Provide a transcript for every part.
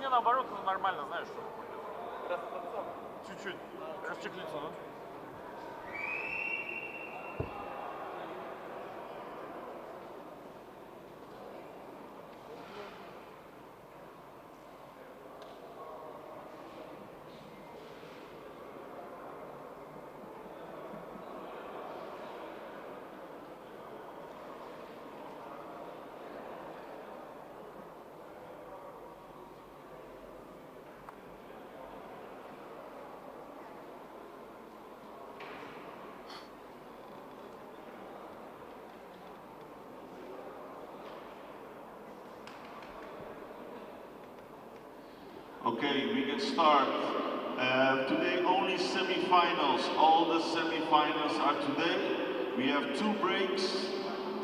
Наоборот, нормально, знаешь, что чуть-чуть расчехлиться, да? Okay, we can start. Today only semi-finals. All the semi-finals are today. We have 2 breaks,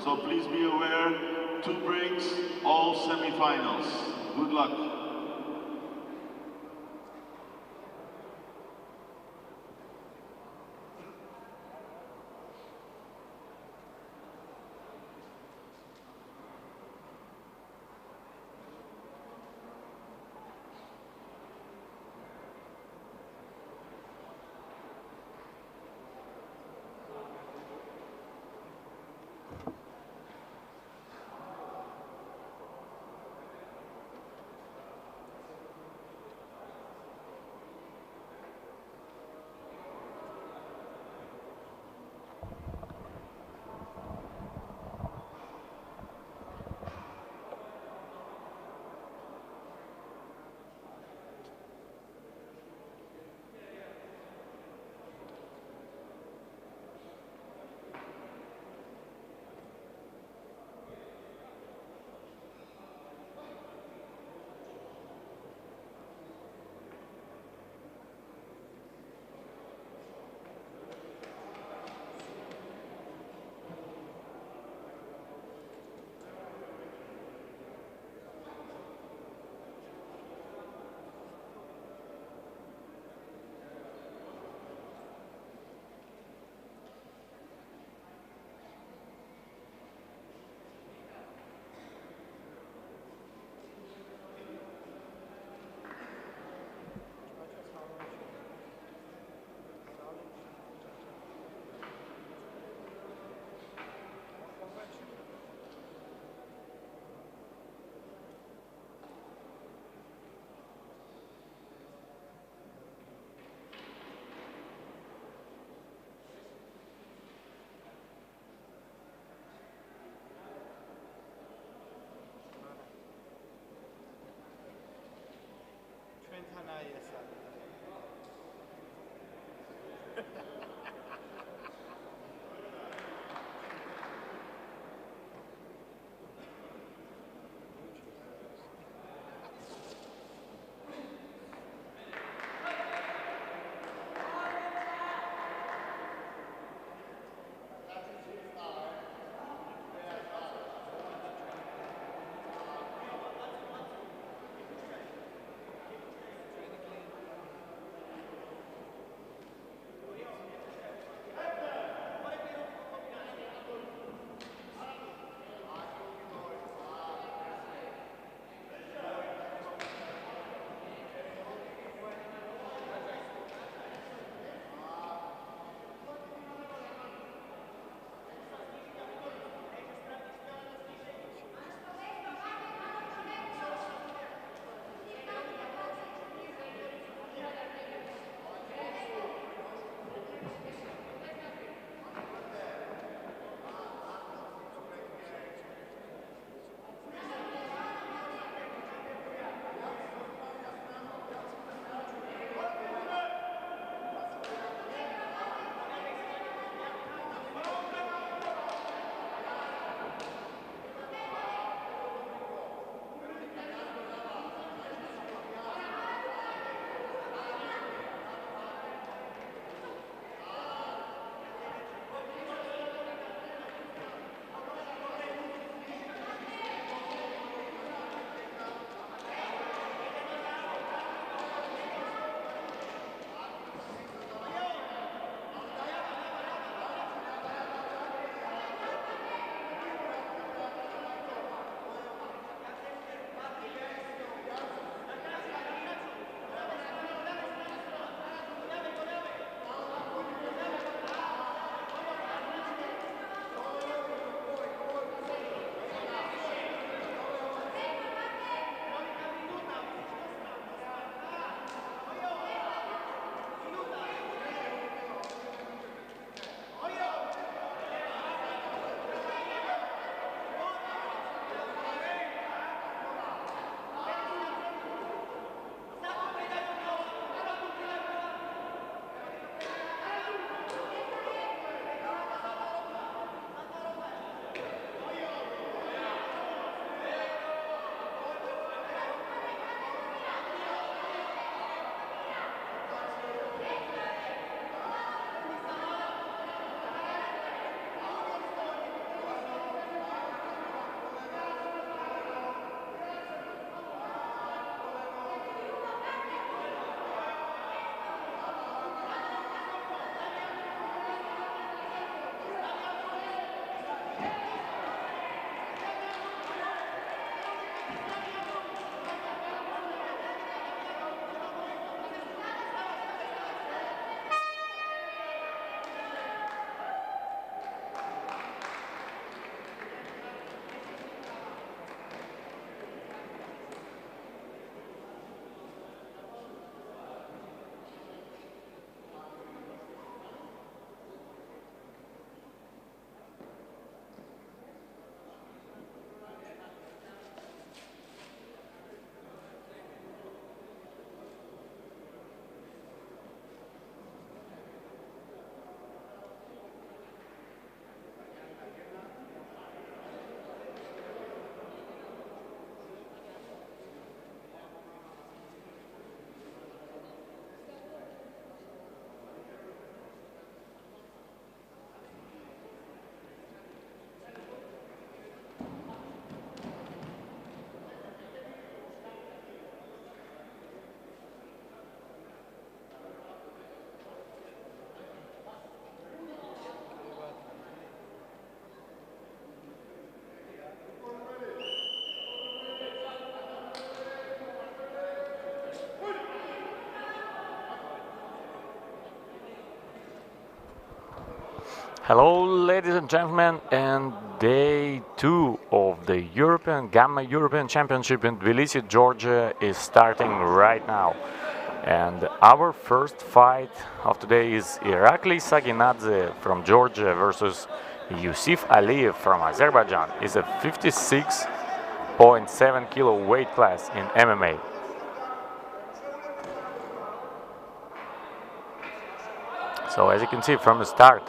so please be aware. 2 breaks, all semi-finals. Good luck. Hello, ladies and gentlemen, and day two of the Gamma European Championship in Tbilisi, Georgia is starting right now. And our first fight of today is IRAKLI SAGINADZE from Georgia versus YUSIF ALIYEV from Azerbaijan. It's a 56.7 kilo weight class in MMA. So as you can see from the start,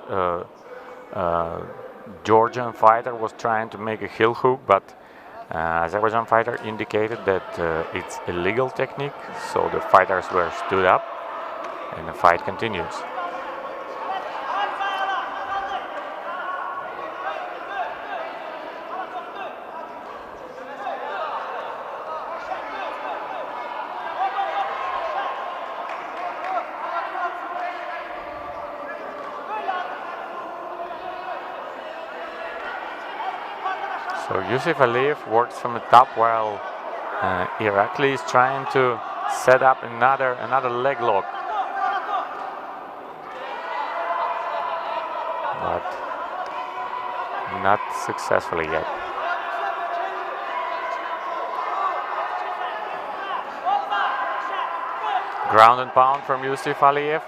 Georgian fighter was trying to make a heel hook, but Azerbaijan fighter indicated that it's illegal technique, so the fighters were stood up and the fight continues. So Yusif Aliyev works from the top while IRAKLI is trying to set up another leg lock. But not successfully yet. Ground and pound from Yusif Aliyev.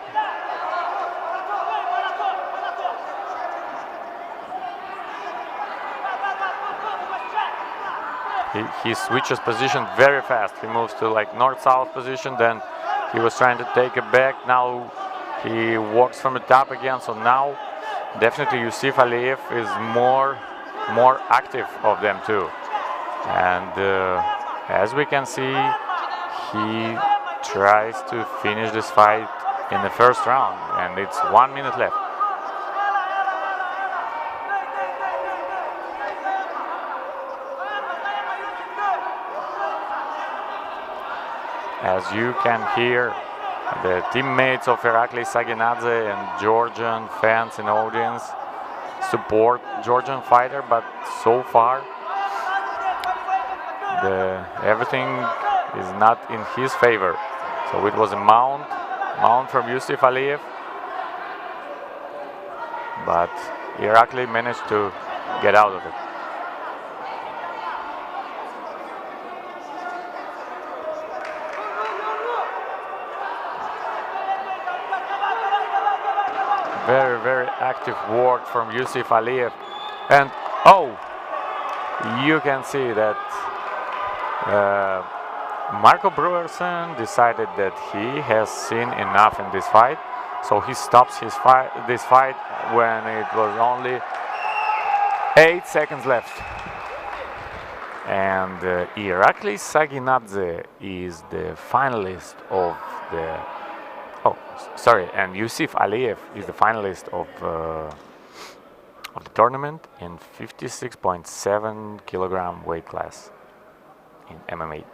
He switches position very fast. He moves to like north-south position, then he was trying to take it back. Now he walks from the top again. So now definitely Yusif Aliyev is more active of them two. And as we can see, he tries to finish this fight in the first round, and it's 1 minute left. As you can hear, the teammates of IRAKLI, SAGINADZE and Georgian fans and audience support Georgian fighter, but so far everything is not in his favor. So it was a mount from Yusif Aliyev, but IRAKLI managed to get out of it. Very active work from Yusif Aliyev, and you can see that Marco Brewerson decided that he has seen enough in this fight, so he stops this fight when it was only 8 seconds left. And IRAKLI SAGINADZE is the finalist of the and Yusif Aliyev is the finalist of the tournament in 56.7 kilogram weight class in MMA.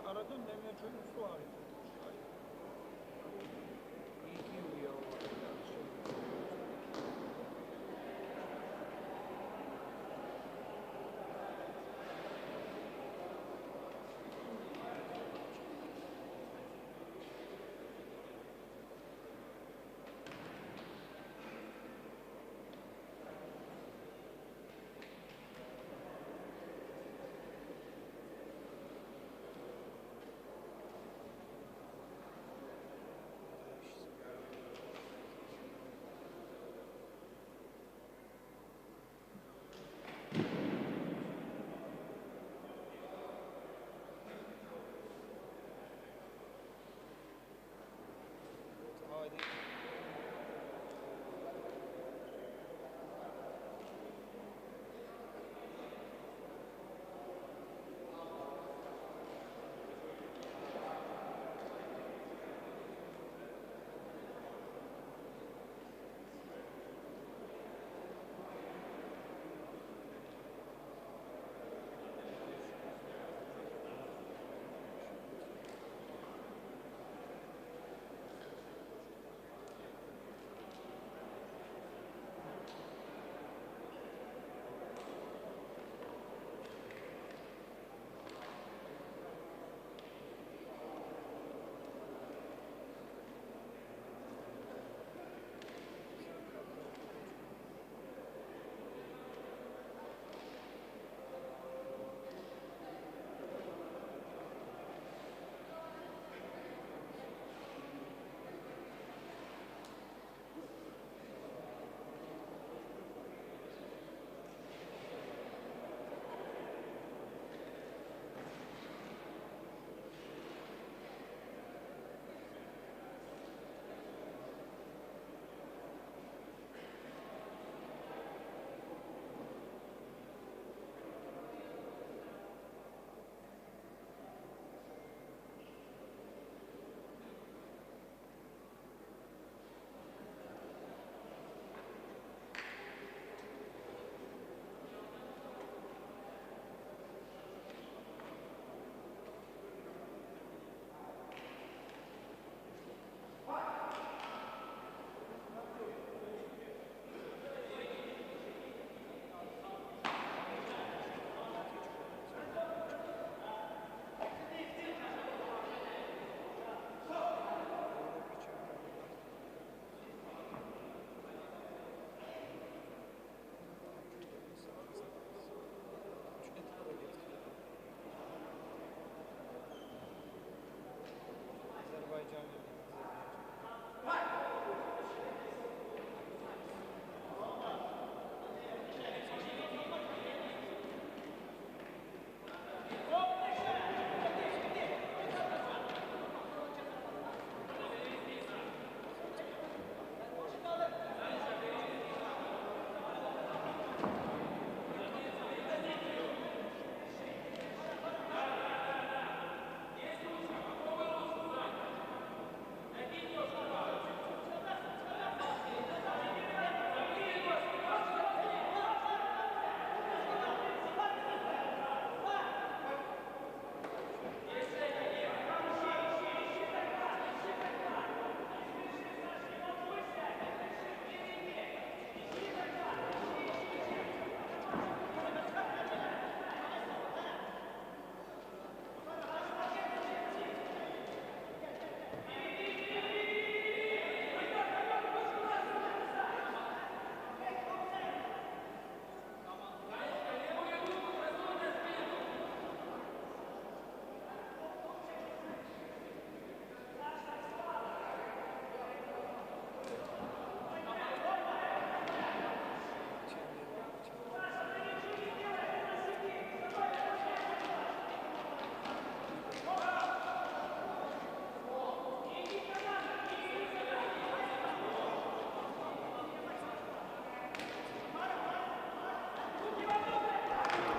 Aradın demeye çocuksu var. İyi uyuyor.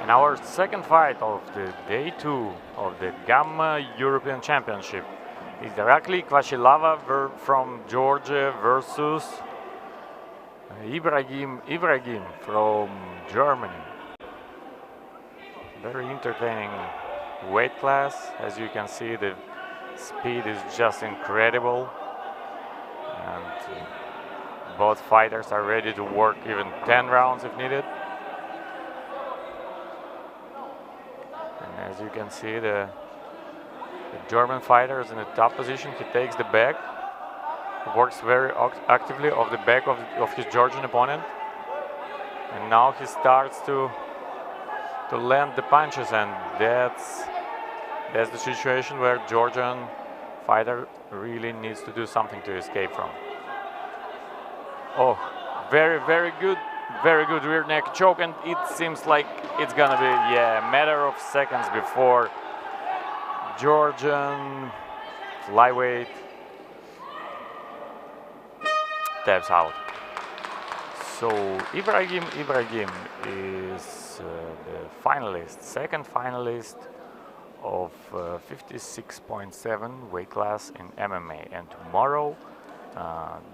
And our second fight of the day 2 of the Gamma European Championship is IRAKLI from Georgia versus Ibrahim from Germany. Very entertaining weight class. As you can see, the speed is just incredible, and both fighters are ready to work even 10 rounds if needed. And as you can see, the German fighter is in the top position. He takes the back, works very actively off the back of his Georgian opponent, and now he starts to land the punches, and that's the situation where Georgian fighter really needs to do something to escape from. Oh, very good rear neck choke, and it seems like it's gonna be a matter of seconds before Georgian flyweight taps out. So Ibrahim is the finalist, second finalist of 56.7 weight class in MMA, and tomorrow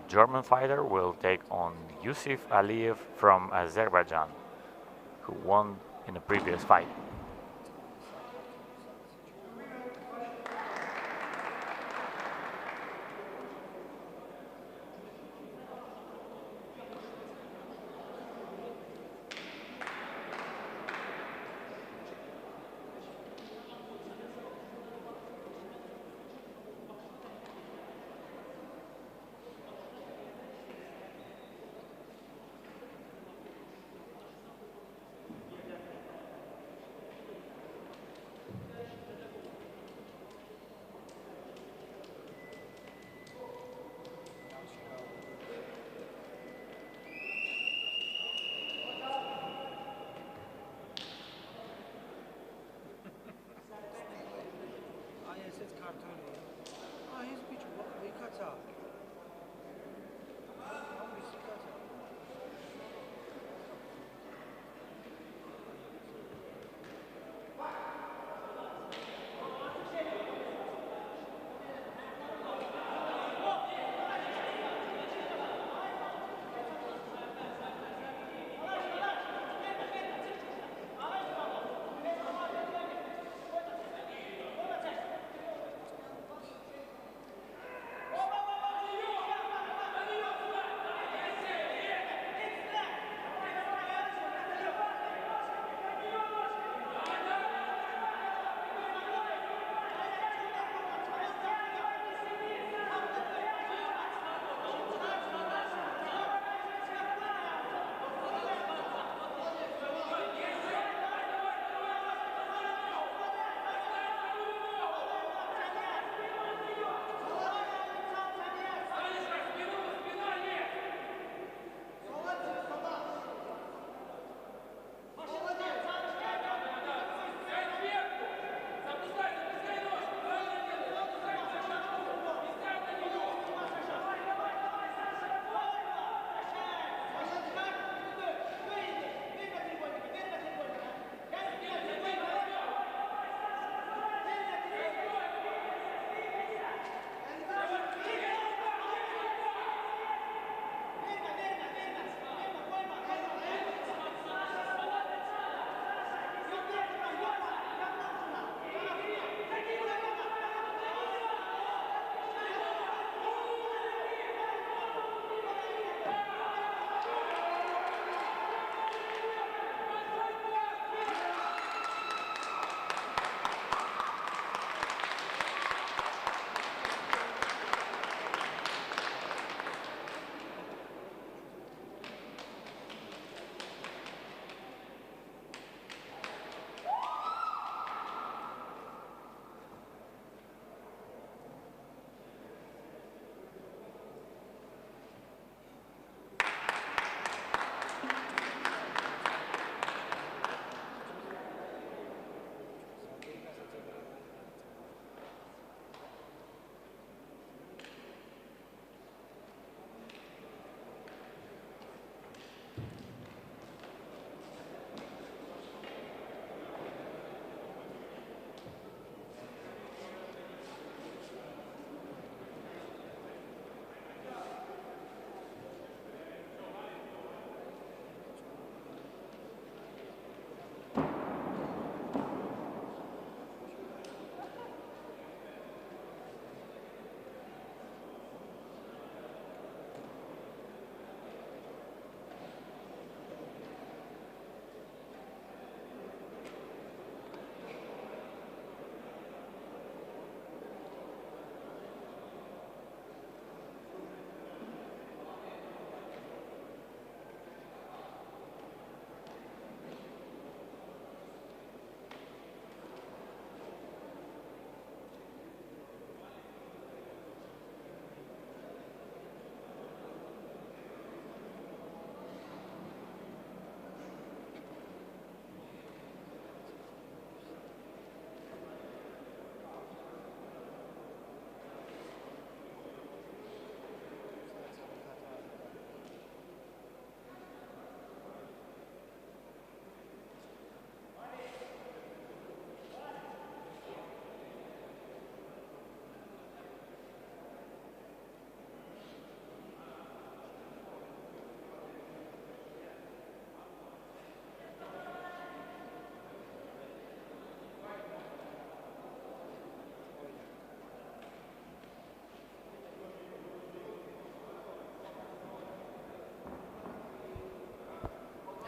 German fighter will take on YUSIF ALIYEV from Azerbaijan, who won in a previous fight.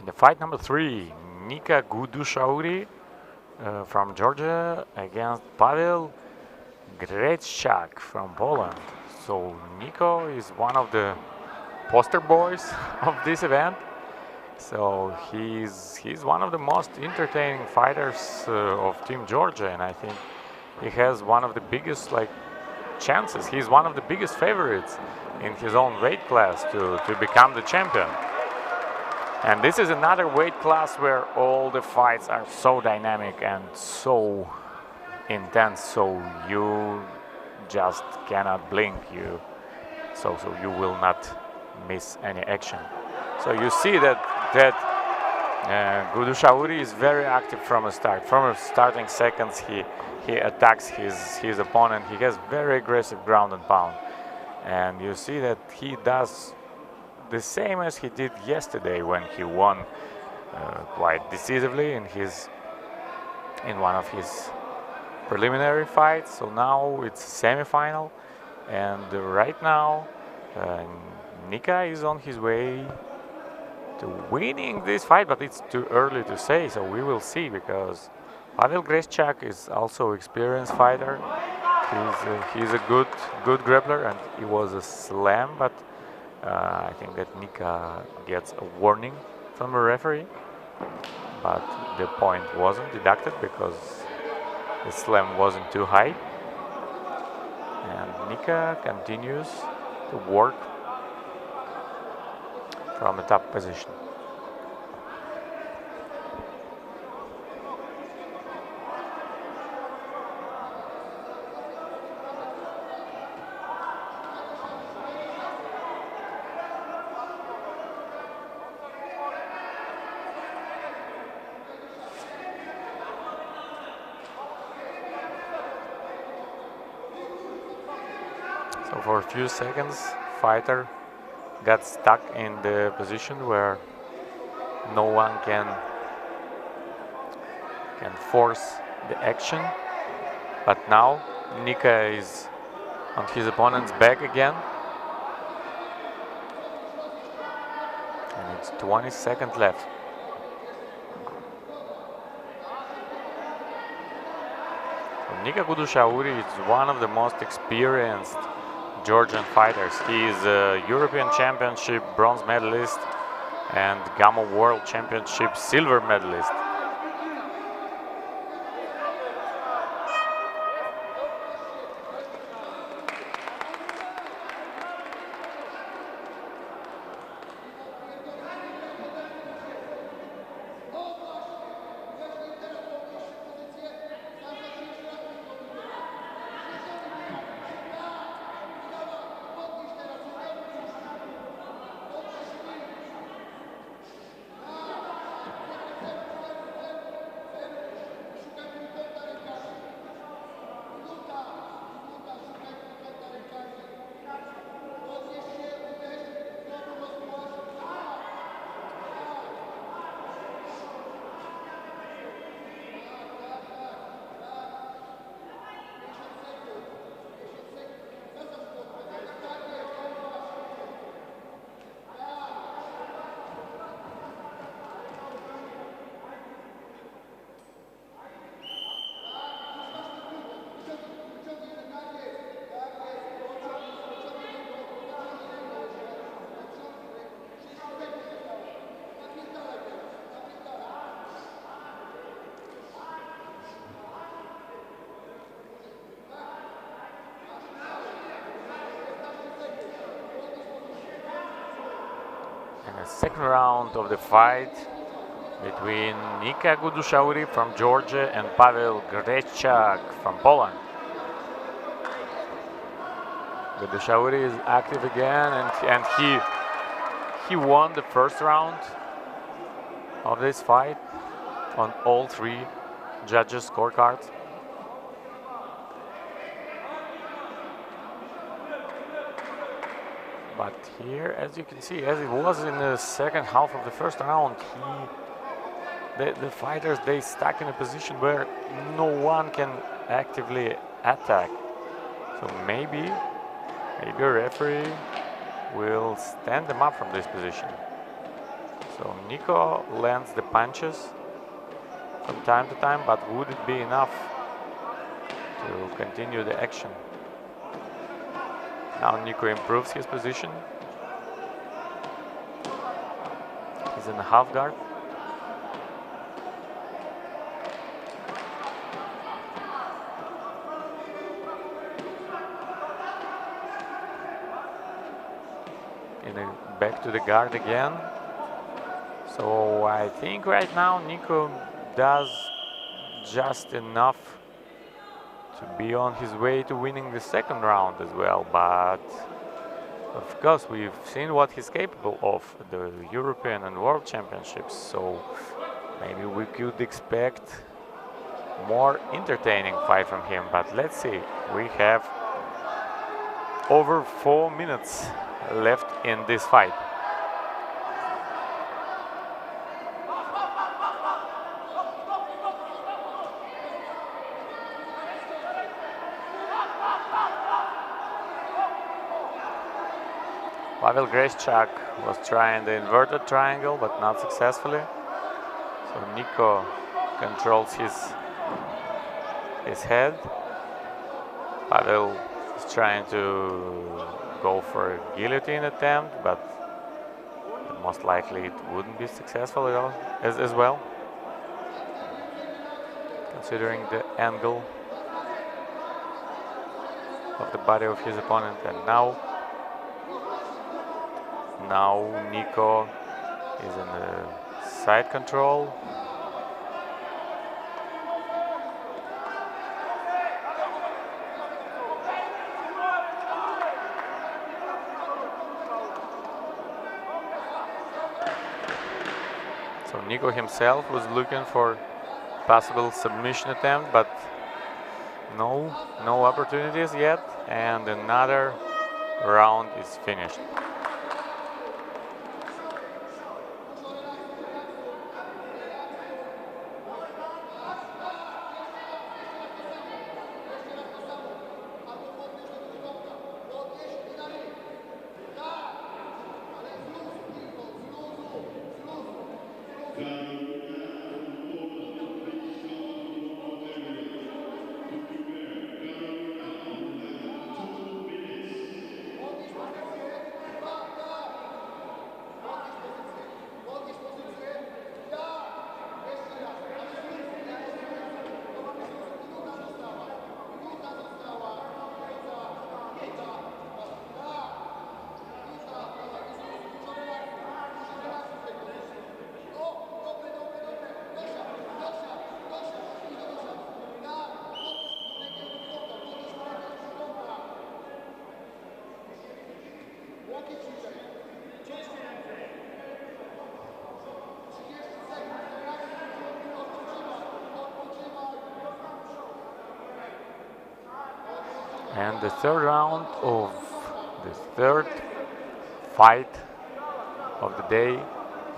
the fight number 3, NIKA GUDUSHAURI from Georgia against PAWEL GRZESZCZAK from Poland. So Nico is one of the poster boys of this event. So he's one of the most entertaining fighters of Team Georgia, and I think he has one of the biggest chances. He's one of the biggest favorites in his own weight class to become the champion. And this is another weight class where all the fights are so dynamic and so intense, so you just cannot blink. So you will not miss any action. So you see that GUDUSHAURI is very active from a start. From starting seconds, he attacks his opponent. He has very aggressive ground and pound, and you see that he does the same as he did yesterday when he won quite decisively in one of his preliminary fights. So now it's semi-final, and right now Nika is on his way to winning this fight, but it's too early to say, so we will see, because PAWEL GRZESZCZAK is also an experienced fighter. He's a good grappler, and he was a slam, but I think that Nika gets a warning from a referee, but the point wasn't deducted because the slam wasn't too high, and Nika continues to work from the top position. So for a few seconds, fighter got stuck in the position where no one can force the action. But now Nika is on his opponent's back again. And it's 20 seconds left. So Nika GUDUSHAURI is one of the most experienced Georgian fighters. He is a European Championship bronze medalist and Gamma World Championship silver medalist. The second round of the fight between Nika GUDUSHAURI from Georgia and PAWEL GRZESZCZAK from Poland. GUDUSHAURI is active again, and he won the first round of this fight on all 3 judges' scorecards. But here, as you can see, as it was in the second half of the first round, the fighters, they stuck in a position where no one can actively attack. So maybe a referee will stand them up from this position. So Nico lands the punches from time to time, but would it be enough to continue the action? Now Nico improves his position. He's in the half guard. Back to the guard again. So I think right now Nico does just enough to be on his way to winning the second round as well, but of course we've seen what he's capable of at the European and World Championships, so maybe we could expect more entertaining fight from him, but let's see. We have over 4 minutes left in this fight. Pavel GRZESZCZAK was trying the inverted triangle, but not successfully. So Nico controls his head. Pavel is trying to go for a guillotine attempt, but most likely it wouldn't be successful at all, as well, considering the angle of the body of his opponent. And now Nico is in the side control. So Nico himself was looking for possible submission attempt, but no opportunities yet, and another round is finished. And the third round of the third fight of the day,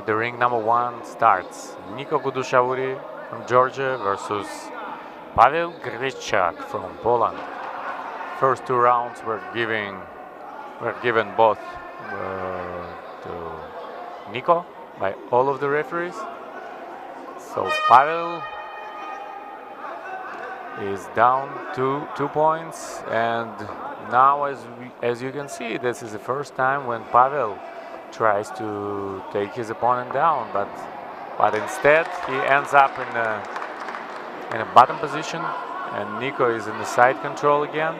the ring number 1 starts. Nico GUDUSHAURI from Georgia versus Pavel GRZESZCZAK from Poland. First 2 rounds were given both to Nico by all of the referees. So Pavel is down 2 points, and now as you can see, this is the first time when Pavel tries to take his opponent down, but instead he ends up in a bottom position, and Nico is in the side control again.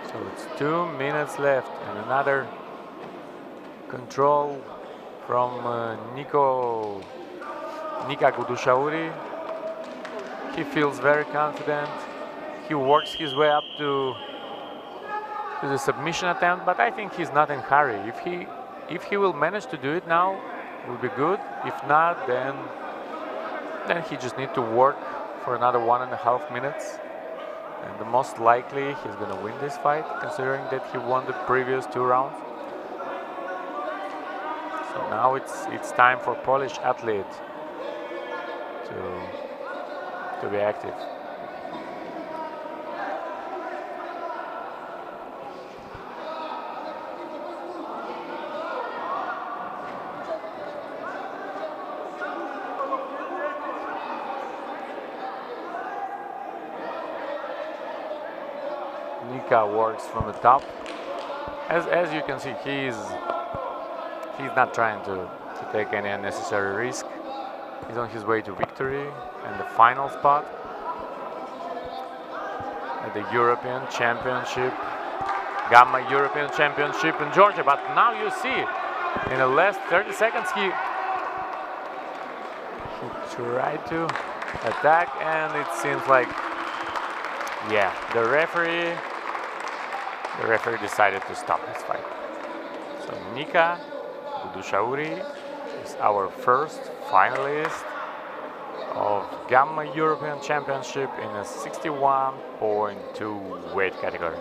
So it's 2 minutes left, and another control from Nika GUDUSHAURI. He feels very confident. He works his way up to the submission attempt, but I think he's not in a hurry. If he will manage to do it now, it will be good. If not, then he just needs to work for another 1.5 minutes. And the most likely he's gonna win this fight, considering that he won the previous 2 rounds. So now it's time for Polish athlete to be active. NIKA works from the top. As you can see, he's not trying to take any unnecessary risk. He's on his way to victory and the final spot at the European Championship, Gamma European Championship in Georgia. But now you see, in the last 30 seconds, he tried to attack, and it seems like, yeah, the referee decided to stop this fight. So NIKA GUDUSHAURI is our first finalist of Gamma European Championship in a 61.2 weight category.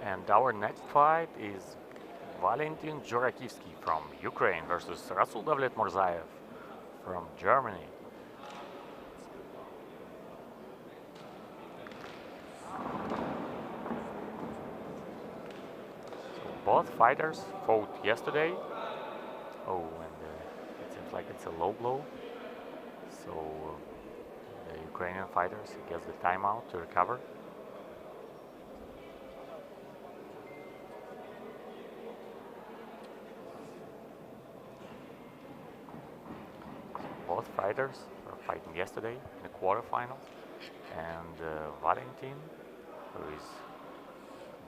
And our next fight is Valentyn ZHURAKIVSKYI from Ukraine versus RASUL DAVLETMURZAEV from Germany. So both fighters fought yesterday. Oh, and it seems like it's a low blow. So the Ukrainian fighters gets the timeout to recover. Both fighters were fighting yesterday in the quarterfinals, and Valentyn, who is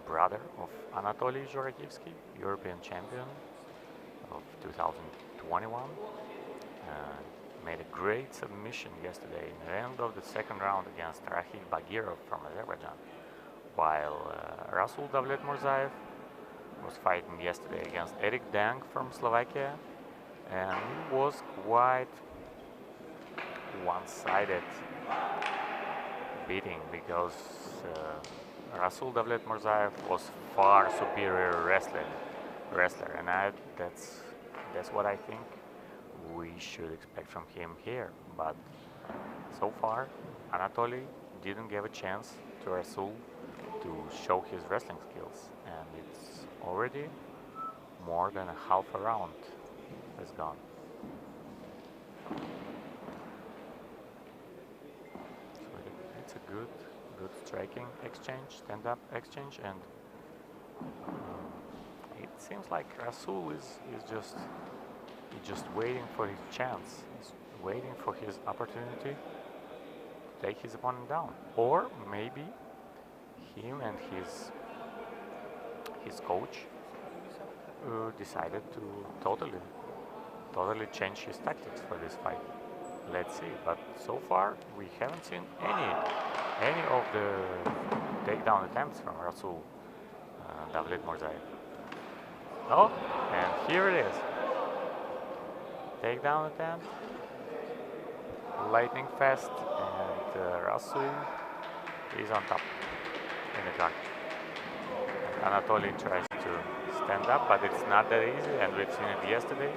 brother of ANATOLII ZHURAKIVSKYI, European champion of 2021, made a great submission yesterday in the end of the second round against Rahil Bagirov from Azerbaijan, while RASUL DAVLETMURZAEV was fighting yesterday against Erik Dang from Slovakia, and it was quite one-sided beating because RASUL DAVLETMURZAEV was far superior wrestler, and that's what I think we should expect from him here. But so far, ANATOLII didn't give a chance to RASUL to show his wrestling skills, and it's already more than a half a round has gone. It's a good striking exchange, stand-up exchange, and it seems like RASUL is just waiting for his chance. He's waiting for his opportunity to take his opponent down, or maybe him and his coach decided to totally change his tactics for this fight. Let's see, but so far we haven't seen any of the takedown attempts from RASUL DAVLETMURZAEV. Oh, and here it is. Takedown attempt, lightning fast, and RASUL is on top in the guard. ANATOLII tries to stand up, but it's not that easy, and we've seen it yesterday.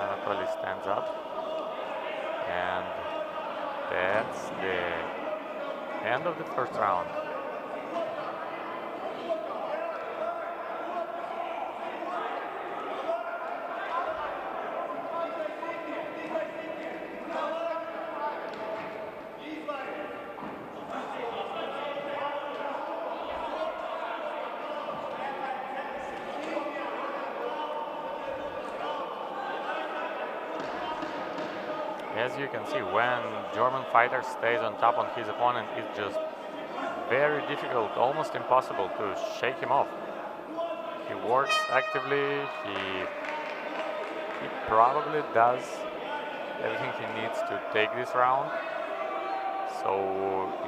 ANATOLII stands up, and that's the end of the first round. As you can see, when German fighter stays on top on his opponent, it's just very difficult, almost impossible to shake him off. He works actively, he probably does everything he needs to take this round. So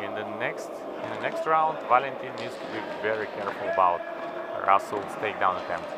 in the next round, Valentyn needs to be very careful about RASUL's takedown attempt.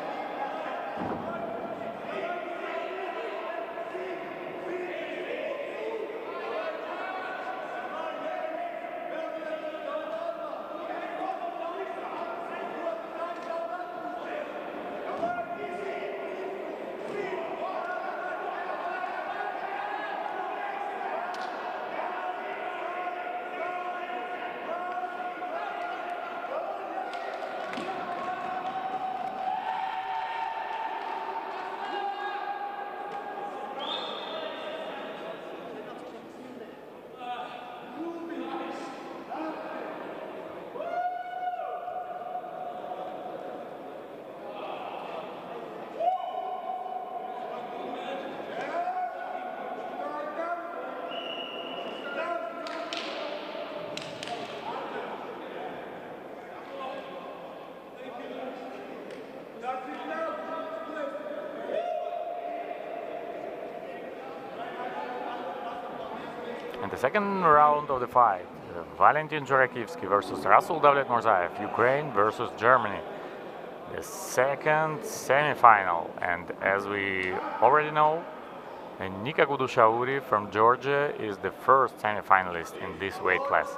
And the second round of the fight, Valentyn ZHURAKIVSKYI versus RASUL DAVLETMURZAEV, Ukraine versus Germany. The second semi-final, and as we already know, NIKA GUDUSHAURI from Georgia is the first semi-finalist in this weight class.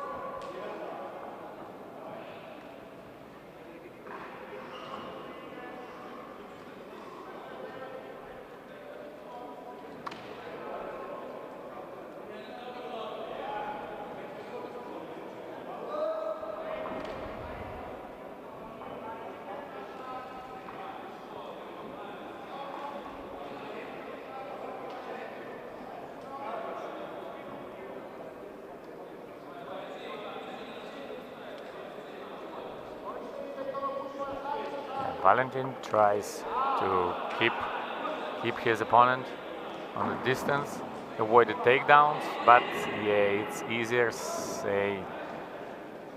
Valentyn tries to keep his opponent on the distance, avoid the takedowns, but yeah, it's easier say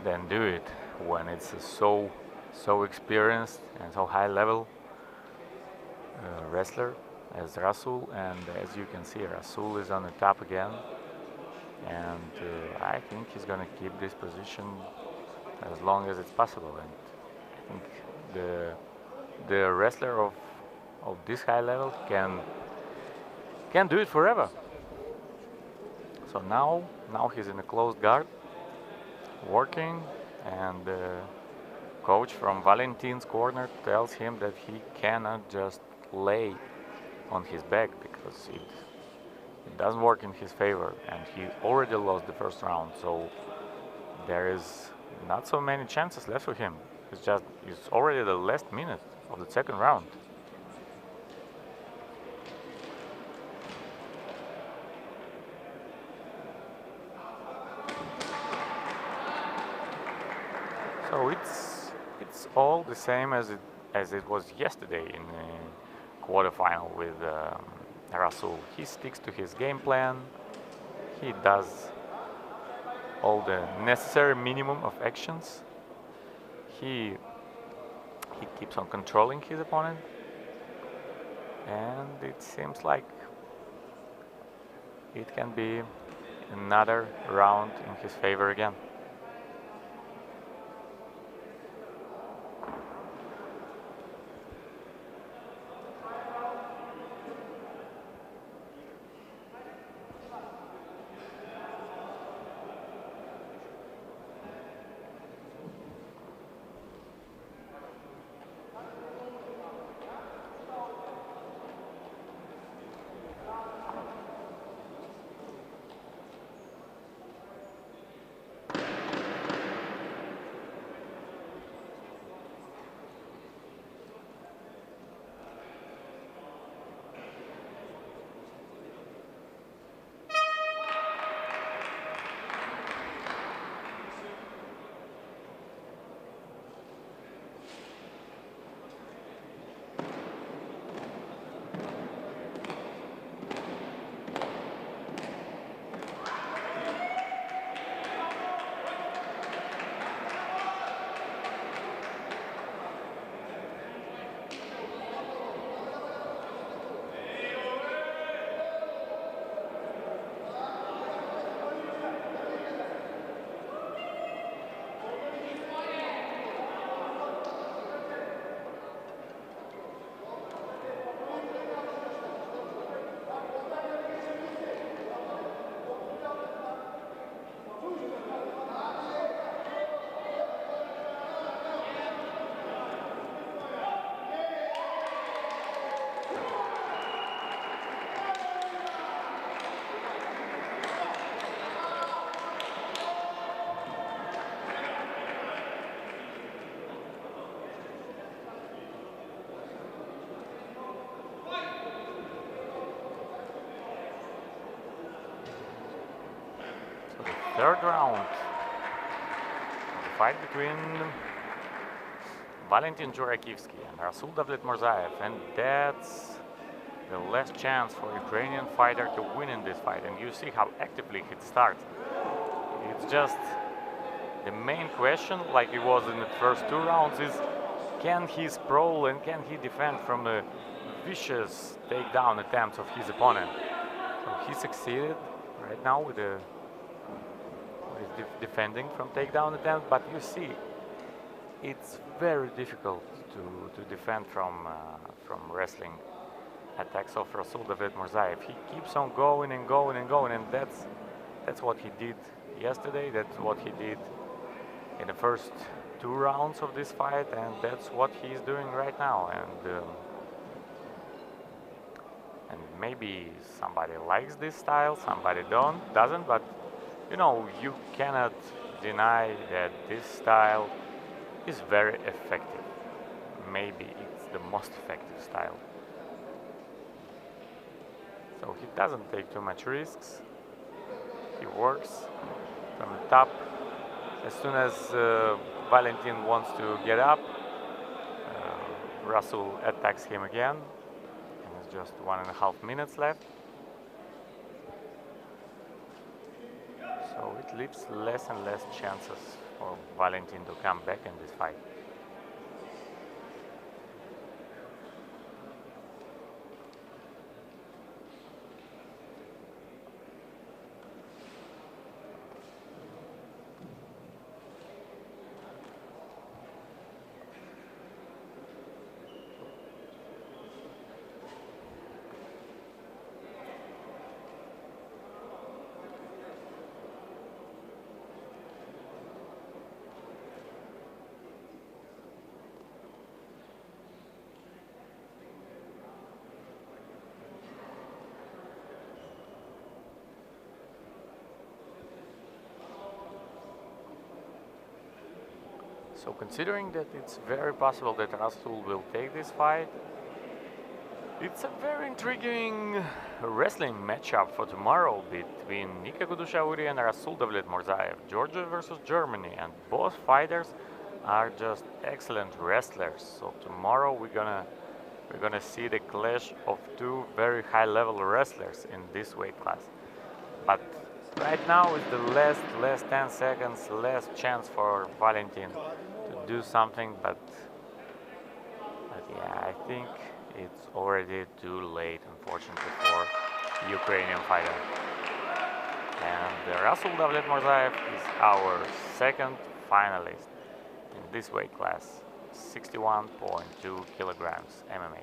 than do it when it's so experienced and so high level wrestler as RASUL. And as you can see, RASUL is on the top again, and I think he's gonna keep this position as long as it's possible. And I think the wrestler of this high level can do it forever. So now he's in a closed guard, working, and the coach from Valentyn's corner tells him that he cannot just lay on his back because it doesn't work in his favor, and he already lost the first round. So there is not so many chances left for him. It's already the last minute of the second round. So it's all the same as it was yesterday in the quarterfinal with RASUL. He sticks to his game plan. He does all the necessary minimum of actions. He keeps on controlling his opponent, and it seems like it can be another round in his favor again. Third round, the fight between Valentyn ZHURAKIVSKYI and RASUL DAVLETMURZAEV, and that's the last chance for Ukrainian fighter to win in this fight. And you see how actively he starts. It's just the main question, like it was in the first two rounds, is can he sprawl and can he defend from the vicious takedown attempts of his opponent? So he succeeded right now with a is defending from takedown attempt, but you see, it's very difficult to defend from wrestling attacks of Rasul Davletmurzaev. He keeps on going and going and going, and that's what he did yesterday. That's what he did in the first 2 rounds of this fight, and that's what he's doing right now. And maybe somebody likes this style, somebody doesn't, but you know, you cannot deny that this style is very effective. Maybe it's the most effective style. So he doesn't take too much risks. He works from the top. As soon as Valentyn wants to get up, Rasul attacks him again. And it's just 1.5 minutes left. So it leaves less and less chances for Valentyn to come back in this fight. So considering that it's very possible that Rasul will take this fight, it's a very intriguing wrestling matchup for tomorrow between NIKA GUDUSHAURI and Rasul Davletmurzaev, Georgia versus Germany, and both fighters are just excellent wrestlers. So tomorrow we're gonna see the clash of 2 very high-level wrestlers in this weight class. But right now is the last 10 seconds, last chance for Valentyn to do something, but yeah, I think it's already too late, unfortunately, for Ukrainian fighter. And Rasul Davletmurzaev is our second finalist in this weight class, 61.2 kilograms MMA.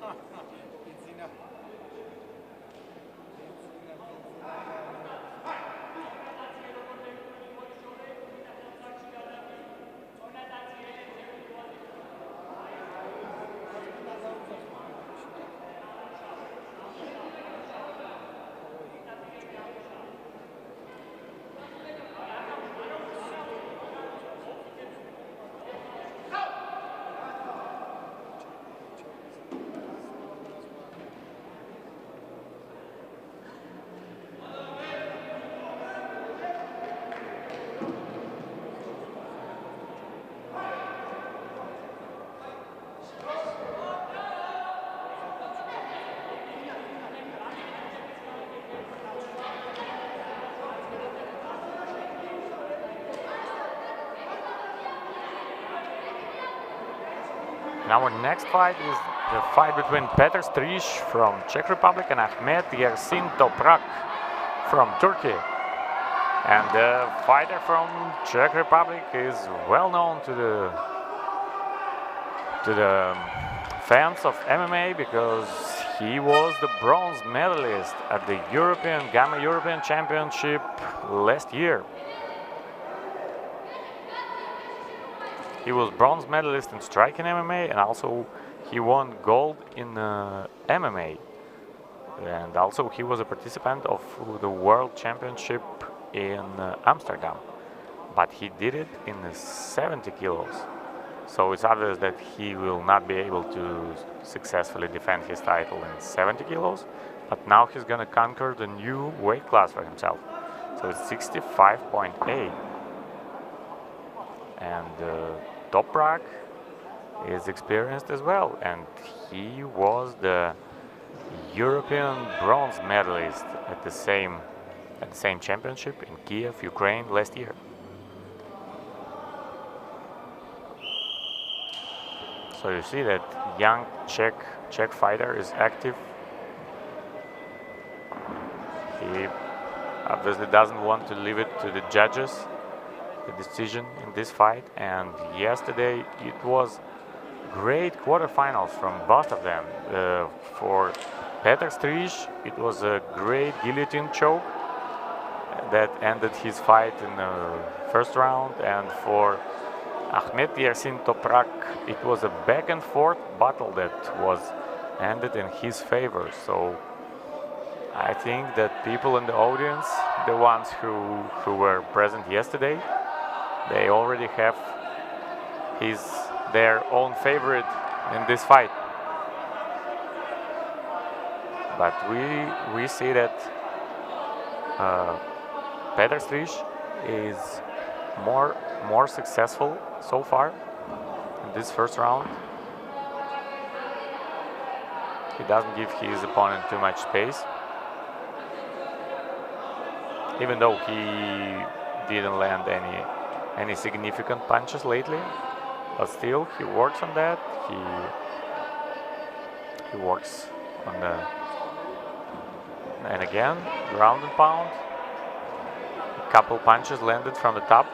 Benzina. And our next fight is the fight between PETR from Czech Republic and AHMET TOPRAK from Turkey. And the fighter from Czech Republic is well known to the fans of MMA because he was the bronze medalist at the Gamma European Championship last year. He was bronze medalist in striking MMA, and also he won gold in MMA. And also he was a participant of the World Championship in Amsterdam. But he did it in 70 kilos. So it's obvious that he will not be able to successfully defend his title in 70 kilos. But now he's going to conquer the new weight class for himself. So it's 65.8. And TOPRAK is experienced as well, and he was the European bronze medalist at the same championship in Kiev, Ukraine last year. So you see that young Czech fighter is active. He obviously doesn't want to leave it to the judges, the decision in this fight. And yesterday it was great quarterfinals from both of them. For PETR, it was a great guillotine choke that ended his fight in the first round, and for AHMET TOPRAK, it was a back and forth battle that was ended in his favor. So I think that people in the audience, the ones who were present yesterday, they already have their own favorite in this fight. But we see that PETR is more successful so far in this first round. He doesn't give his opponent too much space, even though he didn't land any significant punches lately. But still, he works on that. He works on the, and again, ground and pound. A couple punches landed from the top.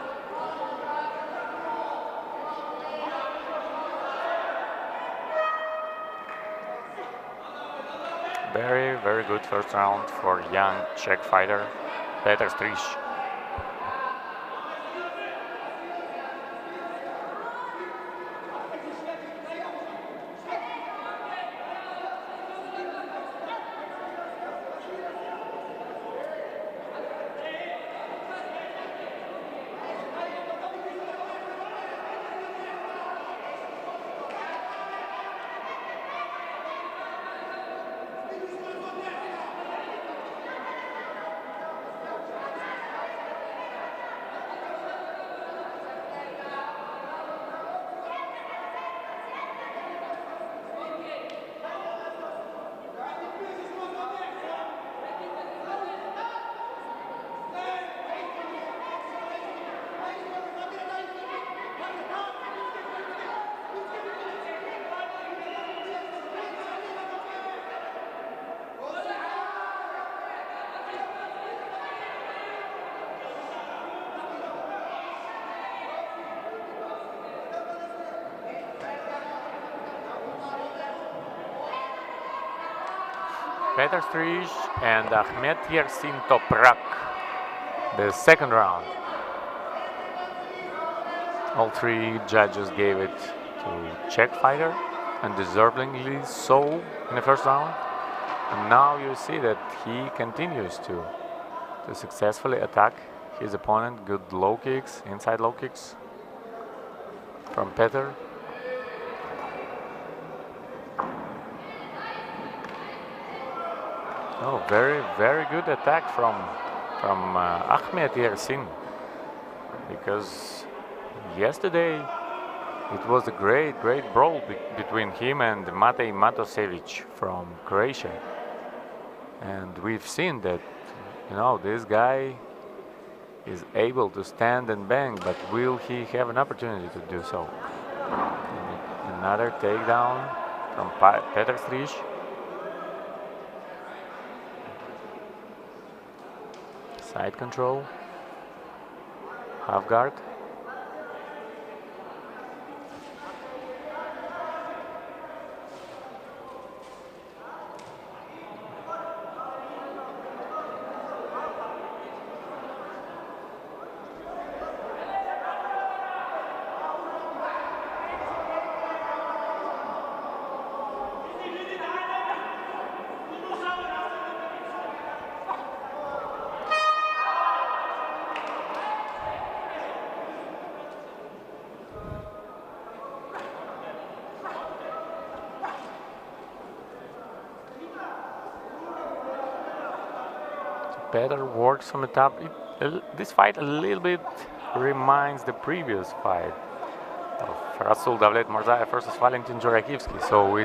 Very, very good first round for young Czech fighter PETR. Petr STRIZ and AHMET YERSIN TOPRAK. The second round. All three judges gave it to Czech fighter, and deservingly so in the first round. And now you see that he continues to successfully attack his opponent. Good low kicks, inside low kicks from Petr. Oh, very good attack from AHMET YERSIN, because yesterday it was a great brawl between him and Matej Matosevic from Croatia, and we've seen that, you know, this guy is able to stand and bang, but will he have an opportunity to do so? Another takedown from Petr STRIZ. Side control, half guard. Petr works on the top. This fight a little bit reminds the previous fight of RASUL DAVLETMURZAEV versus VALENTYN ZHURAKIVSKYI. So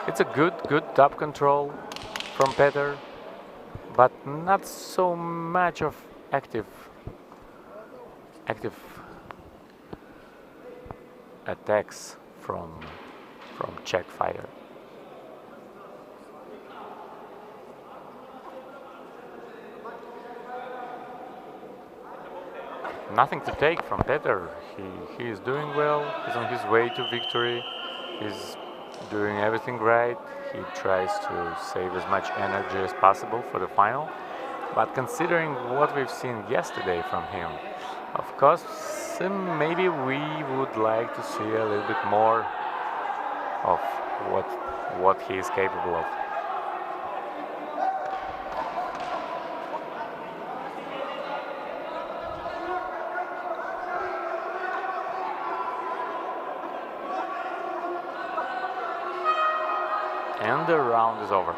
it's a good top control from Petr, but not so much of active attacks from Czech fighter. Nothing to take from Petr. He is doing well. He's on his way to victory. He's doing everything right. He tries to save as much energy as possible for the final. But considering what we've seen yesterday from him, of course, maybe we would like to see a little bit more of what he is capable of. And the round is over.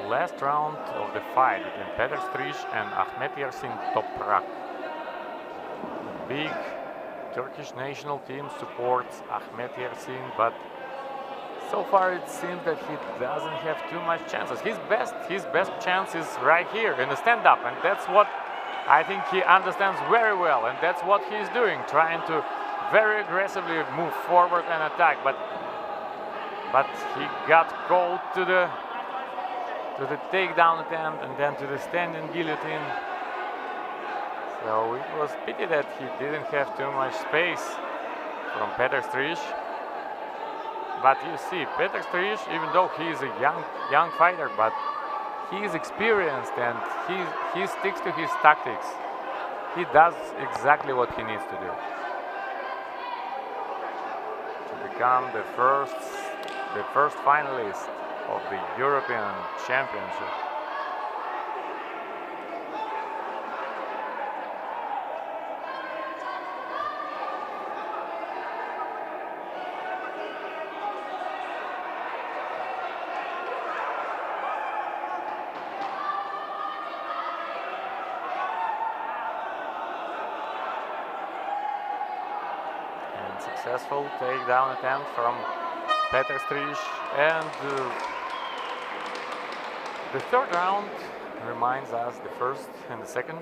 Last round of the fight between Petr STRIZ and AHMET YERSIN TOPRAK. Big Turkish national team supports AHMET YERSIN, but so far it seems that he doesn't have too much chances. His best chance is right here in the stand-up, and that's what I think he understands very well, and that's what he's doing, trying to very aggressively move forward and attack, but he got called to the takedown attempt and then to the standing guillotine. So it was pity that he didn't have too much space from Petr STRIZ. But you see, Petr STRIZ, even though he is a young fighter, but he is experienced and he sticks to his tactics. He does exactly what he needs to do to become the first finalist of the European Championship. Successful takedown attempt from PETR STRIZ, and the third round reminds us the first and the second.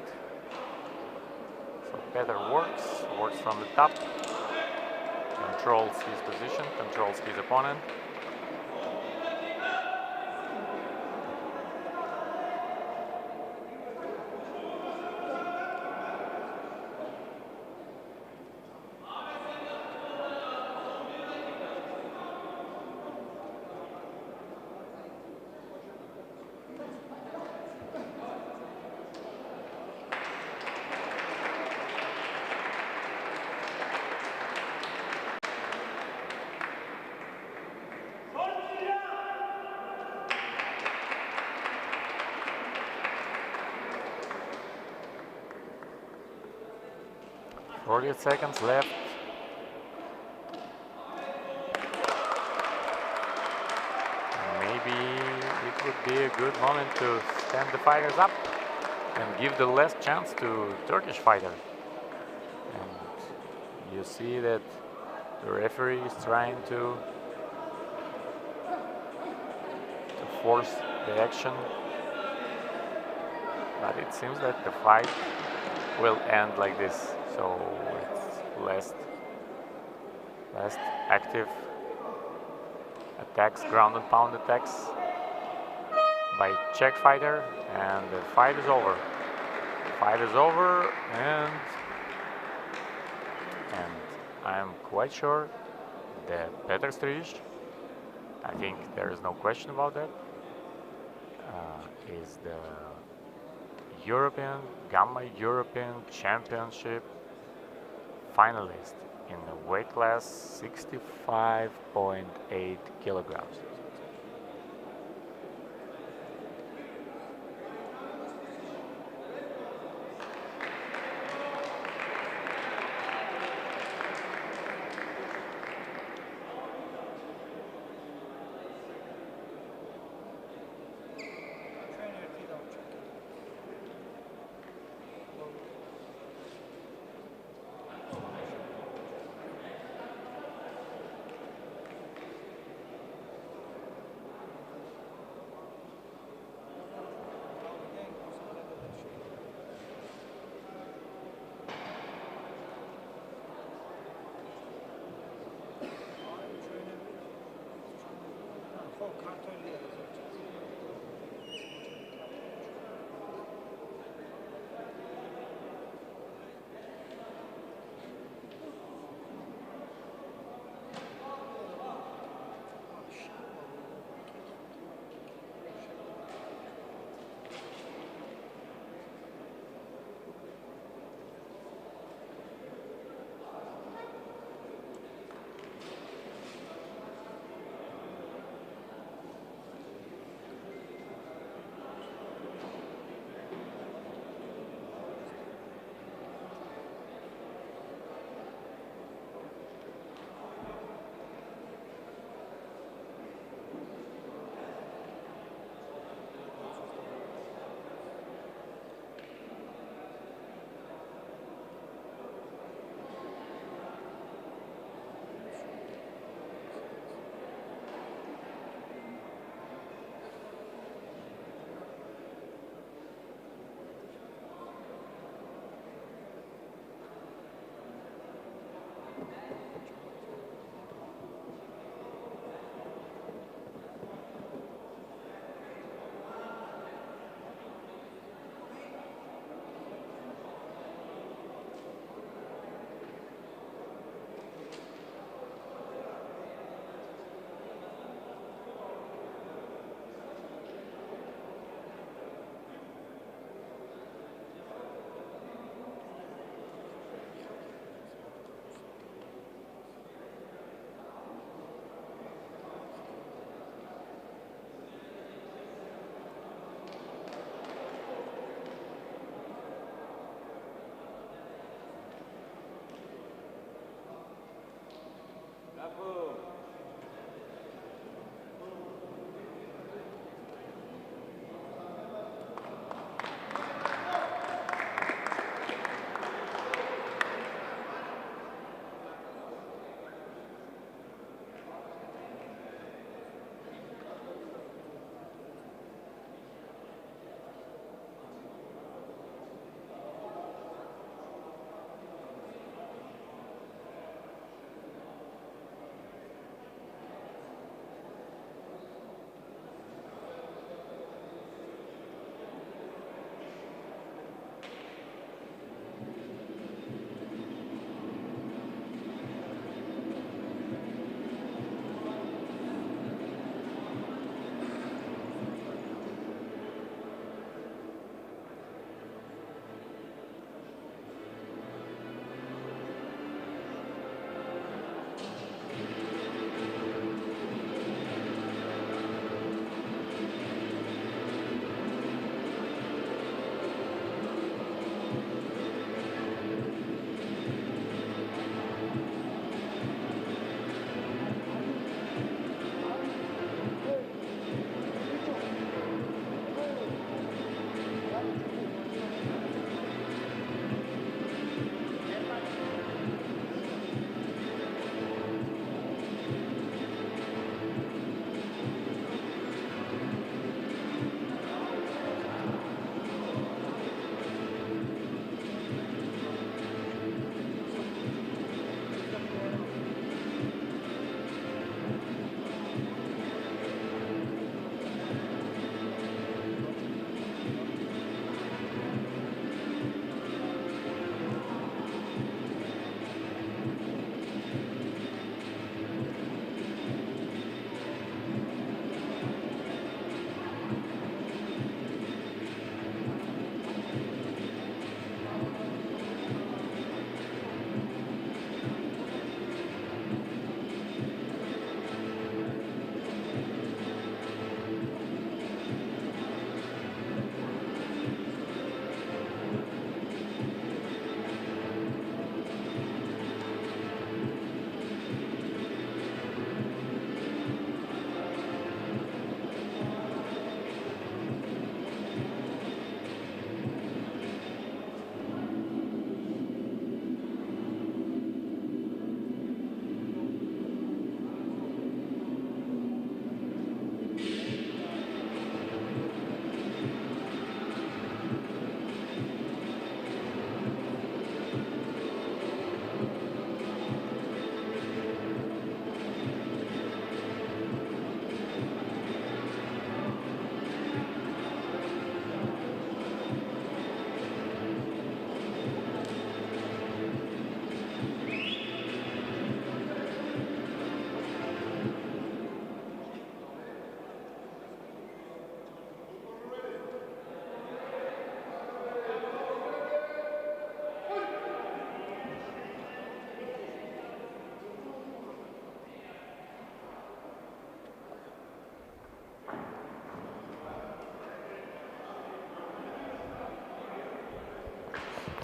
So PETR works from the top, controls his position, controls his opponent. Forty seconds left. Maybe it would be a good moment to stand the fighters up and give the last chance to Turkish fighter. And you see that the referee is trying to force the action, but it seems that the fight will end like this. So it's last active attacks, ground and pound attacks by Czech fighter, and the fight is over. The fight is over, and I'm quite sure that PETR STRIZ, I think there is no question about that, is the Gamma European Championship finalist in the weight class 65.8 kilograms.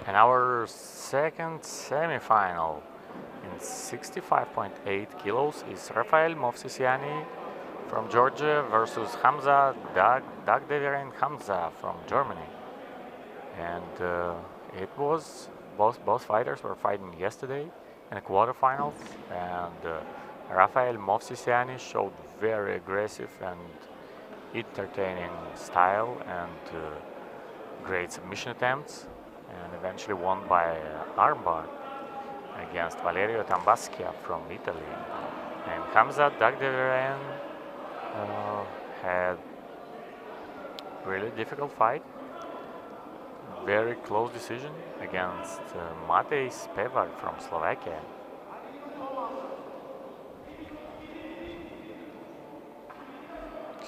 And our second semi-final in 65.8 kilos is Rafael Movsesiani from Georgia versus Hamza Dagdeviren Hamza from Germany. And it was both fighters were fighting yesterday in the quarterfinals, and Rafael Movsesiani showed very aggressive and entertaining style and great submission attempts, and eventually won by armbar against Valerio Tambaschia from Italy. And Hamza Dagdeviren had really difficult fight, very close decision against Matej Spevak from Slovakia.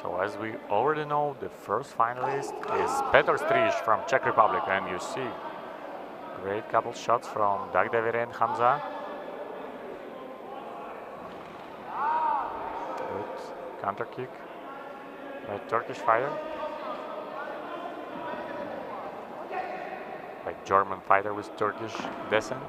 So as we already know, the first finalist is PETR from Czech Republic, and you see great couple shots from Dagdeviren Hamza. Good counter kick by Turkish fighter. By German fighter with Turkish descent.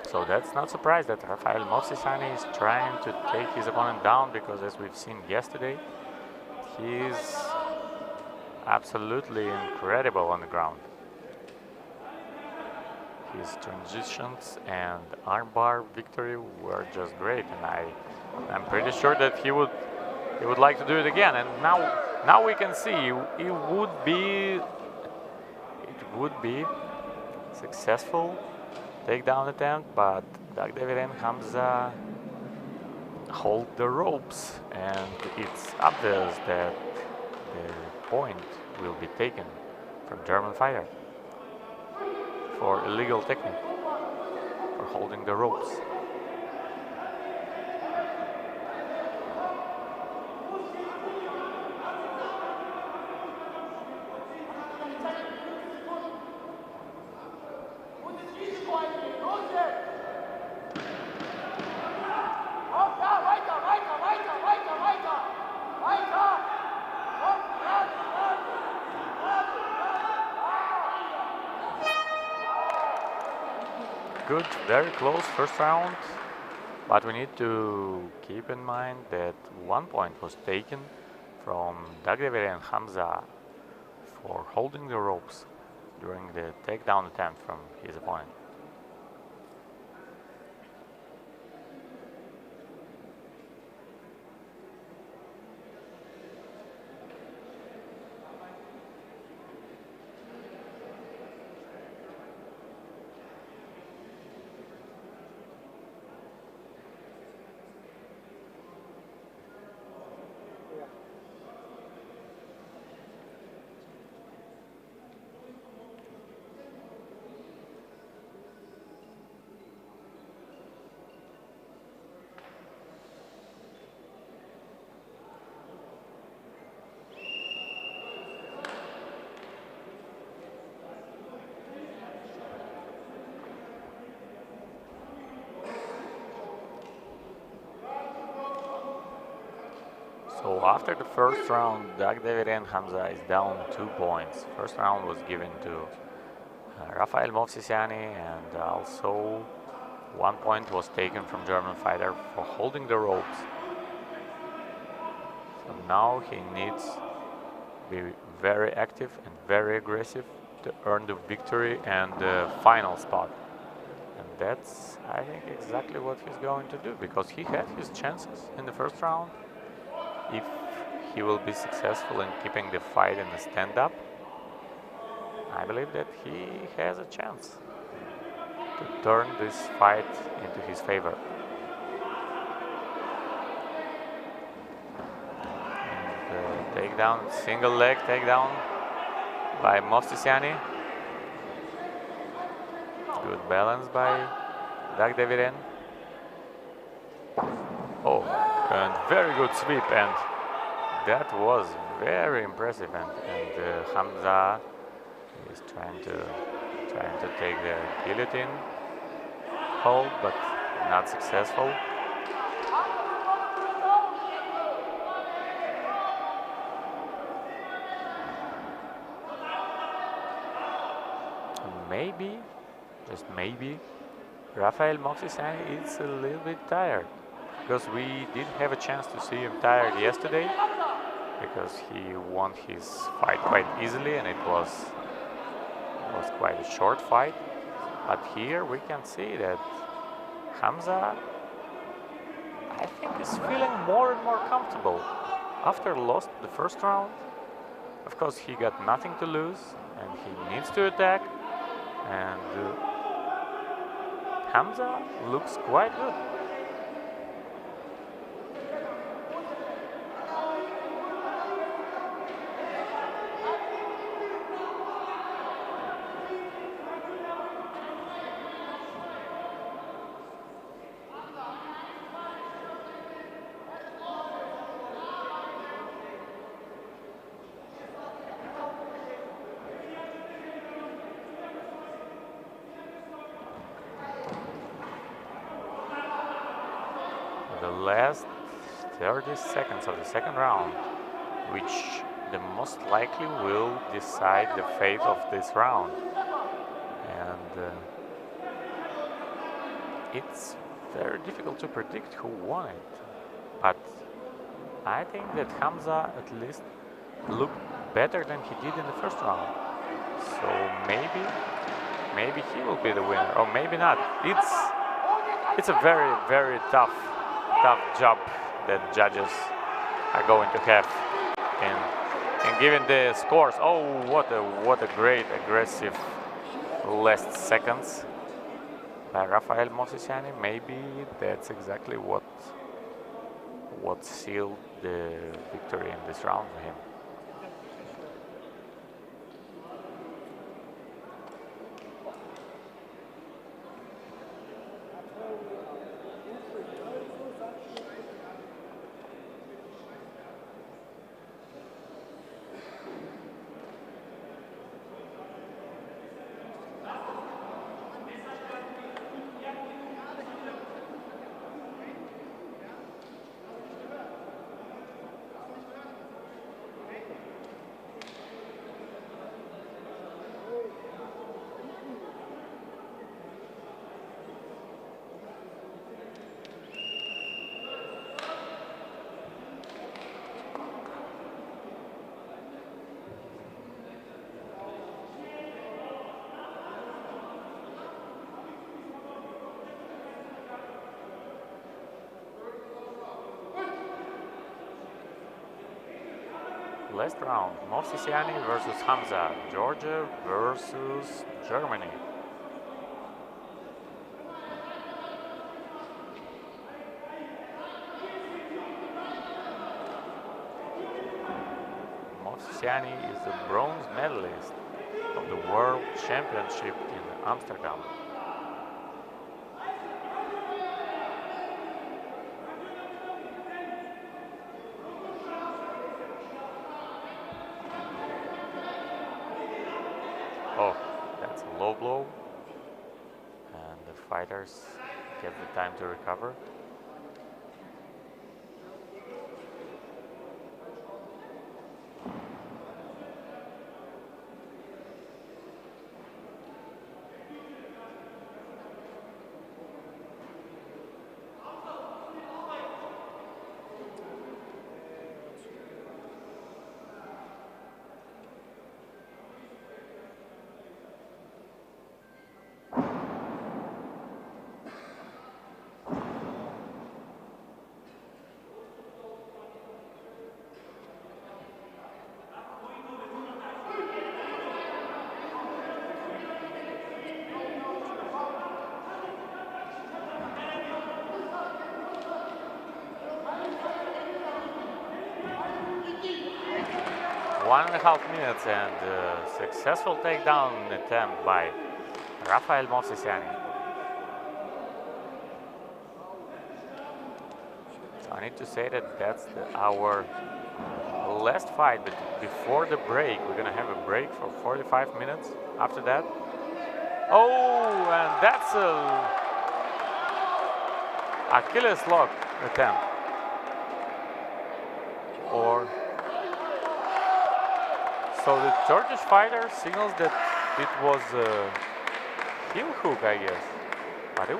So that's not surprised that Rafael Movsesiani is trying to take his opponent down, because as we've seen yesterday, he's absolutely incredible on the ground. His transitions and armbar victory were just great, and I'm pretty sure that he would like to do it again. And now we can see it would be successful takedown attempt, but Dagdeviren Hamza hold the ropes, and it's obvious that the point will be taken from German fighter for illegal technique, for holding the ropes. Good, very close first round, but we need to keep in mind that 1 point was taken from Dagdeviren Hamza for holding the ropes during the takedown attempt from his opponent. So after the first round, Dagdeviren Hamza is down 2 points. First round was given to Rafael Movsesiani, and also 1 point was taken from German fighter for holding the ropes. So now he needs to be very active and very aggressive to earn the victory and the final spot. And that's, I think, exactly what he's going to do, because he had his chances in the first round. If he will be successful in keeping the fight in the stand-up, I believe that he has a chance to turn this fight into his favor. And takedown, single leg takedown by Movsesiani. Good balance by DAGDEVIREN. Oh, and very good sweep, and that was very impressive. And HAMZA is trying to take the guillotine hold, but not successful. Maybe, just maybe, Rafael MOVSESIANI is a little bit tired, because we did have a chance to see him tired yesterday, because he won his fight quite easily and it was quite a short fight. But here we can see that HAMZA, I think, is feeling more and more comfortable. After lost the first round, of course he got nothing to lose and he needs to attack. And HAMZA looks quite good. The last 30 seconds of the second round, which the most likely will decide the fate of this round. And it's very difficult to predict who won it. But I think that HAMZA at least looked better than he did in the first round. So maybe he will be the winner, or maybe not. It's a very, very tough job that judges are going to have in giving the scores. Oh, what a great aggressive last seconds by Rafael MOVSESIANI. Maybe that's exactly what sealed the victory in this round for him. Last round, MOVSESIANI versus HAMZA, Georgia versus Germany. MOVSESIANI is the bronze medalist of the World Championship in Amsterdam. Oh, that's a low blow, and the fighters get the time to recover. One and a half minutes and successful takedown attempt by Rafael MOVSESIANI. So I need to say that that's our last fight, but before the break, we're gonna have a break for 45 minutes. After that, oh, and that's a Achilles lock attempt. Or so the Turkish fighter signals that it was a heel hook, I guess, but it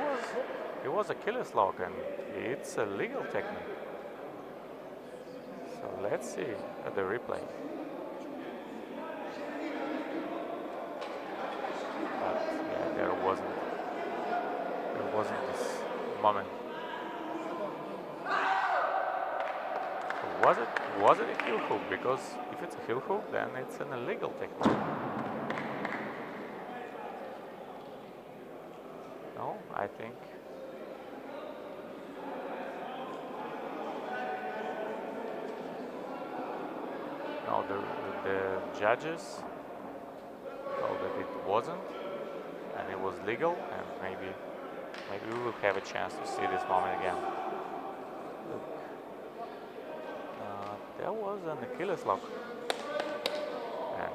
was Achilles lock, and it's a legal technique. So let's see at the replay. But yeah, there wasn't this moment. Was it a heel hook? Because if it's a heel hook, then it's an illegal technique. No, I think. No, the judges told that it wasn't, and it was legal, and maybe we will have a chance to see this moment again. Look. There was an Achilles lock, and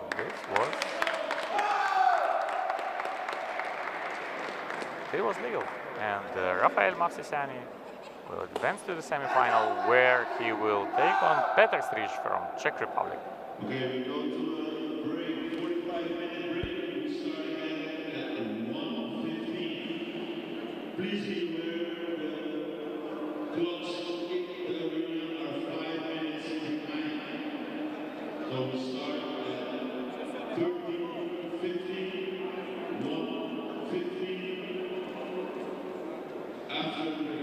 it was legal, and Rafael MOVSESIANI will advance to the semifinal, where he will take on PETR from Czech Republic. Okay, we go to a break, 45-minute break, starting at 1:15. Please be aware the clocks in the arena are 5 minutes behind. So we start at 13:15, 1:15 after the break.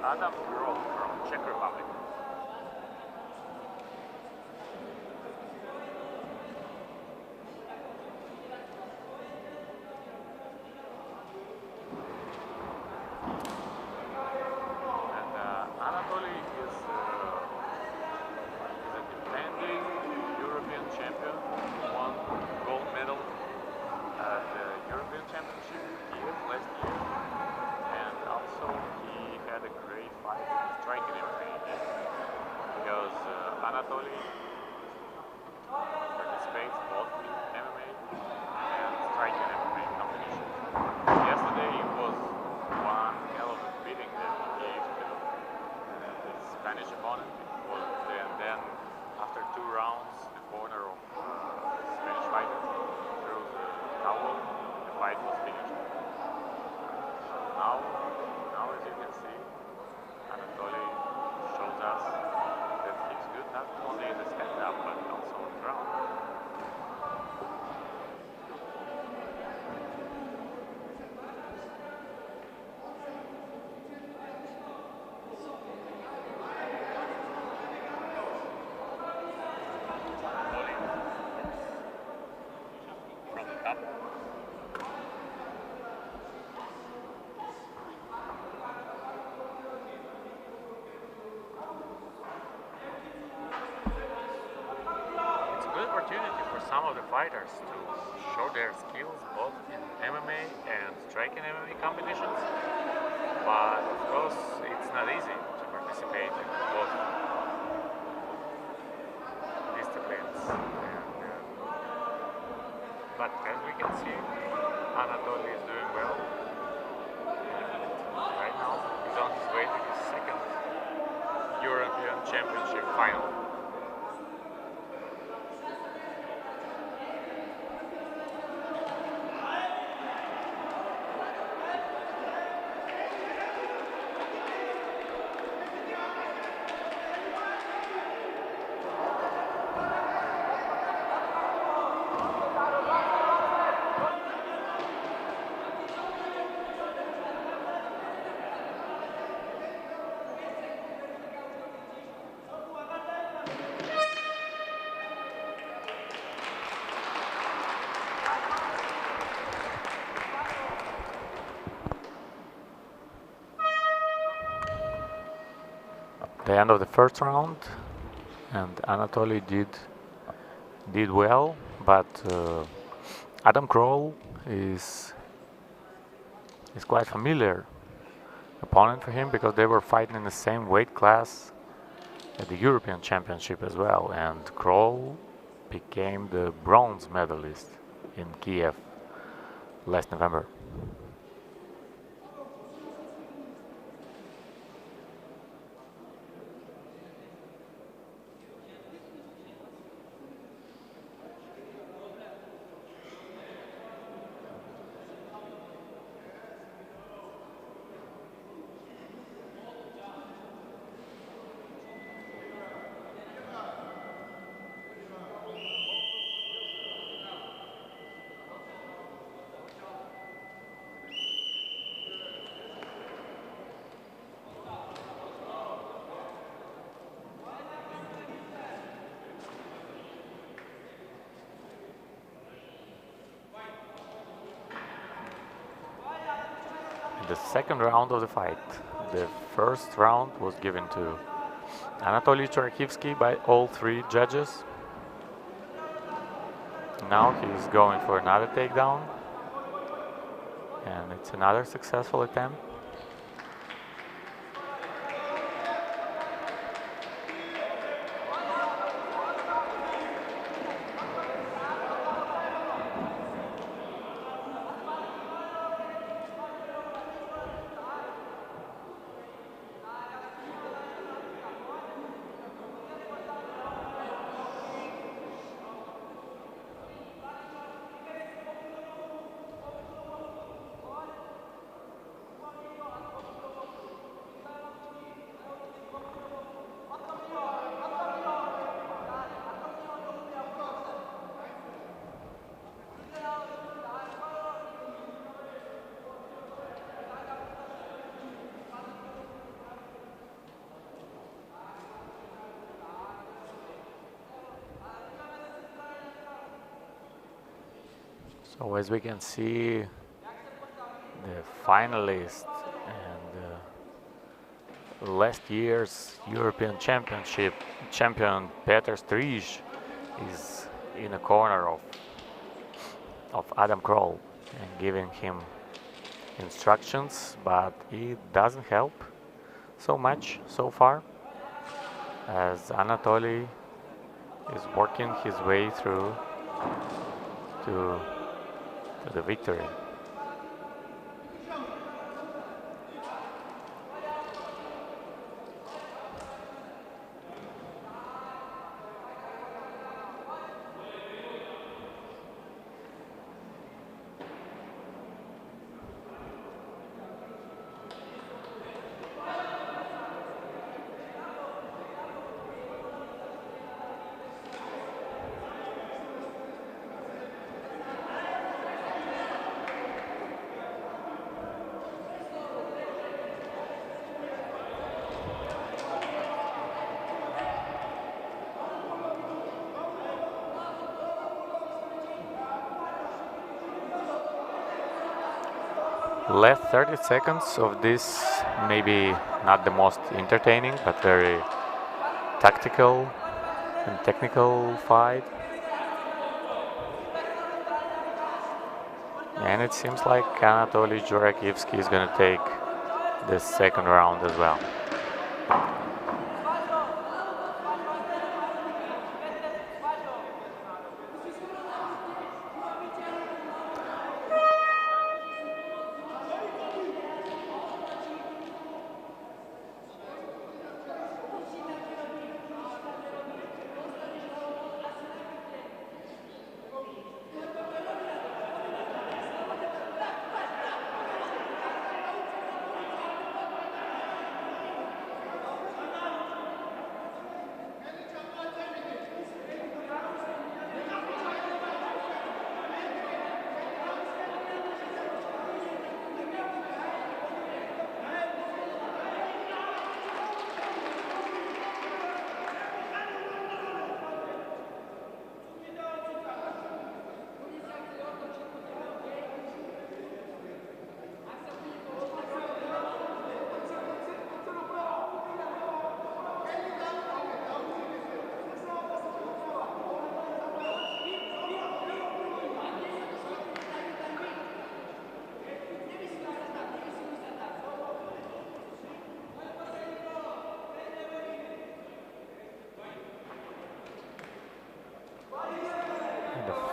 Adam KROL from Czech Republic. And Anatoly is a defending European champion, won gold medal at the European Championship here last year, and also he had a great fight in the striking MMA because Anatoly participates both in MMA and striking MMA competitions. Yesterday it was one hell of a beating that he gave to his Spanish opponent. It was, and then after 2 rounds, the corner of the Spanish fighter threw the towel. The fight was finished. So now, as you can see, Anatoly shows us that he's good not only in the stand-up but also on the ground. From the top. It's a good opportunity for some of the fighters to show their skills both in MMA and striking MMA competitions, but of course it's not easy to participate in both disciplines. But as we can see, Anatoly is doing well, and right now he's on his way to his second European Championship final. The end of the first round, and Anatoly did well, but Adam KROL is quite familiar opponent for him because they were fighting in the same weight class at the European Championship as well, and KROL became the bronze medalist in Kiev last November. The second round of the fight. The first round was given to Anatoly ZHURAKIVSKYI by all 3 judges. Now he's going for another takedown, and it's another successful attempt. So as we can see, the finalist and last year's European Championship champion PETR STRIZ is in a corner of Adam KROL and giving him instructions, but it doesn't help so much so far, as ANATOLII is working his way through to the victory. Last 30 seconds of this, maybe not the most entertaining, but very tactical and technical fight. And it seems like Anatoly ZHURAKIVSKYI is going to take the second round as well.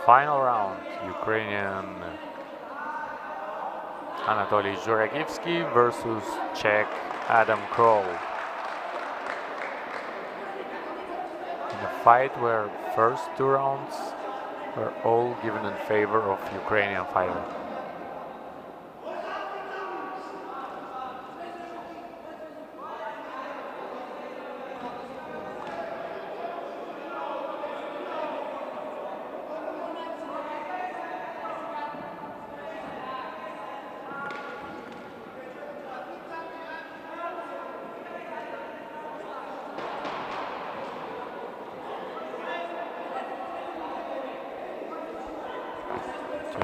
Final round, Ukrainian Anatoly ZHURAKIVSKYI versus Czech Adam KROL. In a fight where first two rounds were all given in favor of Ukrainian fighter.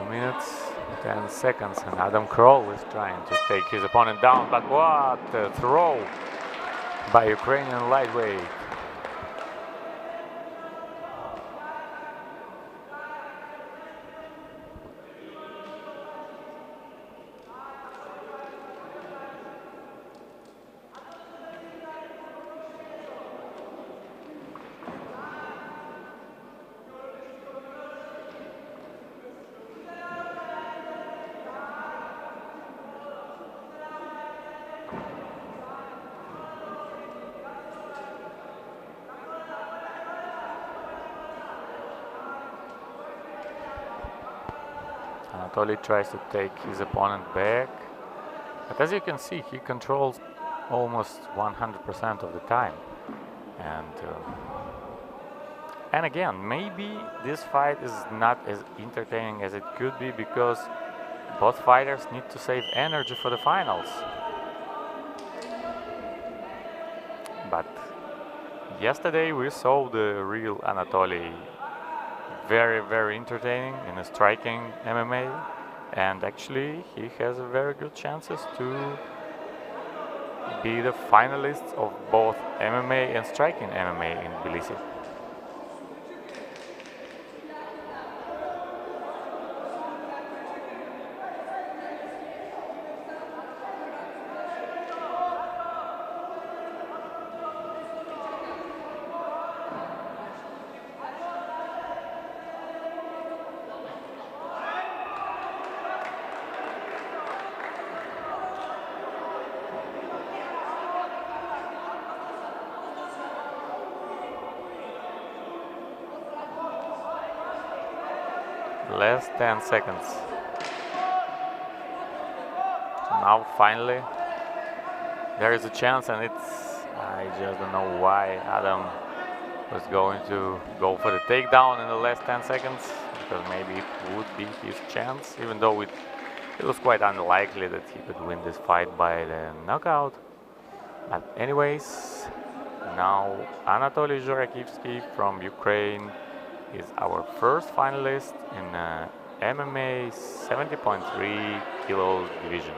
Minutes, 10 seconds, and Adam KROL is trying to take his opponent down, but what a throw by Ukrainian lightweight. Anatoly tries to take his opponent back, but as you can see, he controls almost 100% of the time. And again, maybe this fight is not as entertaining as it could be because both fighters need to save energy for the finals. But yesterday we saw the real Anatoly very entertaining in a striking MMA, and actually he has very good chances to be the finalists of both MMA and striking MMA in Tbilisi. Less 10 seconds. So now finally there is a chance, and I just don't know why Adam was going to go for the takedown in the last 10 seconds, because maybe it would be his chance, even though it was quite unlikely that he could win this fight by the knockout. But anyways, now Anatoly ZHURAKIVSKYI from Ukraine is our first finalist in MMA 70.3 kilos division.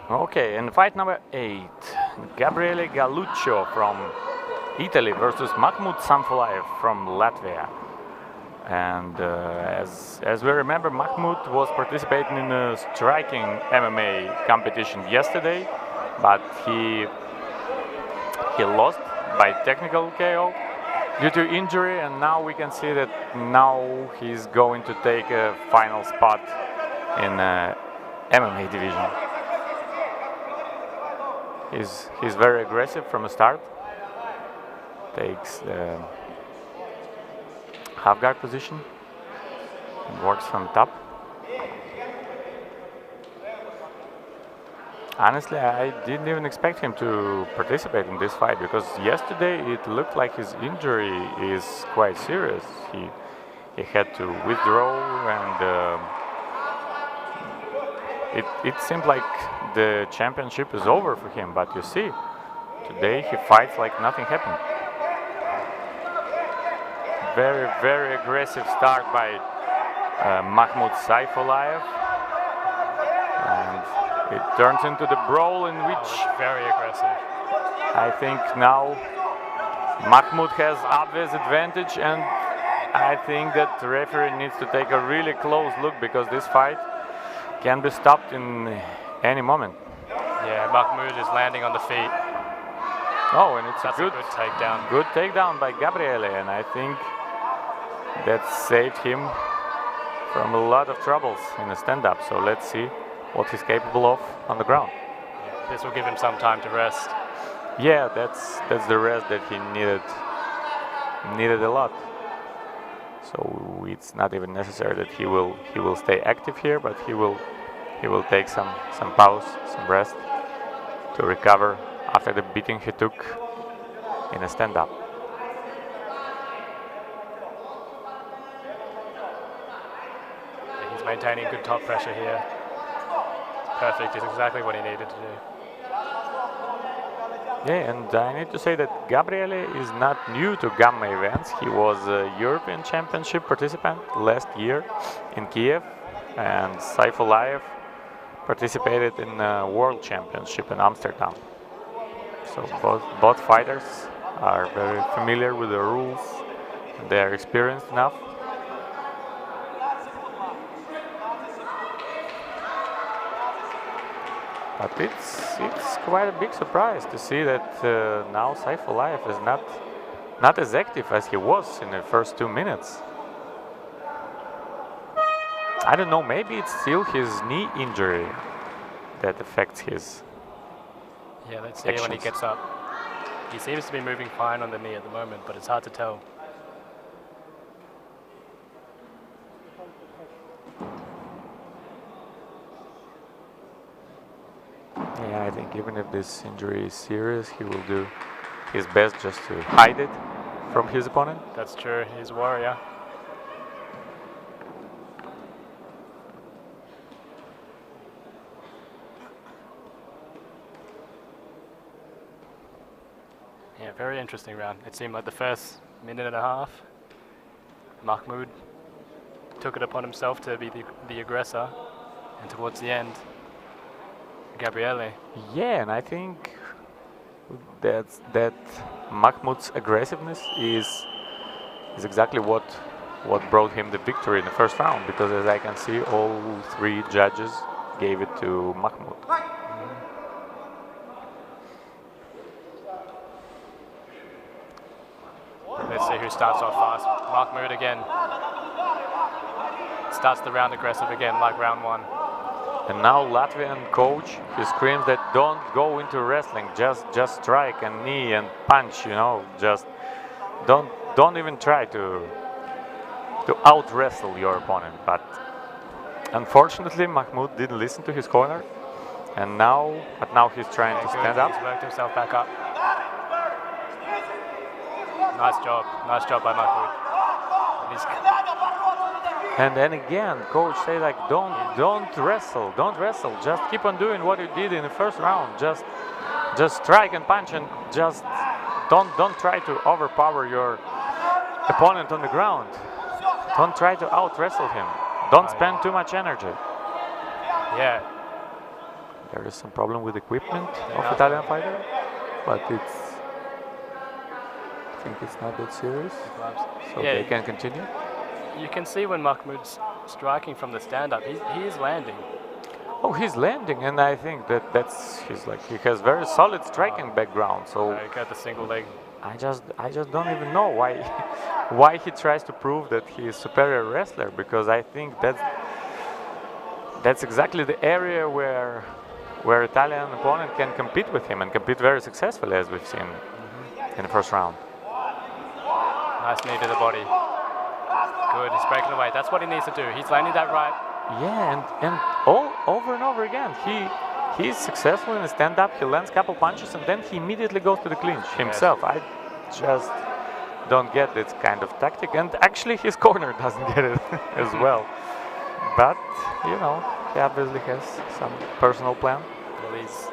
Okay, and fight number 8, Gabriele Galluccio from Italy versus Mahmoud SAYFULLAEV from Latvia. And as we remember, Mahmoud was participating in a striking MMA competition yesterday, but he lost by technical KO due to injury, and now we can see that now he's going to take a final spot in MMA division. He's very aggressive from the start. Takes the half guard position and works from top. Honestly, I didn't even expect him to participate in this fight because yesterday it looked like his injury is quite serious. He had to withdraw, and it seemed like the championship is over for him. But you see, today he fights like nothing happened. Very, very aggressive start by Mahmoud SAYFULLAEV, and it turns into the brawl in which very aggressive. I think now Mahmoud has obvious advantage, and I think that the referee needs to take a really close look because this fight can be stopped in any moment. Yeah, Mahkhmud is landing on the feet. Oh, and it's That's a good takedown. Good takedown by Gabriele, and I think that saved him from a lot of troubles in a stand-up. So let's see what he's capable of on the ground. Yeah, this will give him some time to rest. Yeah, that's the rest that he needed a lot. So it's not even necessary that he will stay active here, but he will take some pause, some rest to recover after the beating he took in a stand-up. Yeah, he's maintaining good top pressure here. Perfect. It's exactly what he needed to do. Yeah, and I need to say that Gabriele is not new to Gamma events. He was a European Championship participant last year in Kiev, and SAYFULLAEV participated in a World Championship in Amsterdam. So both fighters are very familiar with the rules, and they are experienced enough. But it's quite a big surprise to see that now SAYFULLAEV is not as active as he was in the first 2 minutes. I don't know, maybe it's still his knee injury that affects his Yeah, let's see actions. when he gets up. He seems to be moving fine on the knee at the moment, but it's hard to tell. Yeah, I think even if this injury is serious, he will do his best just to hide it from his opponent. That's true. He's a warrior. Yeah, very interesting round. It seemed like the first minute and a half, Mahkhmud took it upon himself to be the aggressor, and towards the end, Gabriele. Yeah, and I think that Mahmoud's aggressiveness is exactly what brought him the victory in the first round, because as I can see, all 3 judges gave it to Mahmoud. Let's see who starts off fast. Mahkhmud again. Starts the round aggressive again, like round 1. And now Latvian coach, he screams that don't go into wrestling, just strike and knee and punch, you know, just don't even try to out wrestle your opponent. But unfortunately Mahmoud didn't listen to his corner, and now he's trying to stand up. He's worked himself back up. Nice job by Mahkhmud. And then again, coach say like, don't wrestle, just keep on doing what you did in the first round. Just strike and punch, and just don't try to overpower your opponent on the ground. Don't try to out wrestle him. Don't spend too much energy. Yeah. there is some problem with equipment of Italian fighter, but I think it's not that serious, so Yeah, they can continue. You can see when Mahmoud's striking from the stand-up, he is landing. Oh, he's landing, and I think he has very solid striking background. So He got the single leg. I just don't even know why he tries to prove that he is superior wrestler, because I think that's exactly the area where Italian opponent can compete with him and compete very successfully, as we've seen in the first round. Nice knee to the body. Good, he's breaking away. That's what he needs to do. He's landing that right. Yeah, and all over and over again, he's successful in the stand-up. He lands a couple punches and then he immediately goes to the clinch himself. I just don't get this kind of tactic, and actually his corner doesn't get it as well. But you know, he obviously has some personal plan. Well, he's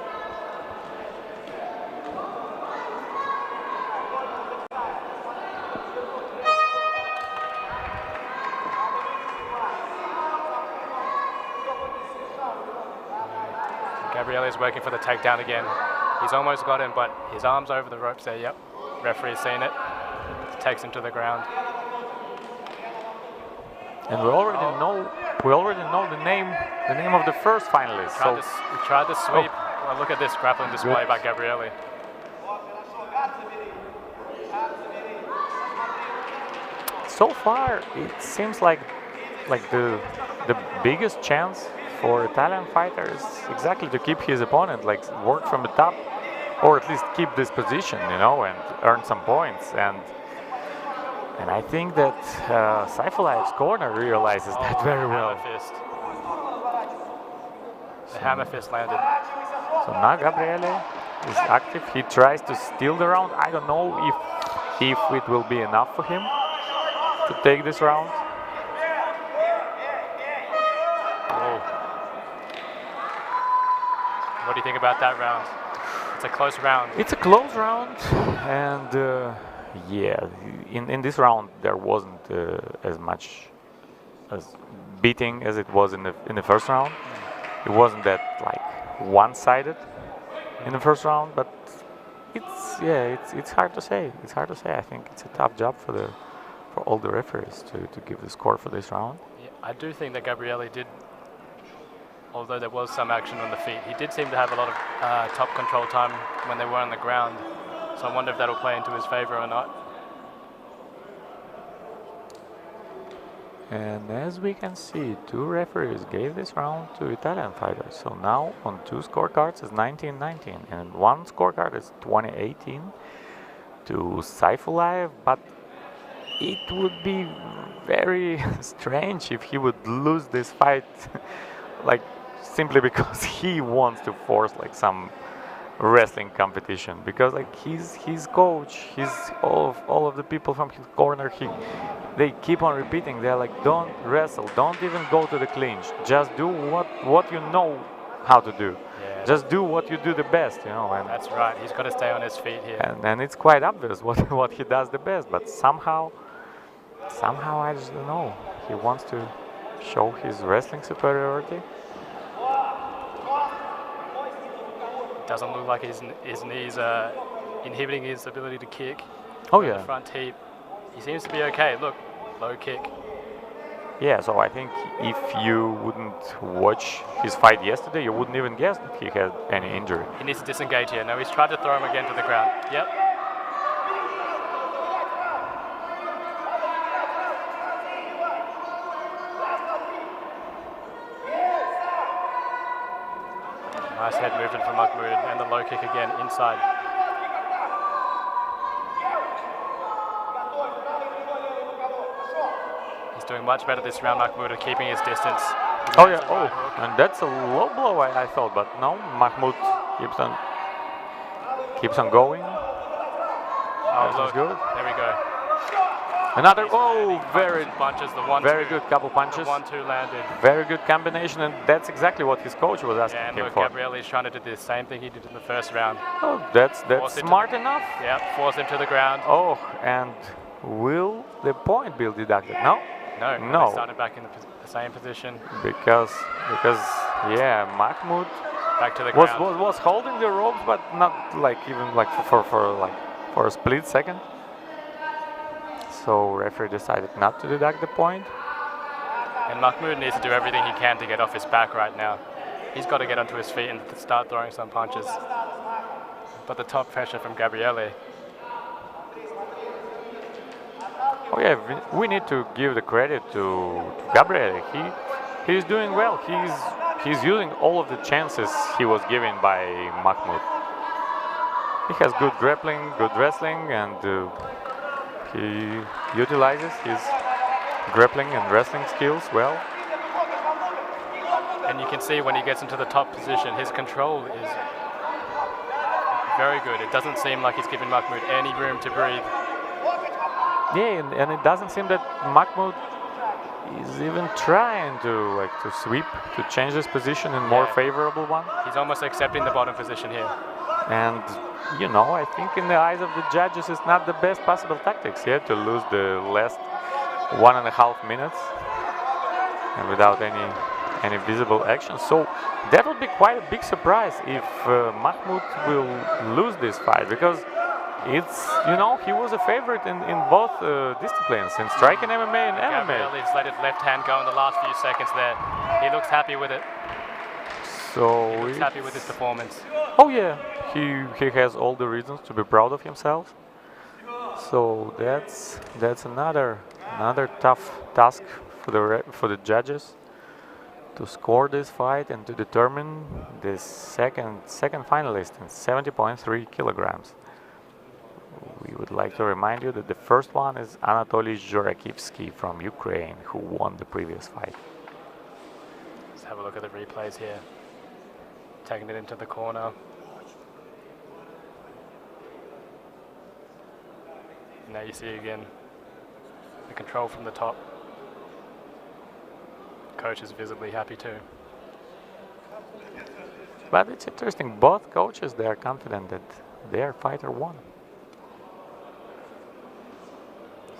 Gabriele is working for the takedown again. He's almost got him, but his arm's over the ropes there. Yep, referee's seen it. Takes him to the ground. And we already know the name of the first finalist. He tried to sweep. Well, look at this grappling display by Gabriele. So far, it seems like the biggest chance for Italian fighters exactly to keep his opponent, like work from the top, or at least keep this position, you know, and earn some points. And I think that SAYFULLAEV's corner realizes that very well. Hammer fist. The hammer fist landed. So now Gabriele is active. He tries to steal the round. I don't know if it will be enough for him to take this round. What do you think about that round? It's a close round. It's a close round, and yeah, in this round there wasn't as much as beating as it was in the first round. It wasn't that like one-sided in the first round, but it's hard to say. It's hard to say. I think it's a tough job for all the referees to give the score for this round. Yeah, I do think that Gabriele did, although there was some action on the feet, he did seem to have a lot of top control time when they were on the ground. So I wonder if that'll play into his favor or not. And as we can see, two referees gave this round to Italian fighters. So now on two scorecards is 19-19, and one scorecard is 20-18 to SAYFULLAEV. But it would be very strange if he would lose this fight, like simply because he wants to force like some wrestling competition, because like his coach, all of the people from his corner, they keep on repeating, they're like, don't wrestle, don't even go to the clinch, just do what you know how to do. Yeah. Just do what you do the best, you know. And that's right, he's got to stay on his feet here. And it's quite obvious what he does the best, but somehow I just don't know, he wants to show his wrestling superiority. Doesn't look like his knees are inhibiting his ability to kick. Oh yeah. The front heap. He seems to be okay. Look, low kick. Yeah, so I think if you wouldn't watch his fight yesterday, you wouldn't even guess that he had any injury. He needs to disengage here. No, he's tried to throw him again to the ground. Yep. Nice head movement from Mahmoud, and the low kick again inside. He's doing much better this round, Mahmoud, at keeping his distance. Oh yeah, and that's a low blow I thought, but no, Mahmoud keeps on going. Oh, look, good. There we go. Another, very punches, very good couple punches. The 1-2 landed. Very good combination, and that's exactly what his coach was asking him look, for. Gabriele is trying to do the same thing he did in the first round. Oh, that's smart enough. Yeah, force him to the ground. Oh, and will the point be deducted? No? No. They started back in the same position. Because yeah, Mahmoud Back to the was, ground. was holding the ropes, but not like even like for a split second. So referee decided not to deduct the point. And Mahmoud needs to do everything he can to get off his back right now. He's got to get onto his feet and start throwing some punches. But the top pressure from Gabriele. Oh yeah, we need to give the credit to Gabriele. He's doing well. He's using all of the chances he was given by Mahmoud. He has good grappling, good wrestling, and he utilizes his grappling and wrestling skills well. And you can see when he gets into the top position, his control is very good. It doesn't seem like he's giving Mahmoud any room to breathe. Yeah, and it doesn't seem that Mahmoud is even trying to sweep, to change his position in more favorable one. He's almost accepting the bottom position here. And you know, I think in the eyes of the judges, it's not the best possible tactics here to lose the last 1.5 minutes and without any visible action. So that would be quite a big surprise if Mahmoud will lose this fight, because it's, you know, he was a favorite in both disciplines, in striking MMA and MMA. Gabriele's let his left hand go in the last few seconds there. He looks happy with it. So he looks happy with his performance. Oh yeah, he has all the reasons to be proud of himself. So that's another tough task for the judges to score this fight and to determine the second finalist in 70.3 kilograms. We would like to remind you that the first one is ANATOLII ZHURAKIVSKYI from Ukraine, who won the previous fight. Let's have a look at the replays here. Taking it into the corner. Now you see again the control from the top. Coach is visibly happy too. But it's interesting, both coaches, they are confident that their fighter won.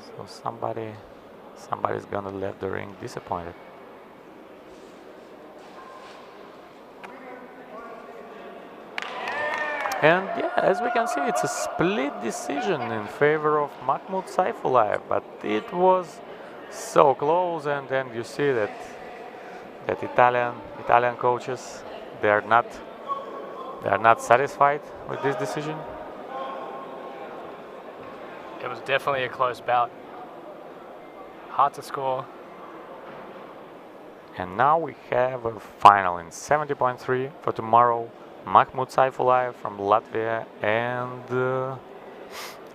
So somebody's gonna leave the ring disappointed. And yeah, as we can see, it's a split decision in favor of Mahmoud SAYFULLAEV, but it was so close, and then you see that Italian coaches, they are not satisfied with this decision. It was definitely a close bout. Hard to score. And now we have a final in 70.3 for tomorrow. Mahmoud SAYFULLAEV from Latvia and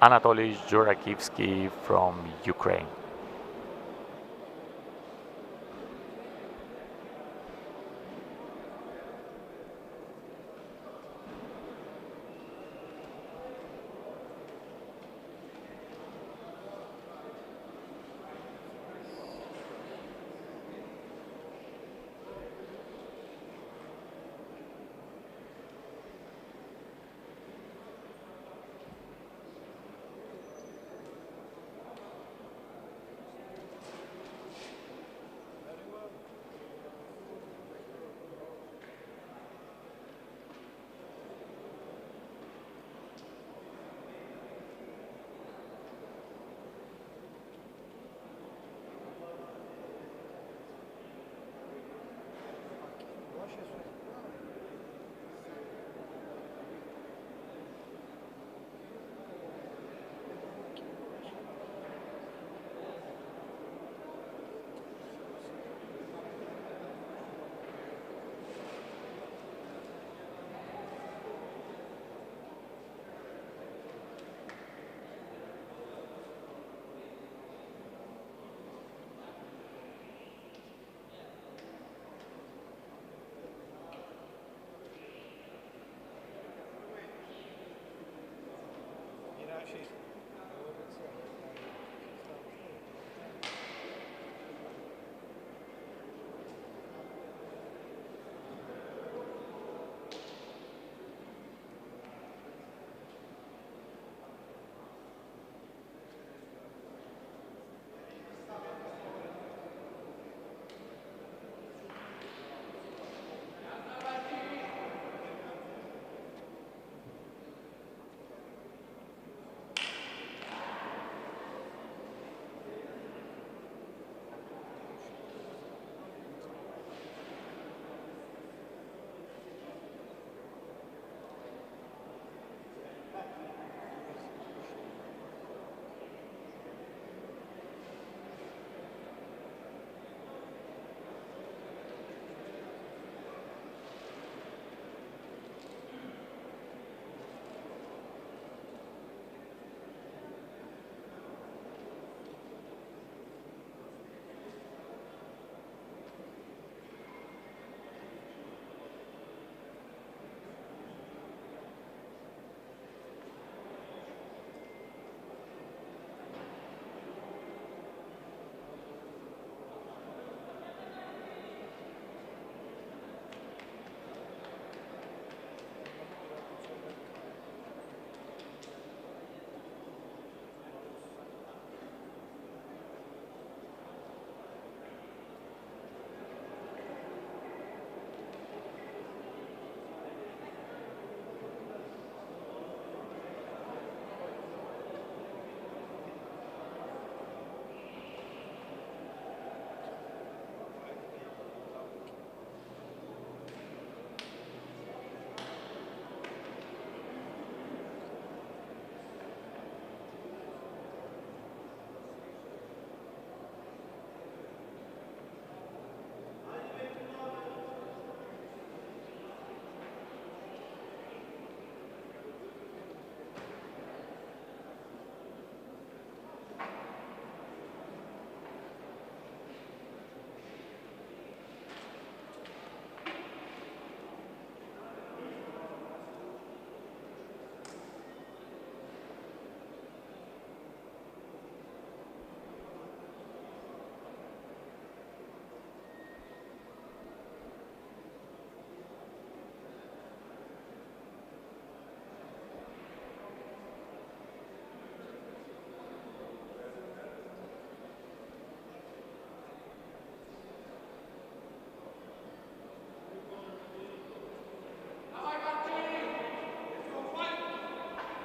ANATOLII ZHURAKIVSKYI from Ukraine.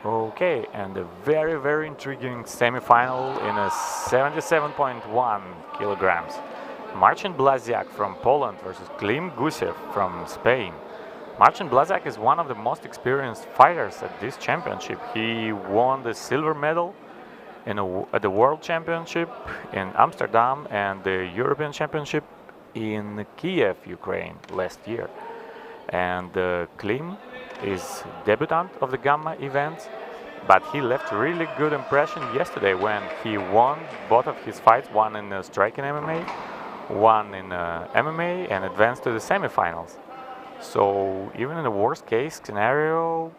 Okay, and a very, very intriguing semi-final in a 77.1 kilograms. Marcin Blaziak from Poland versus Klim Gusev from Spain. Marcin Blaziak is one of the most experienced fighters at this championship. He won the silver medal at the World Championship in Amsterdam and the European Championship in Kiev, Ukraine last year. And Klim is debutant of the Gamma event, but he left really good impression yesterday when he won both of his fights, one in striking MMA, one in MMA, and advanced to the semifinals. So even in the worst case scenario,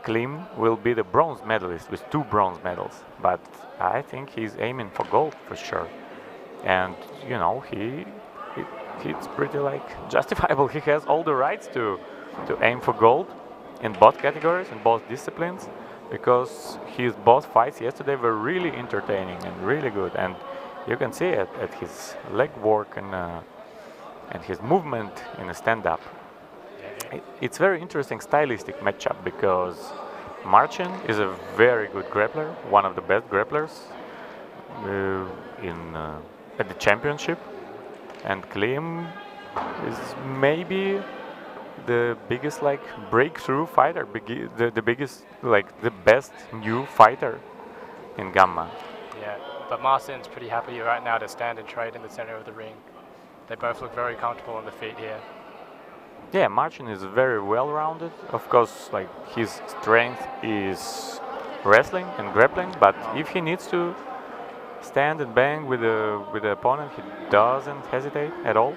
Klim will be the bronze medalist with 2 bronze medals, but I think he's aiming for gold for sure. And you know, it's pretty like justifiable. He has all the rights to aim for gold in both categories, in both disciplines, because his both fights yesterday were really entertaining and really good, and you can see it at his leg work and his movement in a stand-up. It's very interesting stylistic matchup because Marcin is a very good grappler, one of the best grapplers at the championship, and Klim is maybe the biggest like breakthrough fighter, the biggest like the best new fighter in Gamma. Yeah, but Marcin's pretty happy right now to stand and trade in the center of the ring. They both look very comfortable on the feet here. Yeah, Marcin is very well-rounded. Of course, like his strength is wrestling and grappling, but if he needs to stand and bang with the opponent, he doesn't hesitate at all.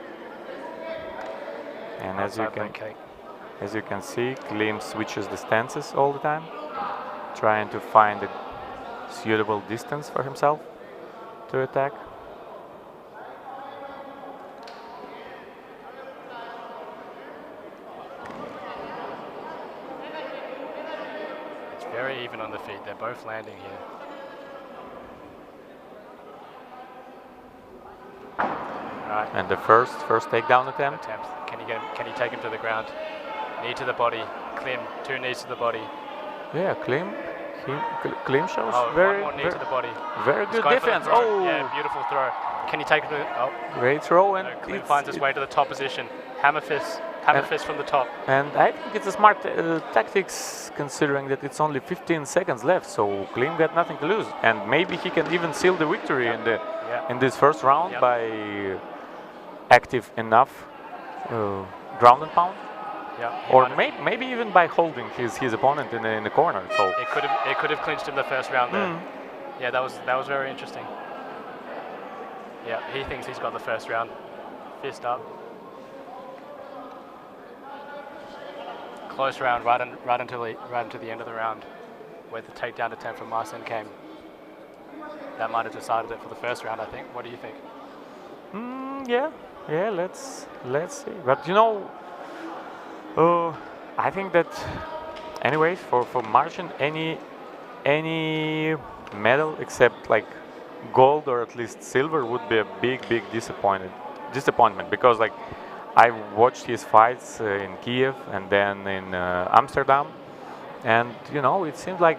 And as you can see, Klim switches the stances all the time, trying to find a suitable distance for himself to attack. It's very even on the feet. They're both landing here. Right. And the first takedown attempt. Can he take him to the ground? Knee to the body. Klim, 2 knees to the body. Yeah, Klim shows one more knee to the body. Very good defense. Oh, yeah, beautiful throw. Can he take it to the? Oh, great throw, and Klim finds his way to the top position. Hammer fist from the top. And I think it's a smart tactics, considering that it's only 15 seconds left. So Klim got nothing to lose, and maybe he can even seal the victory in this first round by active enough ground and pound. Yeah, or maybe even by holding his opponent in the corner. So it could have clinched him the first round there. Yeah, that was very interesting. Yeah, he thinks he's got the first round. Fist up. Close round right until the end of the round, where the takedown attempt from Marcin came. That might have decided it for the first round, I think. What do you think? Yeah. Let's see. But you know, I think that, anyways, for Marcin, any medal except like gold or at least silver would be a big disappointment, because like I watched his fights in Kiev and then in Amsterdam, and you know, it seems like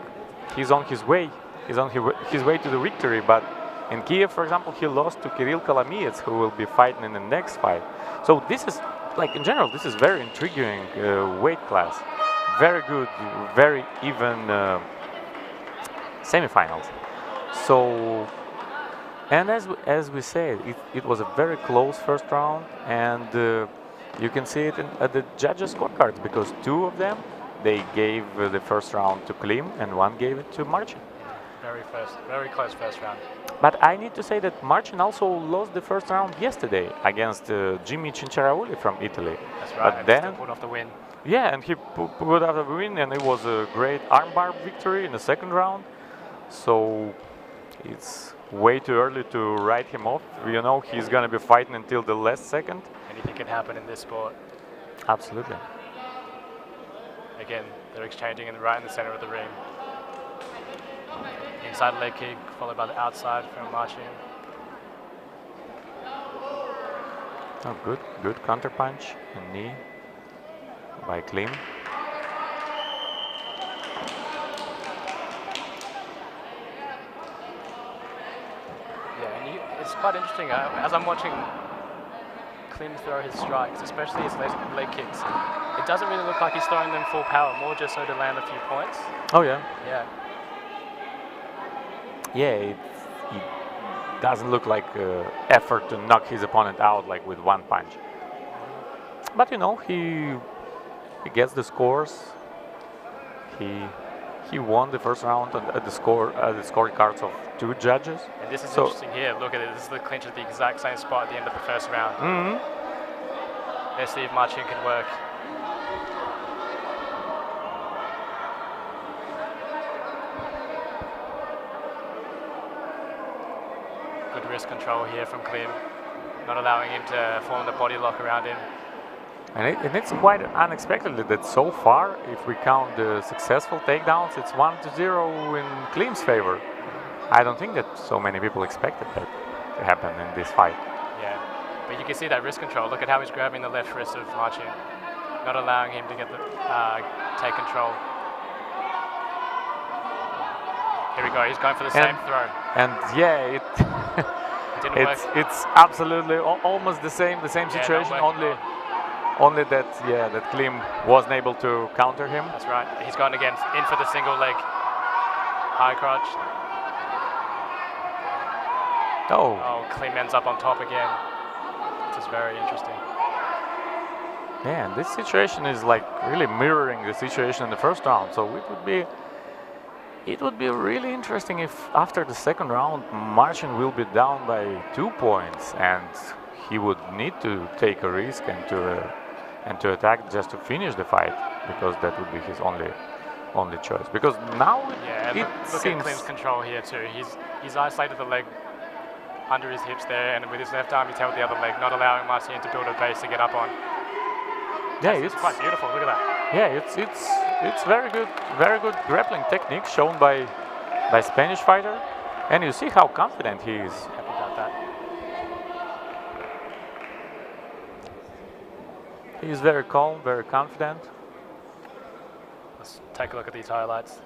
he's on his way. He's on his way to the victory. But in Kiev, for example, he lost to Kirill Kolomiyets, who will be fighting in the next fight. So this is, like, in general, this is very intriguing weight class. Very good, very even semifinals. So, and as we said, it was a very close first round, and you can see it at the judges' scorecards, because 2 of them, they gave the first round to Klim and 1 gave it to Marcin. Very close first round. But I need to say that Marcin also lost the first round yesterday against Jimmy Cinciarauli from Italy. That's right. But then still pulled off the win. Yeah, and he pulled out the win, and it was a great armbar victory in the second round. So it's way too early to write him off. You know, he's going to be fighting until the last second. Anything can happen in this sport. Absolutely. Again, they're exchanging right in the center of the ring. Inside leg kick, followed by the outside from Marcin. Oh, good counter punch and knee by Klim. quite interesting. As I'm watching Klim throw his strikes, especially his leg kicks, it doesn't really look like he's throwing them full power, more just so to land a few points. Oh yeah. Yeah. Yeah, it doesn't look like effort to knock his opponent out like with one punch. But you know, he gets the scores. He won the first round at the scorecards of 2 judges. And this is interesting here. Look at it. This is the clinch at the exact same spot at the end of the first round. Let's see if Marcin can work. Good wrist control here from Klim, not allowing him to form the body lock around him. And it's quite unexpectedly that so far, if we count the successful takedowns, it's 1-0 in Klim's favor. I don't think that so many people expected that to happen in this fight. Yeah, but you can see that wrist control. Look at how he's grabbing the left wrist of Marcin, not allowing him to get the take control. Here we go. He's going for the same throw. And yeah, it's absolutely almost the same situation. Only that that Klim wasn't able to counter him. That's right. He's gone again in for the single leg high crotch. Oh, Klim ends up on top again. This is very interesting. Yeah, and this situation is like really mirroring the situation in the first round. So it would be really interesting if after the second round Marcin will be down by 2 points and he would need to take a risk and to attack just to finish the fight, because that would be his only choice. Because now it look seems at Klim's control here too. He's isolated the leg under his hips there, and with his left arm he's held the other leg, not allowing Marcin to build a base to get up on. Yeah, it's quite beautiful. Look at that. Yeah, it's very good grappling technique shown by Spanish fighter, and you see how confident he is. Happy about that. He's very calm, very confident. Let's take a look at these highlights.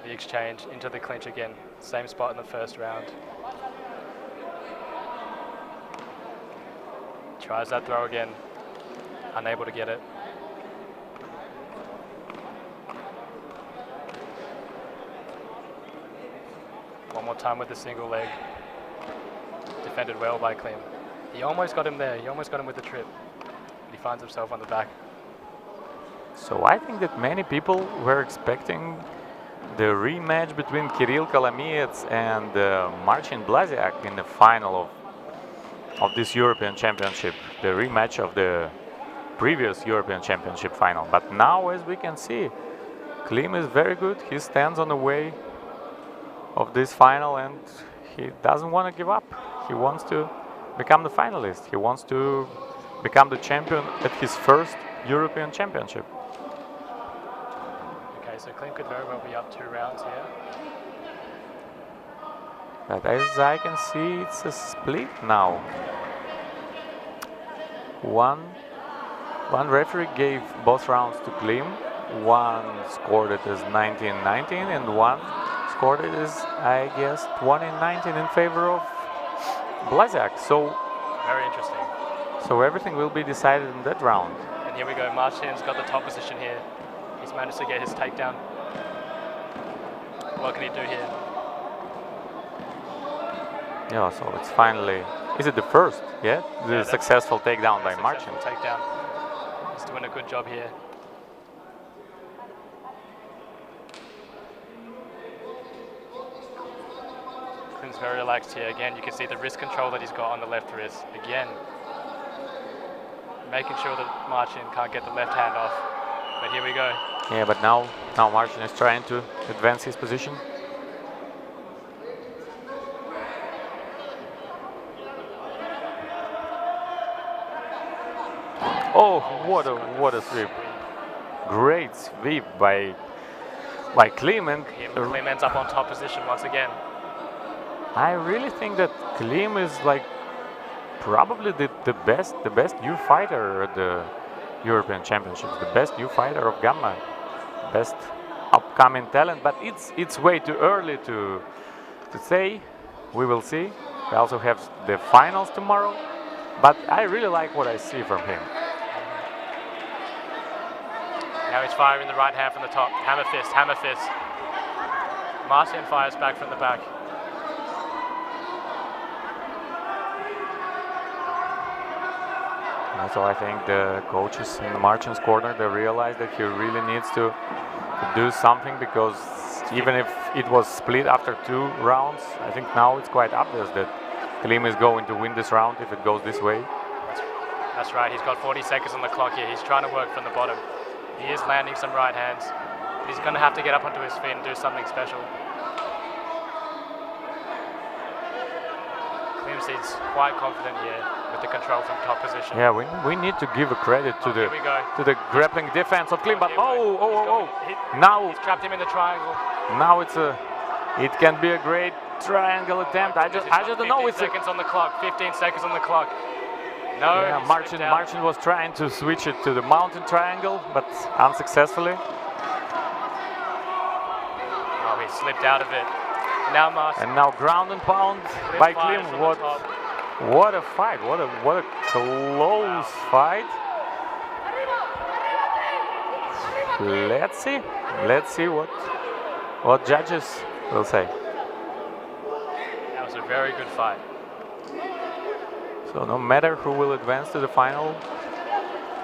The exchange into the clinch again. Same spot in the first round. Tries that throw again. Unable to get it. One more time with the single leg. Defended well by Klim. He almost got him there. He almost got him with the trip. He finds himself on the back. So I think that many people were expecting the rematch between Kirill Kolomiets and Marcin Blasiak in the final of this European Championship, the rematch of the previous European Championship final. But now, as we can see, Klim is very good. He stands on the way of this final and he doesn't want to give up. He wants to become the finalist. He wants to become the champion at his first European Championship. Okay, so Klim could very well be up 2 rounds here. But as I can see, it's a split now. One referee gave both rounds to Klim. One scored it as 19-19 and one scored it as, I guess, 20-19 in favor of Blasiak. So very interesting. So everything will be decided in that round. And here we go. Marcin's got the top position here. He's managed to get his takedown. What can he do here? Yeah, so it's finally, is it the first? Yeah, the successful takedown by Marcin. Takedown. He's doing a good job here. Klim's very relaxed here. Again, you can see the wrist control that he's got on the left wrist. Again, making sure that Marcin can't get the left hand off. But here we go. Yeah, but now Marcin is trying to advance his position. Oh, what a sweep! Great sweep by Klim, and Klim ends up on top position once again. I really think that Klim is like probably the best youth fighter at the European Championships, the best youth fighter of Gamma, best upcoming talent. But it's way too early to say. we will see. We also have the finals tomorrow, but I really like what I see from him. Now he's firing the right hand from the top. Hammer fist, hammer fist. Martin fires back from the back. So I think the coaches in Martin's corner, they realize that he really needs to do something, because even if it was split after 2 rounds, I think now it's quite obvious that Klim is going to win this round if it goes this way. That's right, he's got 40 seconds on the clock here. He's trying to work from the bottom. He is landing some right hands, but he's going to have to get up onto his feet and do something special. Klim seems quite confident here with the control from top position. Yeah, we need to give a credit to the grappling defense of Klim, but now he's trapped him in the triangle. Now it can be a great triangle attempt. I just don't know. 15 seconds on the clock. 15 seconds on the clock. No, yeah, Martin was trying to switch it to the mountain triangle, but unsuccessfully. Oh, he slipped out of it. Now Martin. And now ground and pound by Klim. What a fight! What a close fight. Let's see what judges will say. That was a very good fight. So no matter who will advance to the final,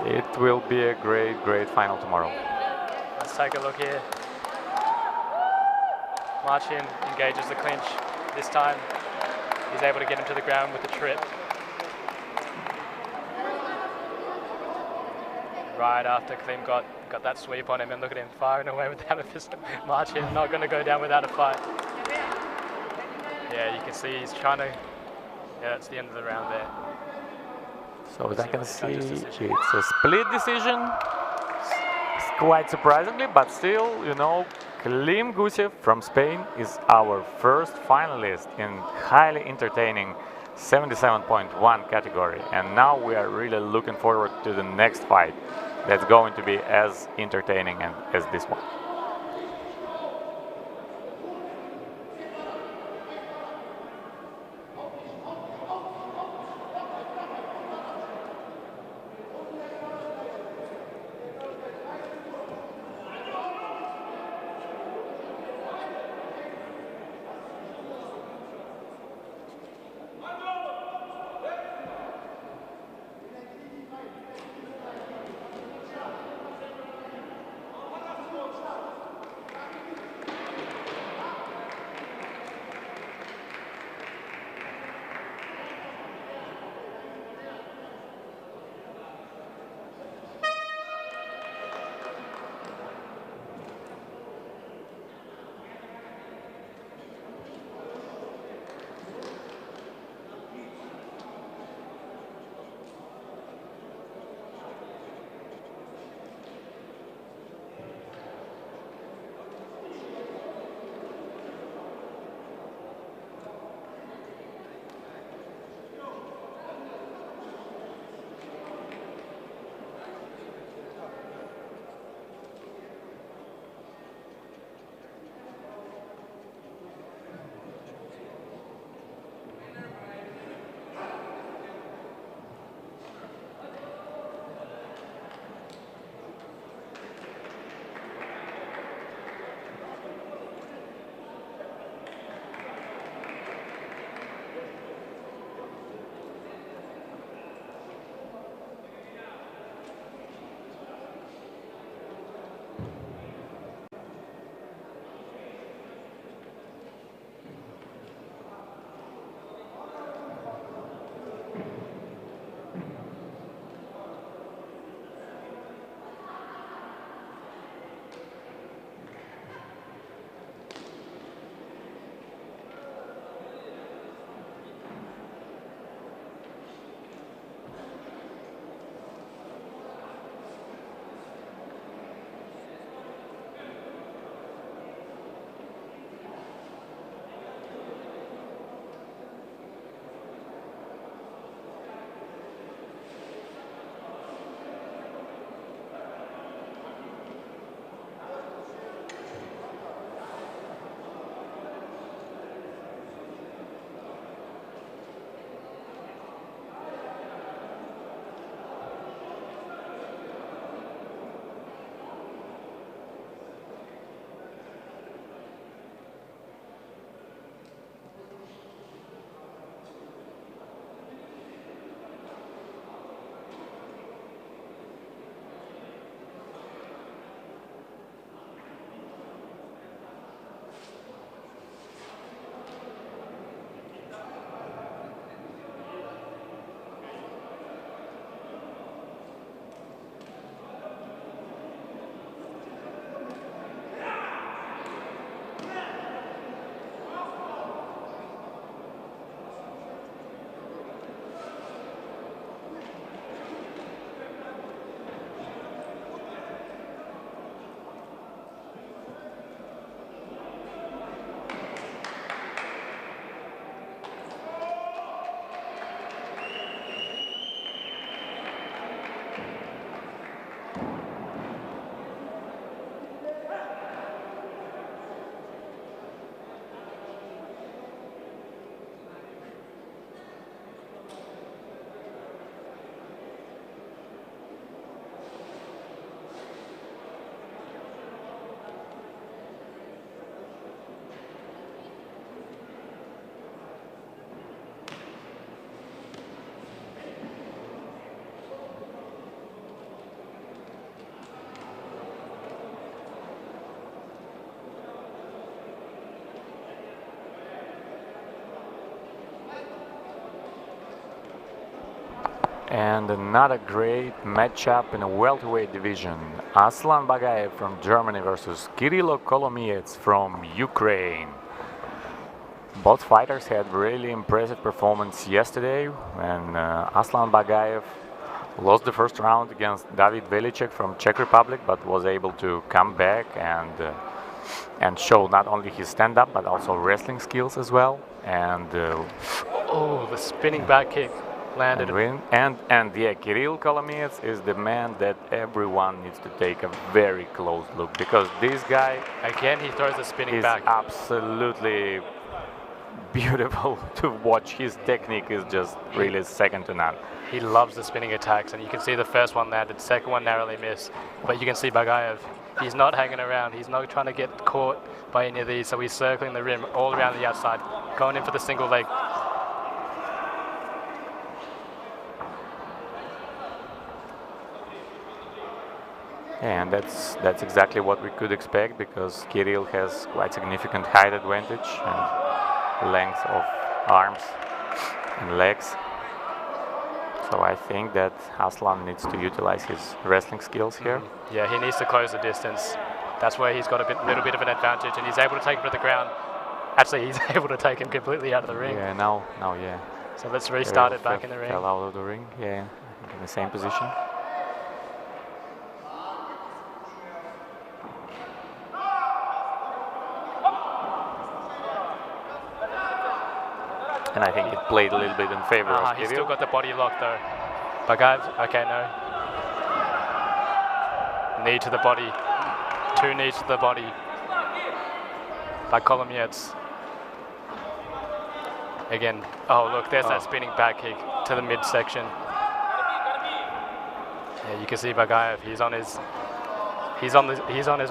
it will be a great final tomorrow. Let's take a look here. Martin engages the clinch. This time, he's able to get him to the ground with the trip. Right after Klim got that sweep on him, and look at him firing away with the hammer fist. Martin not going to go down without a fight. Yeah, you can see he's trying to. Yeah, that's the end of the round there. So as I can see, it's a split decision. It's quite surprisingly, but still, you know, Klim Gusev from Spain is our first finalist in highly entertaining 77.1 category. And now we are really looking forward to the next fight that's going to be as entertaining as this one. And another great matchup in a welterweight division. Aslan Bagayev from Germany versus Kirilo Kolomiets from Ukraine. Both fighters had really impressive performance yesterday when Aslan Bagayev lost the first round against David Velicek from Czech Republic, but was able to come back and show not only his stand-up but also wrestling skills as well. And oh, the spinning back kick landed. And yeah, Kiril Kolomiets is the man that everyone needs to take a very close look, because this guy Again, he throws the spinning is back. absolutely beautiful to watch. His technique is just really second to none. He loves the spinning attacks, and you can see the first one landed, second one narrowly missed. But you can see Bagayev, he's not hanging around. He's not trying to get caught by any of these, so he's circling the rim all around the outside, going in for the single leg. And that's exactly what we could expect, because Kirill has quite significant height advantage and length of arms and legs. So I think that Aslan needs to utilize his wrestling skills here. Yeah, he needs to close the distance. That's where he's got a little bit of an advantage, and he's able to take him to the ground. Actually, he's able to take him completely out of the ring. Yeah, now, yeah. So let's restart it back in the ring. Fell out of the ring, yeah, in the same position. And I think it played a little bit in favor of Kirill. He's still got the body lock though. Bagayev, okay, no. Knee to the body. 2 knees to the body by Kolomiets. Again, oh look, there's that spinning back kick to the midsection. Yeah, you can see Bagayev, he's on his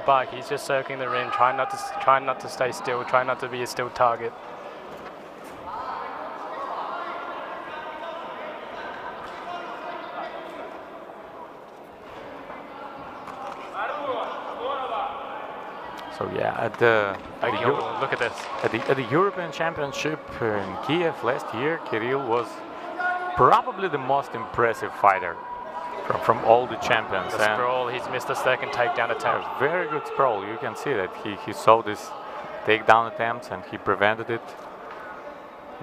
bike. He's just circling the ring, trying not to stay still, trying not to be a still target. So yeah, at the look at this. At the European Championship in Kiev last year, Kirill was probably the most impressive fighter from all the champions. The sprawl, he's missed the second takedown attempt. Very good sprawl. You can see that he saw this takedown attempts and he prevented it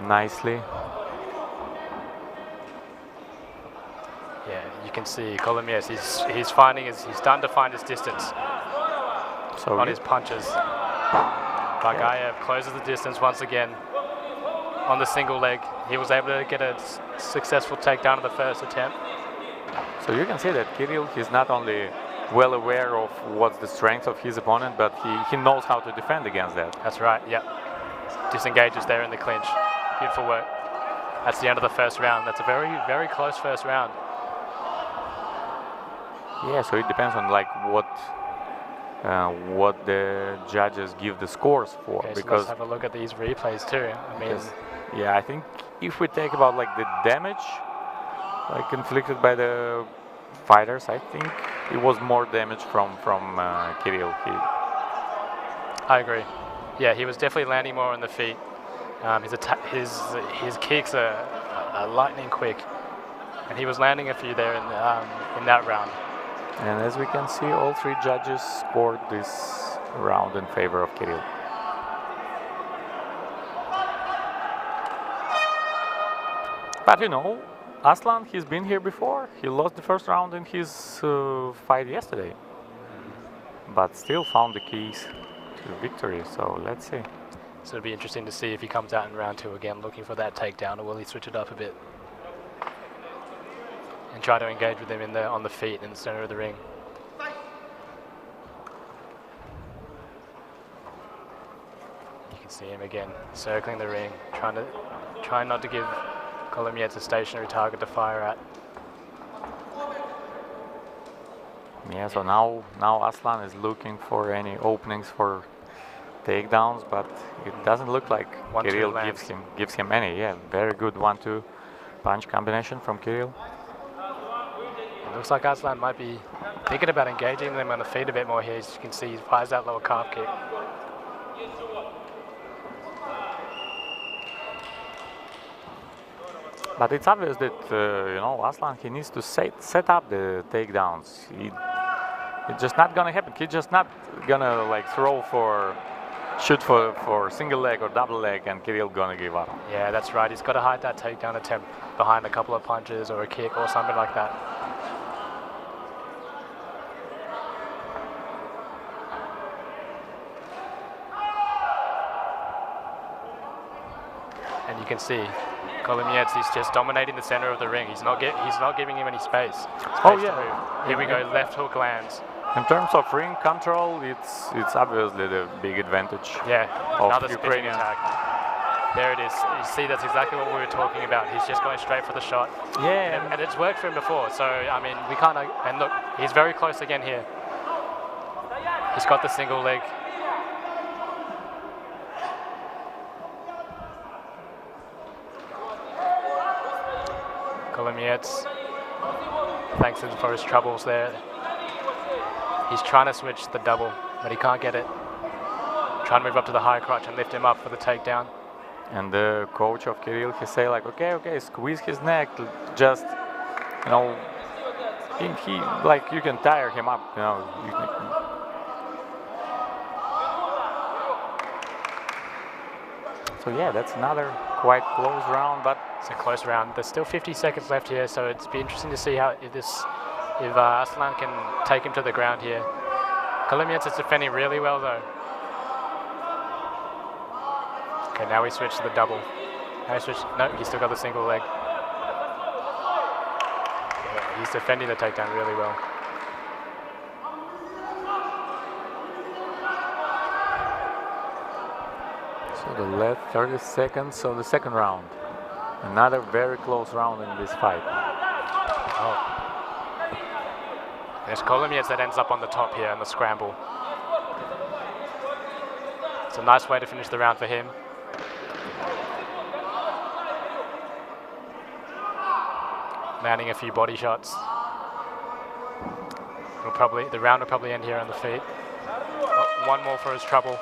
nicely. Yeah, you can see Kolomiets, he's starting to find his distance. So on his punches. Bagayev closes the distance once again on the single leg. He was able to get a successful takedown of the first attempt. So you can see that Kirill is not only well aware of what's the strength of his opponent, but he knows how to defend against that. That's right, yeah. Disengages there in the clinch. Beautiful work. That's the end of the first round. That's a very, very close first round. Yeah, so it depends on like what the judges give the scores for. Okay, because so let's have a look at these replays too. I mean, yeah, I think if we take about like the damage like inflicted by the fighters, I think it was more damage from Kirill. I agree. Yeah, he was definitely landing more on the feet. His kicks are lightning quick, and he was landing a few there in that round. And as we can see, all 3 judges scored this round in favor of Kirill. But you know, Aslan, he's been here before. He lost the first round in his fight yesterday, but still found the keys to victory. So let's see. So it'll be interesting to see if he comes out in round 2 again looking for that takedown, or will he switch it up a bit and try to engage with him on the feet in the center of the ring. You can see him again circling the ring, trying not to give Kolomiets a stationary target to fire at. Yeah, so now Aslan is looking for any openings for takedowns, but it doesn't look like Kirill gives him any. Yeah, very good 1-2 punch combination from Kirill. Looks like Aslan might be thinking about engaging them on the feet a bit more here. As you can see, he fires that lower calf kick. But it's obvious that you know, Aslan, he needs to set up the takedowns. It's just not gonna happen. He's just not gonna like shoot for single leg or double leg, and Kirill gonna give up. Yeah, that's right. He's got to hide that takedown attempt behind a couple of punches or a kick or something like that. And you can see Kolomyets, he's just dominating the center of the ring. He's not giving him any space. Oh yeah. Here we go. Left hook lands. In terms of ring control, it's obviously the big advantage. Yeah, of another spinning Ukrainian attack. There it is. You see, that's exactly what we were talking about. He's just going straight for the shot. Yeah. And it's worked for him before. So, I mean, we can't... And look, he's very close again here. He's got the single leg. Kolomyets, thanks him for his troubles there. He's trying to switch the double, but he can't get it. Trying to move up to the high crotch and lift him up for the takedown. And the coach of Kirill, he say like, okay, squeeze his neck, just, you know, he like, you can tire him up, you know. So yeah, that's another quite close round, but it's a close round. There's still 50 seconds left here, so it'd be interesting to see how if Aslan can take him to the ground here. Kolomyets is defending really well though. Okay, now we switch to the double. Now we switch. No, he's still got the single leg. Yeah, he's defending the takedown really well. so the last 30 seconds of the second round. Another very close round in this fight. Oh. There's Kolomyets that ends up on the top here in the scramble. It's a nice way to finish the round for him. Landing a few body shots. The round will probably end here on the feet. Oh, one more for his trouble.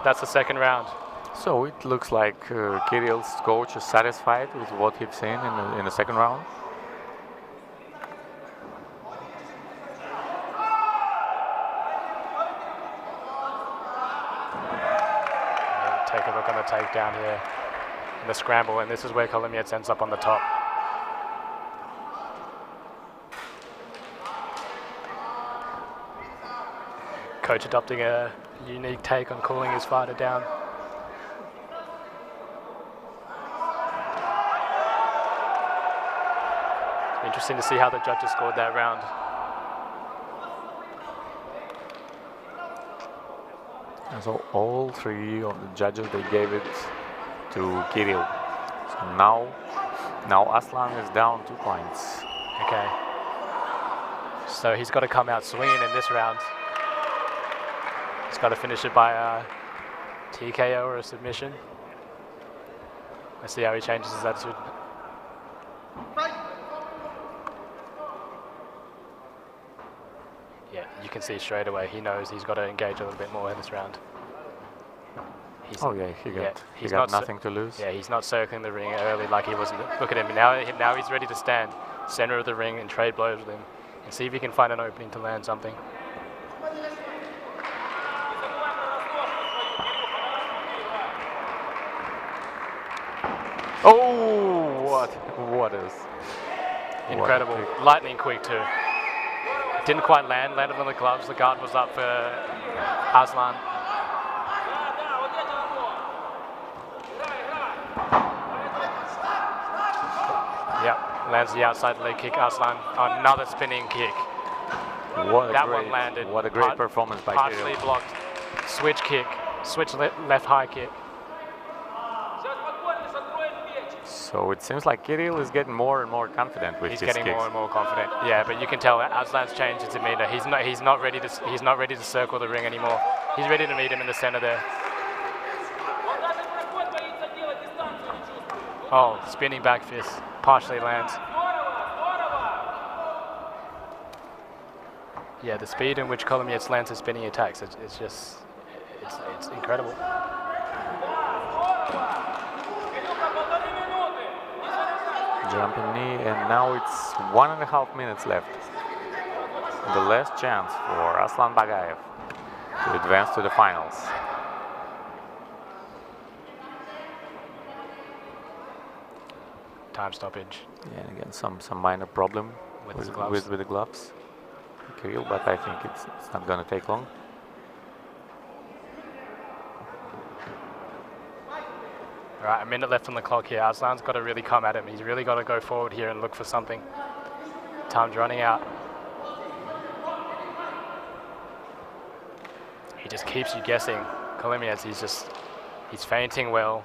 That's the second round. So it looks like Kirill's coach is satisfied with what he's seen in the second round. Take a look on the takedown here in the scramble, and this is where Kolomyets ends up on the top. Coach adopting a unique take on cooling his fighter down. Interesting to see how the judges scored that round. And so all three of the judges, they gave it to Kirill. So now Aslan is down 2 points. Okay. So he's got to come out swinging in this round. He's got to finish it by a TKO or a submission. Let's see how he changes his attitude. Yeah, you can see straight away. He knows he's got to engage a little bit more in this round. Oh yeah, he got nothing to lose. Yeah, he's not circling the ring early like he was. Look at him now. He's ready to stand center of the ring and trade blows with him, and see if he can find an opening to land something. Oh, what is incredible, lightning quick too. Didn't quite land, landed on the gloves. The guard was up for Aslan. Yep, lands the outside leg kick. Aslan, another spinning kick. One landed. What a great performance by Kirill. Partially blocked. Switch kick. Switch left high kick. So it seems like Kirill is getting more and more confident with his kicks. He's getting more and more confident. Yeah, but you can tell Aslan's changed his demeanor. He's not ready to circle the ring anymore. He's ready to meet him in the center there. Oh, spinning back fist, partially lands. Yeah, the speed in which Kolomyets lands his spinning attacks, it's incredible. Jumping knee, and now it's 1.5 minutes left. The last chance for Aslan Bagayev to advance to the finals. Time stoppage. Yeah, and again, some minor problem With with, the gloves. with the gloves. Kirill, but I think it's not going to take long. All right, a minute left on the clock here. Aslan's got to really come at him. He's really got to go forward here and look for something. Time's running out. He just keeps you guessing. Kalimiets, he's feinting well.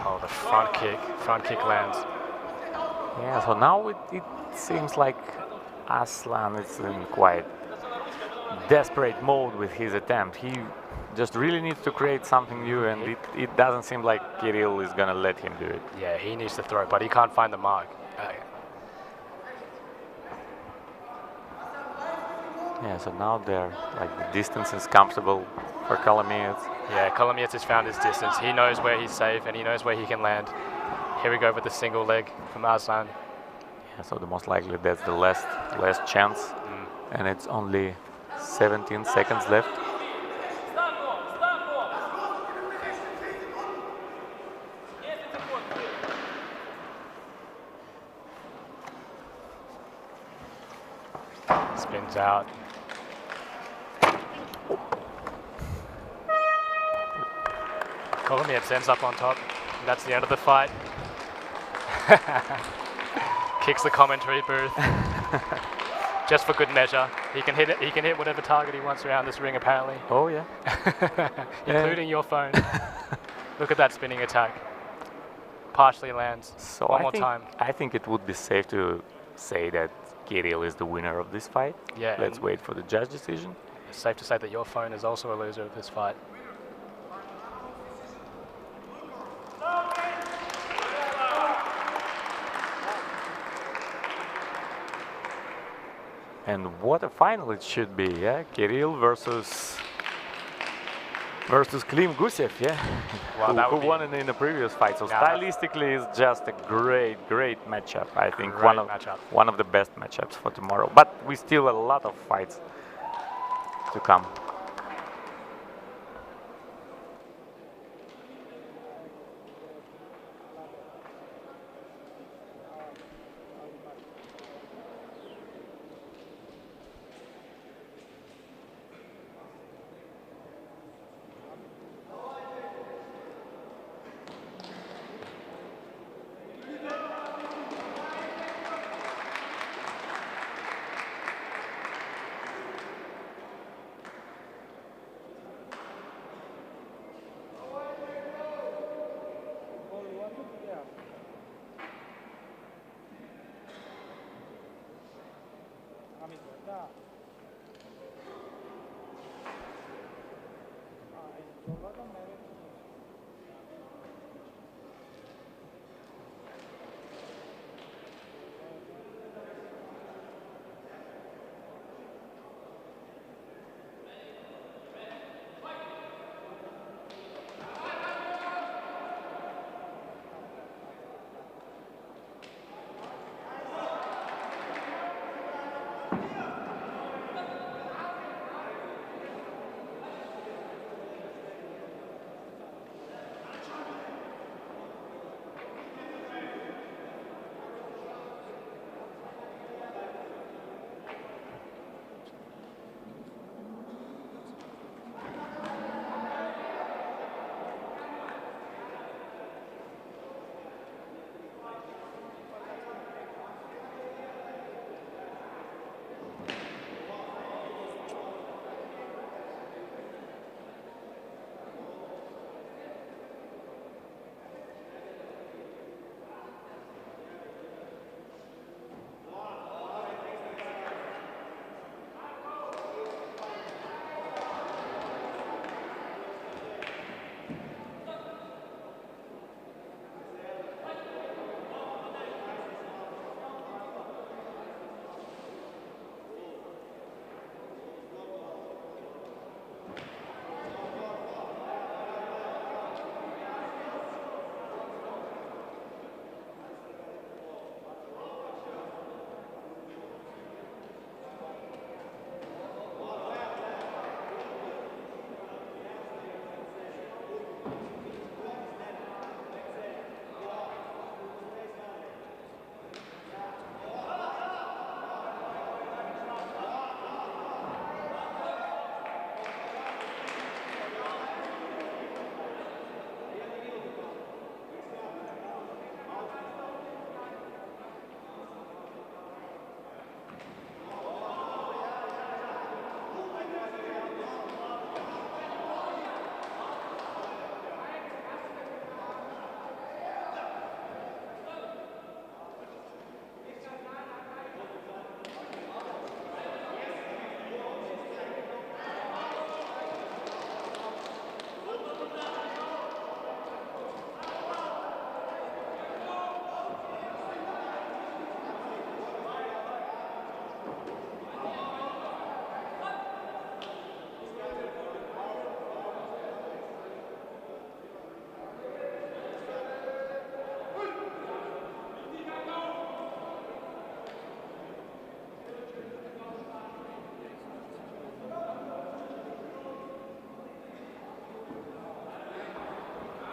Oh, the front kick lands. Yeah, so now it seems like Aslan is in quite desperate mode with his attempt. He just really needs to create something new, and it doesn't seem like Kirill is gonna let him do it. Yeah, he needs to throw, but he can't find the mark. Yeah, so now they're like the distance is comfortable for Kalimiets. Yeah, Kalimiets has found his distance. He knows where he's safe and he knows where he can land. Here we go with the single leg from Aslan. Yeah, so the most likely that's the last chance, and it's only 17 seconds left. Spins out. Kalimiets ends up on top. And that's the end of the fight. Kicks the commentary booth. Just for good measure. He can hit it. He can hit whatever target he wants around this ring, apparently. Oh yeah. Including your phone. Look at that spinning attack. Partially lands. So One more time. I think it would be safe to say that Kirill is the winner of this fight. Yeah. Let's wait for the judge decision. It's safe to say that your phone is also a loser of this fight. And what a final it should be, yeah? Kirill versus Klim Gusev, yeah? Wow, who won in the previous fight. So stylistically, it's just a great matchup. I think one of the best matchups for tomorrow. But we still a lot of fights to come.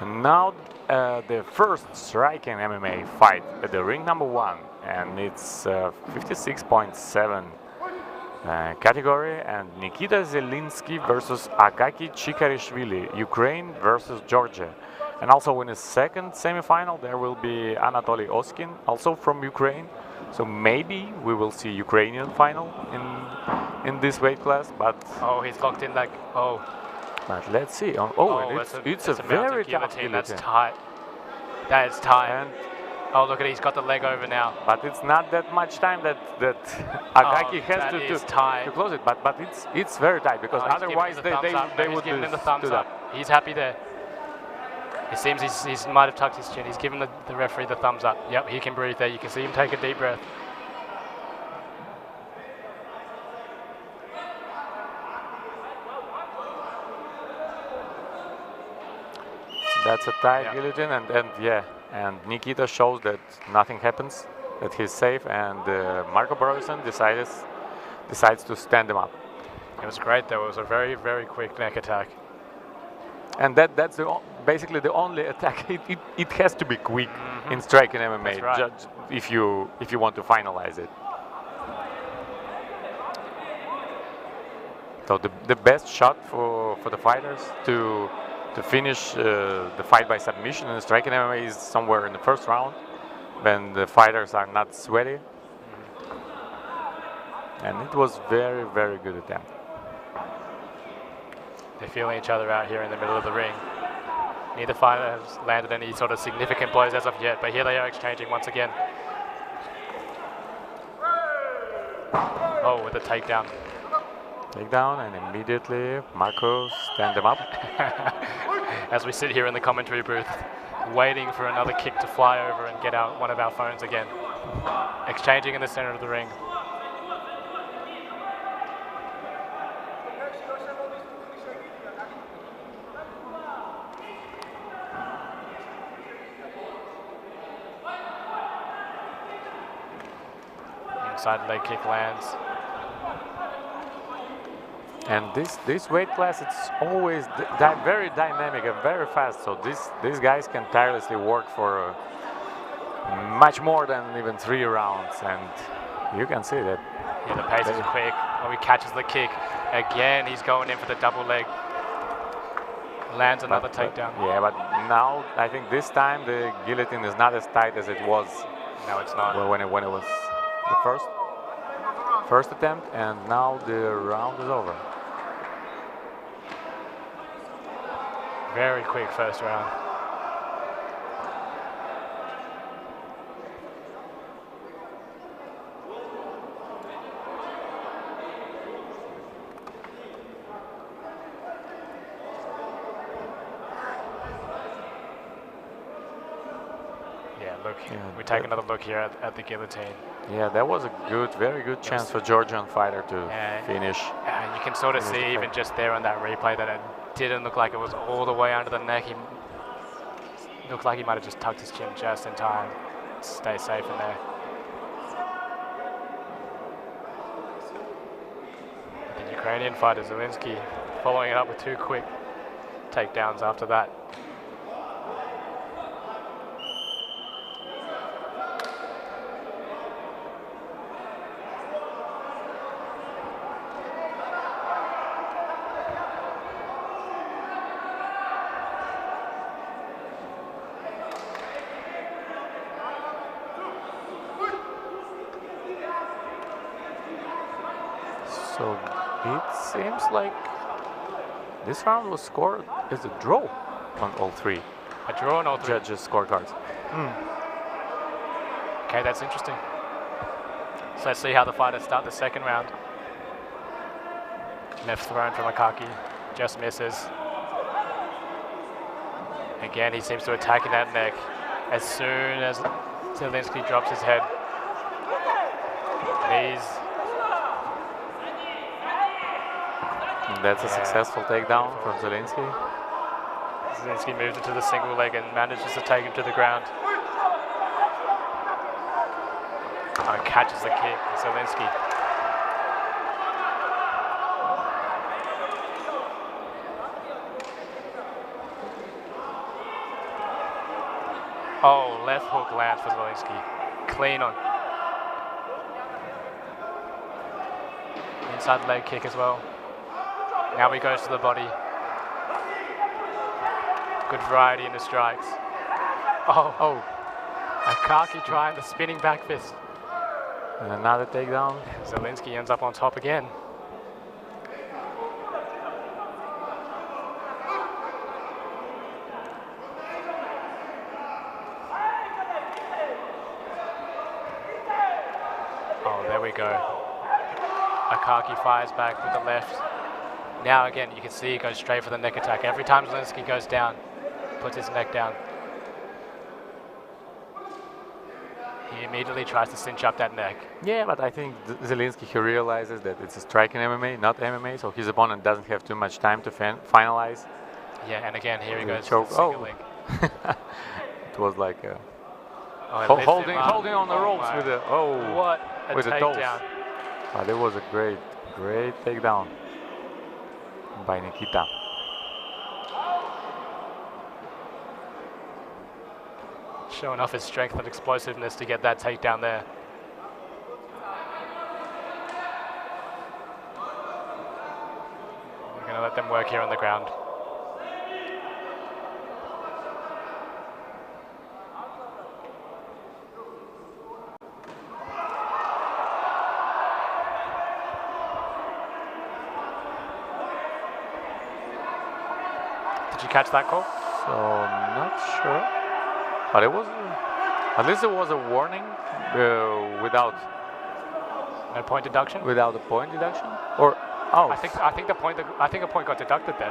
Now the first striking MMA fight at the ring number 1, and it's 56.7 category, and Nikita Zelinskyyi versus Akaki Chikarishvili, Ukraine versus Georgia. And also in the second semi-final there will be Anatoly Oskin, also from Ukraine. So maybe we will see Ukrainian final in this weight class, but Oh, he's locked in like, oh. But let's see. And it's a very tough guillotine. That's guillotine. tight. That is tight. And Oh, look at it, he's got the leg over now. but it's not that much time that Akaki has that is to tight. close it. But it's very tight because Oh, he's giving otherwise him the thumbs up. they No, would he's giving him the do thumbs that. up. He's happy there. It seems he's might have tucked his chin. He's given the referee the thumbs up. Yep, he can breathe there. You can see him take a deep breath. That's a tight Yeah. guillotine, and Nikita shows that nothing happens, that he's safe, and Marco Borison decides to stand him up. It was great though. It was a very, very quick neck attack. And that's basically the only attack. It has to be quick in striking MMA, That's right. just if you want to finalize it. So the best shot for the fighters to finish the fight by submission in striking MMA is somewhere in the first round, when the fighters are not sweaty. And it was very, very good attempt. They're feeling each other out here in the middle of the ring. Neither fighter has landed any sort of significant blows as of yet, but here they are exchanging once again. Oh, with a takedown. Takedown, and immediately Marco stand them up. As we sit here in the commentary booth, waiting for another kick to fly over and get out one of our phones again. Exchanging in the center of the ring. Inside leg kick lands. And this weight class, it's always very dynamic and very fast. So these guys can tirelessly work for much more than even 3 rounds, and you can see that. Yeah, the pace is quick. Oh, he catches the kick. Again, he's going in for the double leg. Lands another takedown. Yeah, but now I think this time the guillotine is not as tight as it was. No, it's not. When it was the first attempt, and now the round is over. Very quick first round. Yeah, look, we take another look here at the guillotine. Yeah, that was a very good chance for Georgian fighter to finish. And you can sort of see even just there on that replay that it didn't look like it was all the way under the neck. He looked like he might have just tucked his chin just in time to stay safe in there. The Ukrainian fighter Zelinskyyi following it up with 2 quick takedowns after that. So it seems like this round was scored as a draw on all 3. A draw on all 3 judges' scorecards. Okay, that's interesting. So let's see how the fighters start the second round. Left thrown from Akaki, just misses. Again, he seems to attack in that neck as soon as Zelinskyyi drops his head. Knees. And that's a successful takedown from Zelinskyyi. Zelinskyyi moves into the single leg and manages to take him to the ground. Oh, catches the kick, Zelinskyyi. Oh, left hook lands for ZELINSKYI. Clean on. Inside leg kick as well. Now he goes to the body. Good variety in the strikes. Oh. Akaki trying the spinning back fist. And another takedown. ZELINSKYI ends up on top again. Oh, there we go. Akaki fires back with the left. Now again, you can see he goes straight for the neck attack. Every time ZELINSKYI goes down, puts his neck down. He immediately tries to cinch up that neck. Yeah, but I think ZELINSKYI, he realizes that it's a striking MMA, not MMA, so his opponent doesn't have too much time to finalize. Yeah, and again, here he goes to choke. the single leg. It was like Holding holding on the ropes with the what a with the toes. takedown. But it was a great takedown by Nikita. Showing off his strength and explosiveness to get that takedown there. We're going to let them work here on the ground. Did you catch that call? So not sure, but it was at least it was a warning without No point deduction? a point deduction. Or I think a point got deducted there.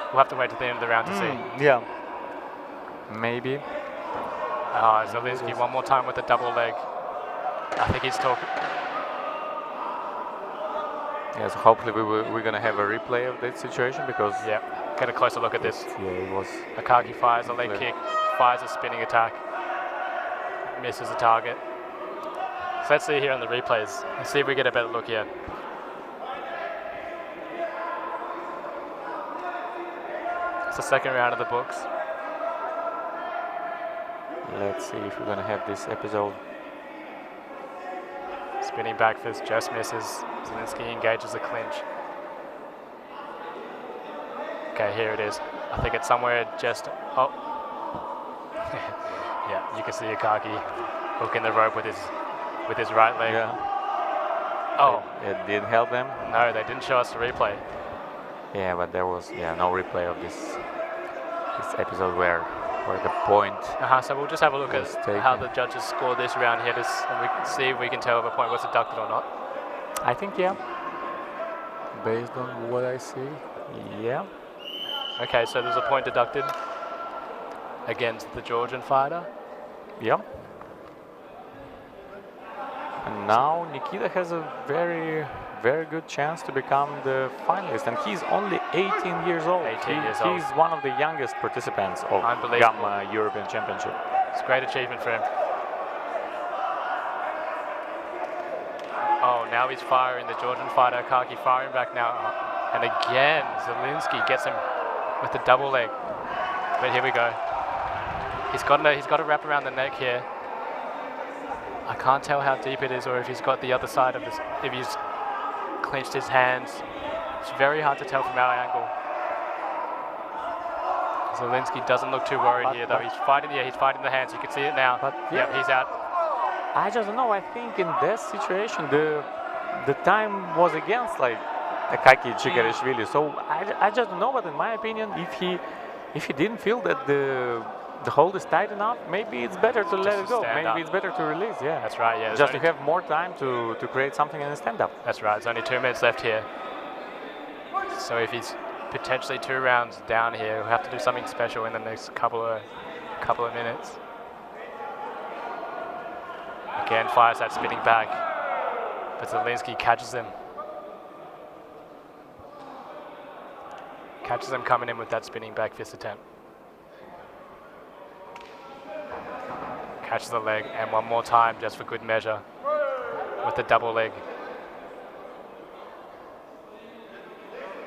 We'll have to wait to the end of the round to see. Yeah, maybe. ZELINSKYI one more time with the double leg. I think he's talking. Yeah, so hopefully we're gonna have a replay of that situation because Get a closer look at this. yeah, it was. Akaki fires a leg kick, fires a spinning attack, misses the target. So let's see here on the replays. Let's see if we get a better look here. It's the second round of the books. Let's see if we're gonna have this episode. Spinning back fist just misses. ZELINSKYI engages a clinch. Okay, here it is. I think it's somewhere just. Oh. Yeah, you can see Akaki hooking the rope with his right leg. Yeah. Oh. It didn't help them. No, they didn't show us the replay. Yeah, but there was no replay of this episode where the point. So we'll just have a look at was how taken. the judges scored this round here, and we can see if we can tell if a point was deducted or not. I think based on what I see, yeah. Okay, so there's a point deducted against the Georgian fighter. Yeah. And now Nikita has a very good chance to become the finalist, and he's only 18 years old. 18 years old. He's one of the youngest participants of Unbelievable. Gamma European Championship. It's a great achievement for him. Oh, now he's firing the Georgian fighter, Akaki firing back now. And again, ZELINSKYI gets him with the double leg. But here we go. He's got to wrap around the neck here. I can't tell how deep it is or if he's got the other side of this, if he's clenched his hands. It's very hard to tell from our angle. ZELINSKYI doesn't look too worried here though. He's fighting the hands. You can see it now. But yep, he's out. I just don't know. I think in this situation, the time was against Akaki Chikarishvili. So I just don't know. But in my opinion, if he didn't feel that the hold is tight enough, maybe it's better to let it go. Maybe it's better to release. Yeah, that's right. Yeah, just to have more time to create something in a stand-up. That's right. There's only 2 minutes left here. So if he's potentially 2 rounds down here, he'll have to do something special in the next couple of minutes. Again, fires that spinning back, but ZELINSKYI catches him. Catches him coming in with that spinning back fist attempt. Catches the leg, and one more time just for good measure with the double leg.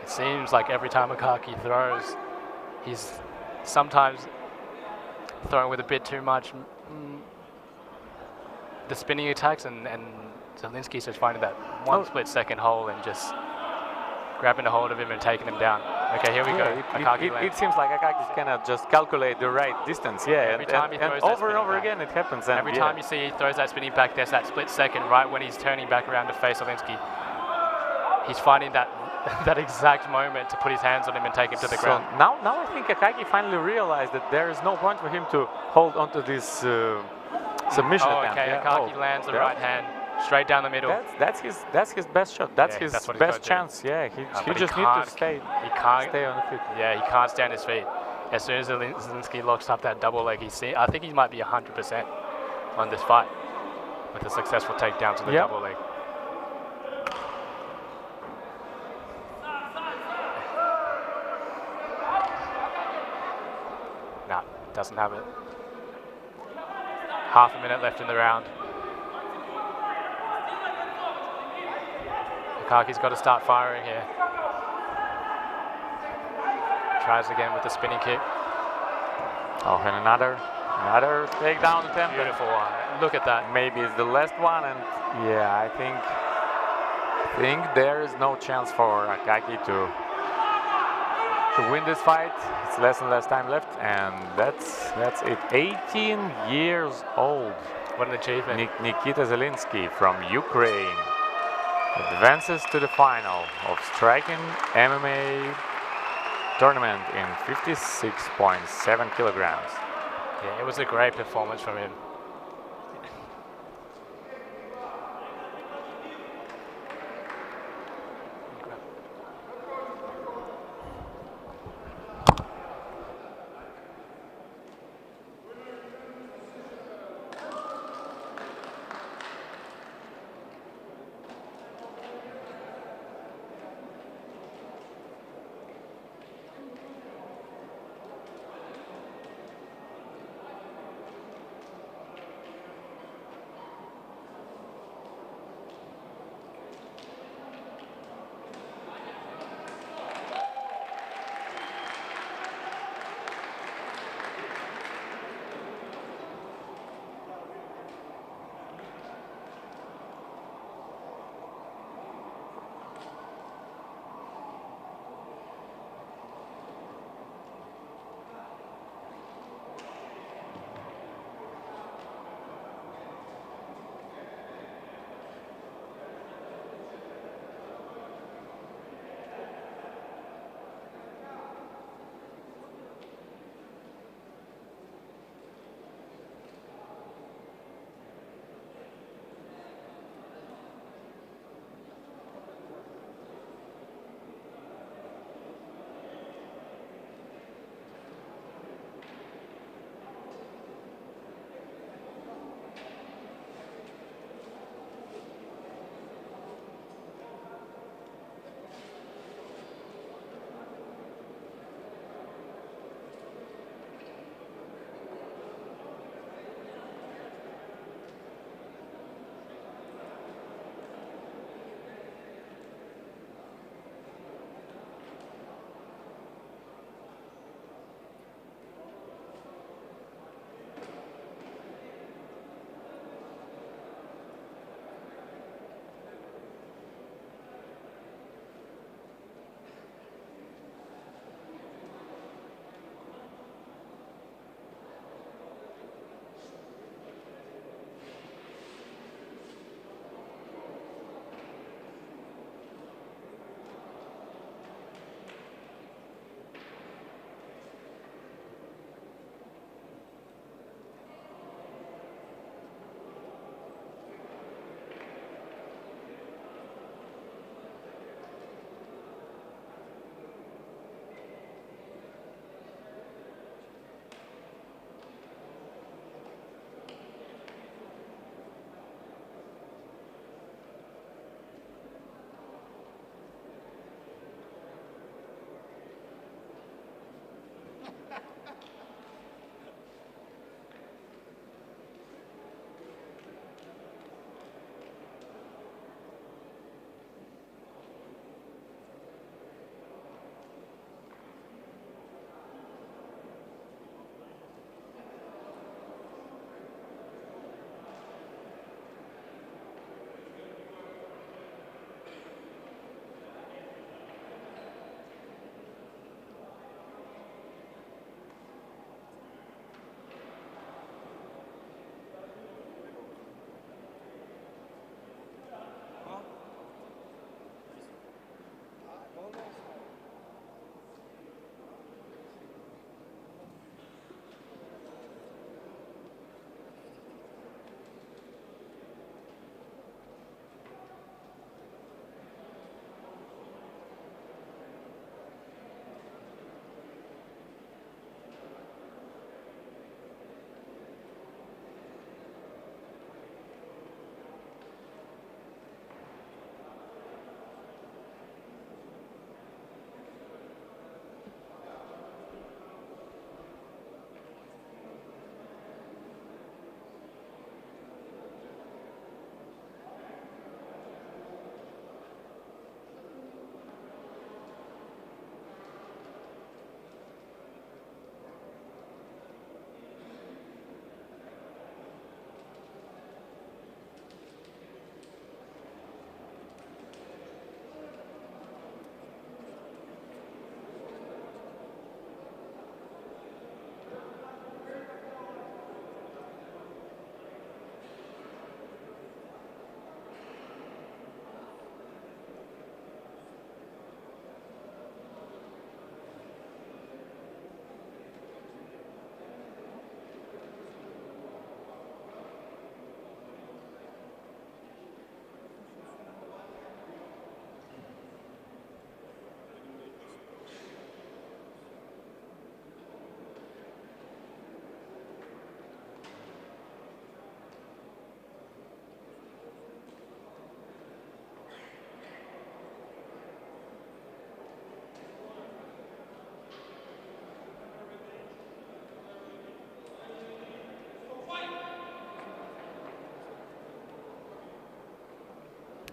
It seems like every time Akaki throws, he's sometimes throwing with a bit too much. The spinning attacks, and Zelinsky's just finding that one split second hole and just grabbing a hold of him and taking him down. Okay, here we go. It seems like Akagi cannot just calculate the right distance. Yeah, every time he throws over and over again it happens. And every time you see he throws that spinning back, there's that split second right when he's turning back around to face Zelinskyy. He's finding that that exact moment to put his hands on him and take him to the ground. Now I think Akagi finally realized that there is no point for him to hold onto this submission attempt. Okay, Akagi lands the right hand straight down the middle. That's his best shot. That's his best chance. Yeah, he just needs to stay on the feet. Yeah, he can't stay on his feet. As soon as Zelinskyy locks up that double leg, I think he might be 100% on this fight with a successful takedown to the double leg. Nah, doesn't have it. Half a minute left in the round. Akagi's got to start firing here. Tries again with the spinning kick. Oh, and another takedown attempt. Beautiful one. Look at that. Maybe it's the last one, and yeah, I think there is no chance for Akagi to win this fight. It's less and less time left, and that's it. 18 years old. What an achievement. Nikita Zelinskyyi from Ukraine advances to the final of striking MMA tournament in 56.7 kilograms. Yeah, it was a great performance from him.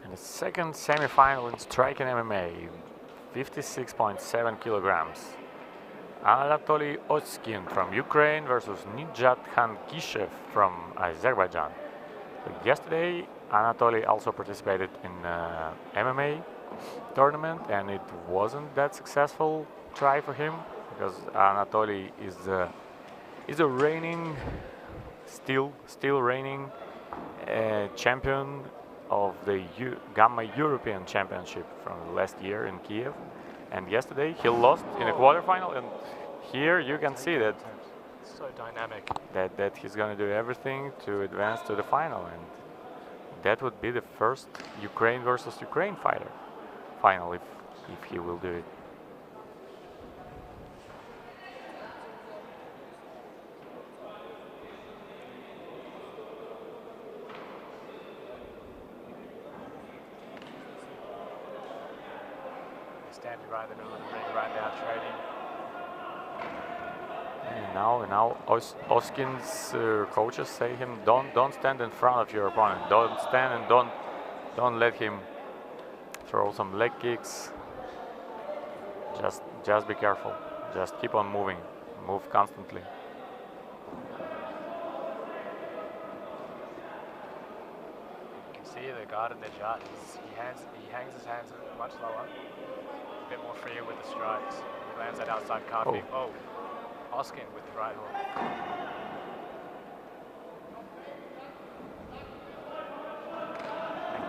In the second semi-final in striking MMA, 56.7 kilograms. Anatoly Oskin from Ukraine versus Nijat Khankishev from Azerbaijan. So yesterday, Anatoly also participated in MMA tournament, and it wasn't that successful try for him because Anatoly is a reigning, still reigning champion of the Gamma European Championship from last year in Kiev, and yesterday he lost in a quarterfinal. And here you can see that so dynamic. That he's going to do everything to advance to the final, and that would be the first Ukraine versus Ukraine final if he will do it. Standing right in the middle of the ring right now, trading. And now Oskin's coaches say him, don't stand in front of your opponent. Don't stand and don't let him throw some leg kicks. Just be careful. Just keep on moving. Move constantly. You can see the guard in the judge. He hangs his hands much lower. A bit more freer with the strikes. He lands that outside calf kick. Oh, Oskin with the right hook.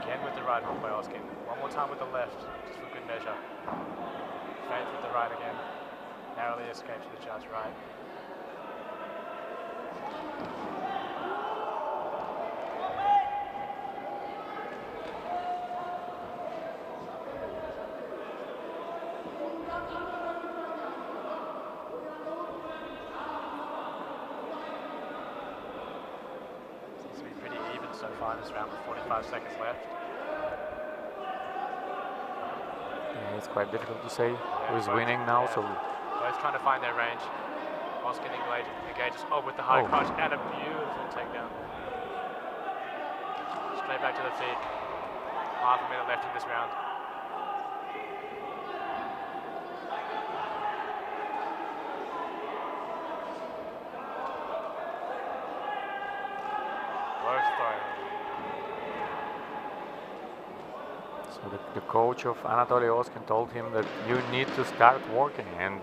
Again with the right hook by Oskin. One more time with the left, just for good measure. Straight with the right again. Narrowly escapes the judge right. So far in this round with 45 seconds left. Yeah, it's quite difficult to say who is winning now. So both trying to find their range. Oskin engages with the high crotch and a beautiful takedown. Straight back to the feet. Half a minute left in this round. So the coach of Anatoly Oskin told him that you need to start working, and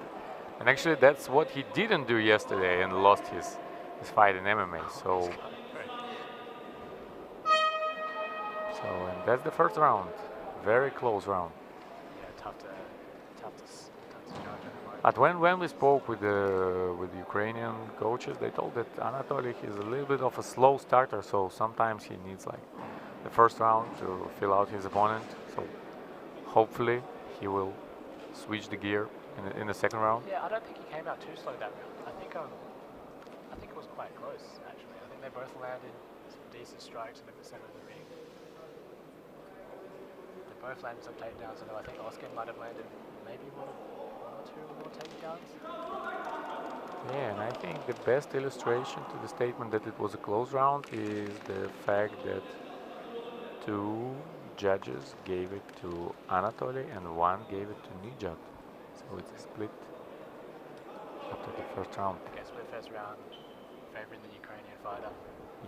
actually that's what he didn't do yesterday and lost his fight in MMA. So and that's the first round, very close round. Yeah, tough to judge. But when we spoke with the Ukrainian coaches, they told that Anatoly is a little bit of a slow starter, so sometimes he needs like the first round to fill out his opponent. So hopefully he will switch the gear in the second round. Yeah, I don't think he came out too slow that round. I think it was quite close actually. I think they both landed some decent strikes in the center of the ring. They both landed some takedowns, although I think Oskin might have landed maybe one or two more takedowns. Yeah, and I think the best illustration to the statement that it was a close round is the fact that two judges gave it to Anatoly and one gave it to Nijat. So it's a split after the first round. Okay, split first round, favoring the Ukrainian fighter.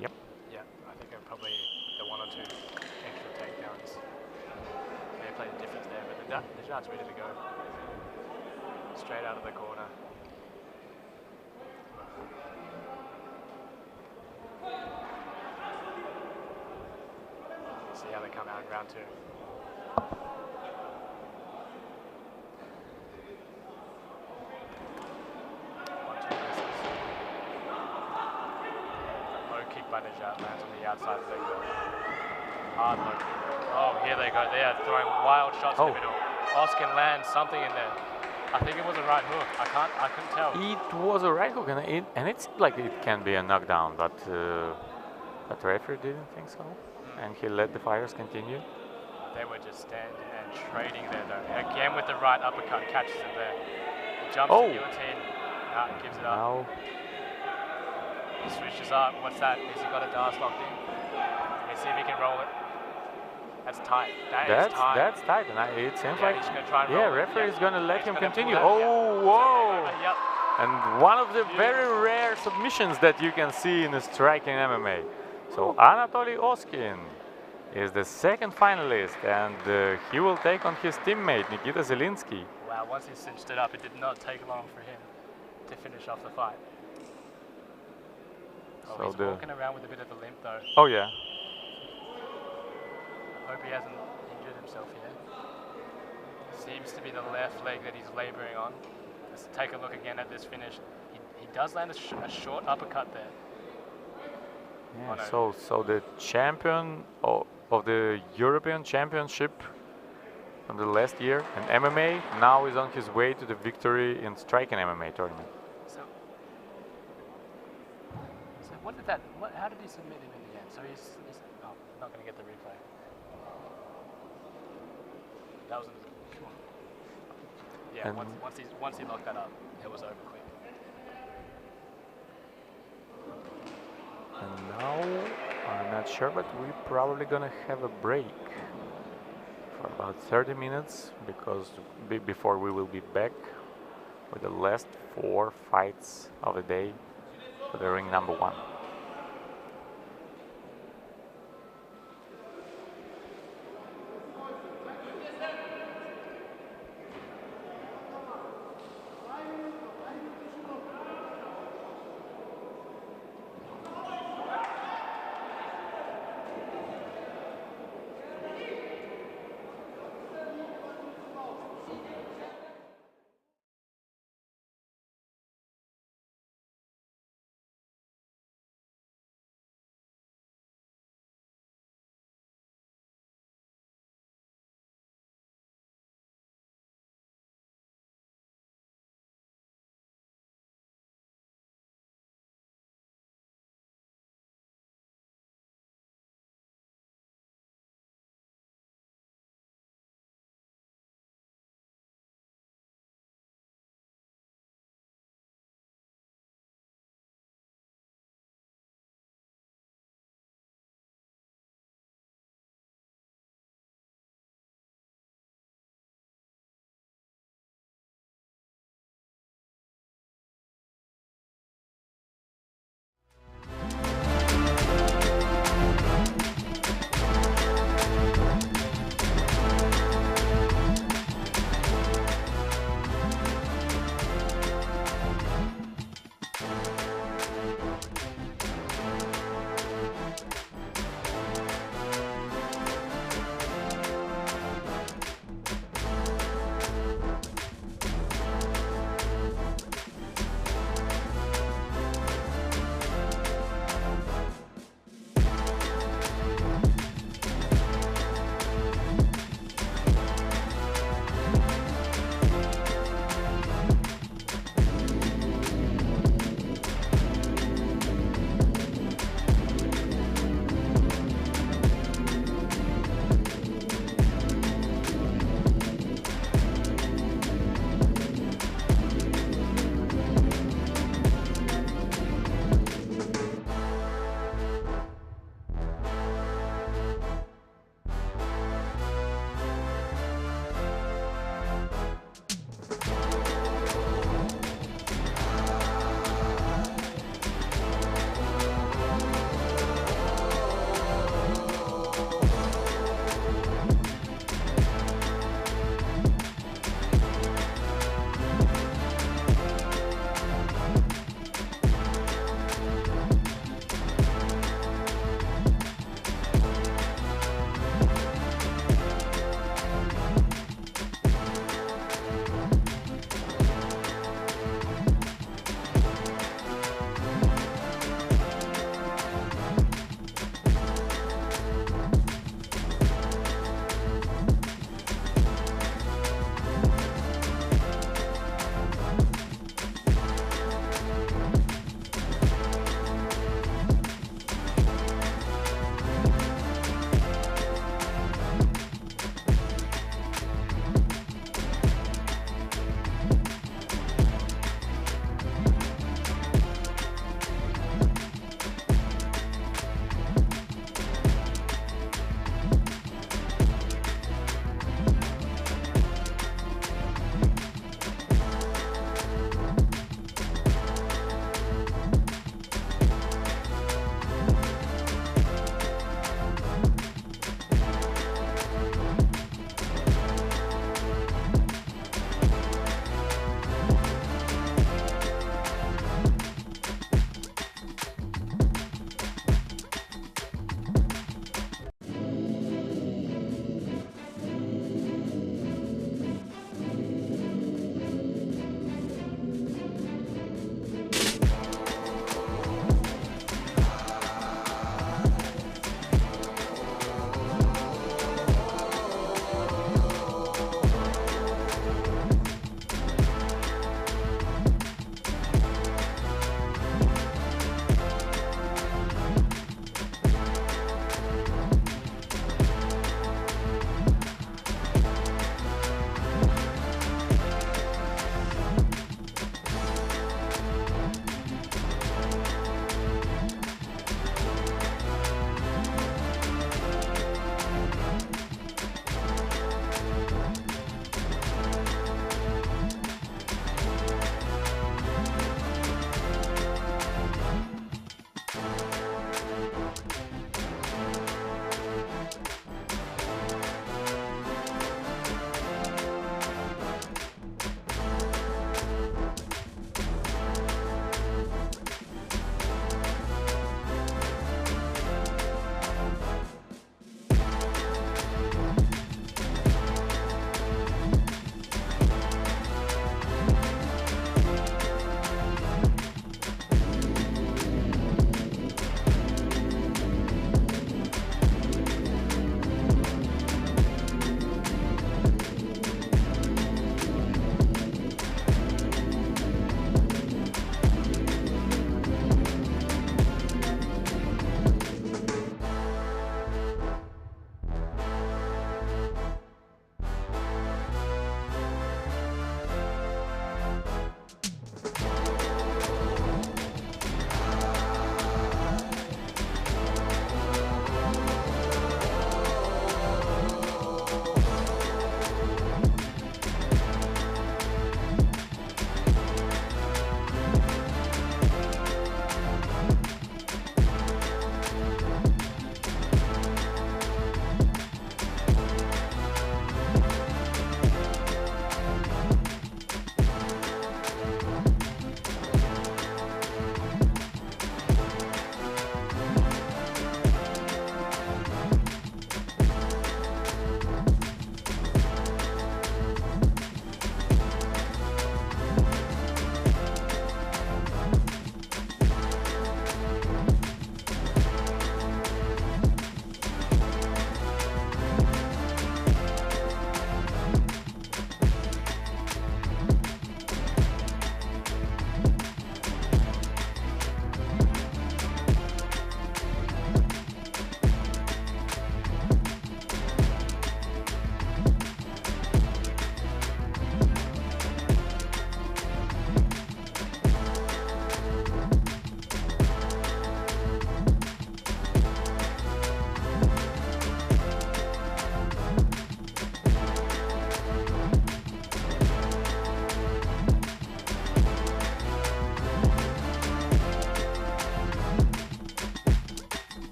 Yep. Yeah, I think probably the one or two extra takedowns may have played a difference there, but the judge's ready to go. Straight out of the corner. See how they come out in round two. Low kick by Nijat lands on the outside of the leg. Hard low kick. Oh, here they go. They are throwing wild shots in the middle. Oskin lands something in there. I think it was a right hook. I couldn't tell. It was a right hook, and it seemed like it can be a knockdown, but the referee didn't think so, and he let the fighters continue. They were just standing and trading there, though. Again with the right uppercut, catches him there. Jumps to guillotine. Gives it up. Now He switches up. What's that? Has he got a dance locked in? Let's see if he can roll it. That's tight. That is tight. That's tight, and it seems Yeah, like he's gonna try and yeah, roll it. referee is gonna let He's him gonna pull continue. that, Oh, yeah. whoa! Yep. And one of the very rare submissions that you can see in a striking MMA. So Anatoly Oskin is the second finalist, and he will take on his teammate Nikita Zelinskyyi. Wow, once he cinched it up, it did not take long for him to finish off the fight. Oh, So he's walking around with a bit of a limp though. Oh yeah. Hope he hasn't injured himself here. Seems to be the left leg that he's laboring on. Let's take a look again at this finish. He does land a short uppercut there. Yeah, Oh, no. so the champion of the European Championship from the last year in MMA now is on his way to the victory in striking MMA tournament. So what did how did he submit him in the end? So he's oh, I'm not going to get the replay. That was yeah. And Once he locked that up, it was over quick. And now I'm not sure, but we're probably gonna have a break for about 30 minutes because before we will be back with the last 4 fights of the day for the ring number 1.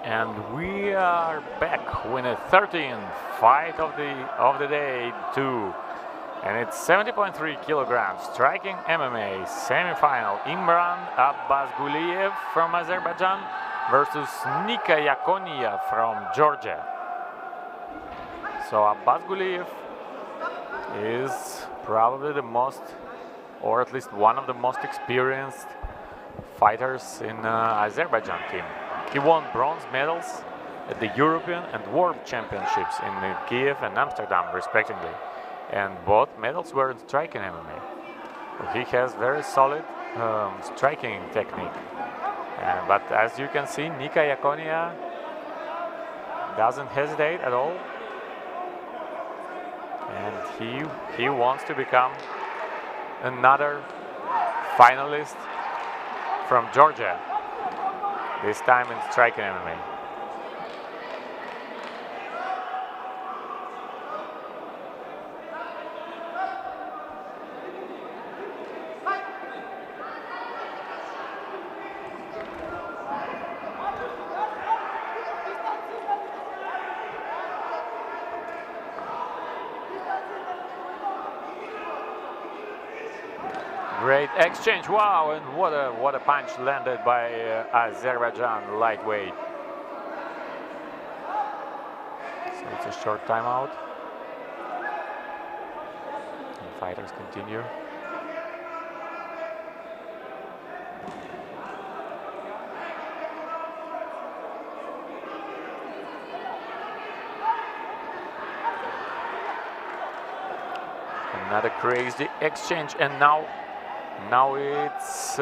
And we are back with a 13th fight of the day too. And it's 70.3 kilograms striking MMA semi-final. Imran Abbasguliyev from Azerbaijan versus Nika Yakonia from Georgia. So Abbasguliyev is probably the most, or at least one of the most experienced fighters in Azerbaijan team. He won bronze medals at the European and World Championships in Kiev and Amsterdam, respectively. And both medals were in striking MMA. So he has very solid striking technique. But as you can see, Nika Yakonia doesn't hesitate at all. And he wants to become another finalist from Georgia, this time in striking MMA. Great exchange, wow, and what a punch landed by Azerbaijan lightweight. So it's a short timeout. And fighters continue. Another crazy exchange, and now it's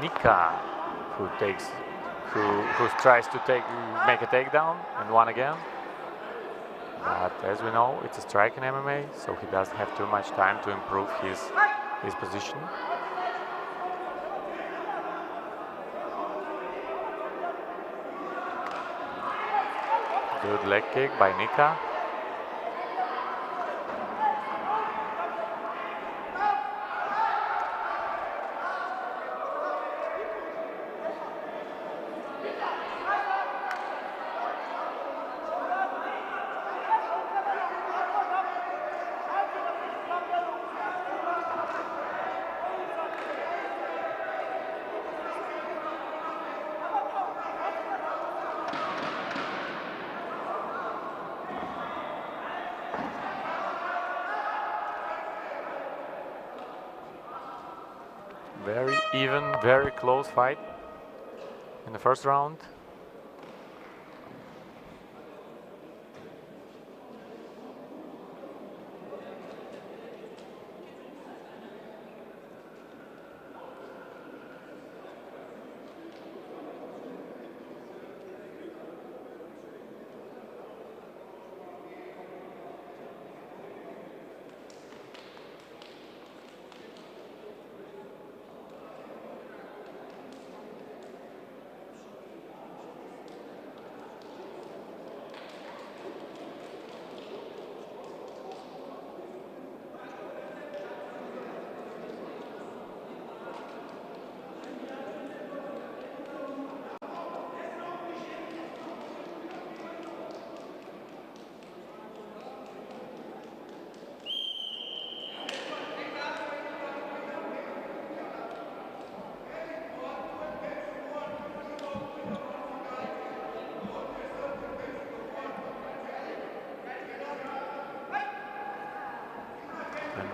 Nika who tries to make a takedown and won again. But as we know, it's a strike in MMA, so he doesn't have too much time to improve his position. Good leg kick by Nika. Very even, very close fight in the first round.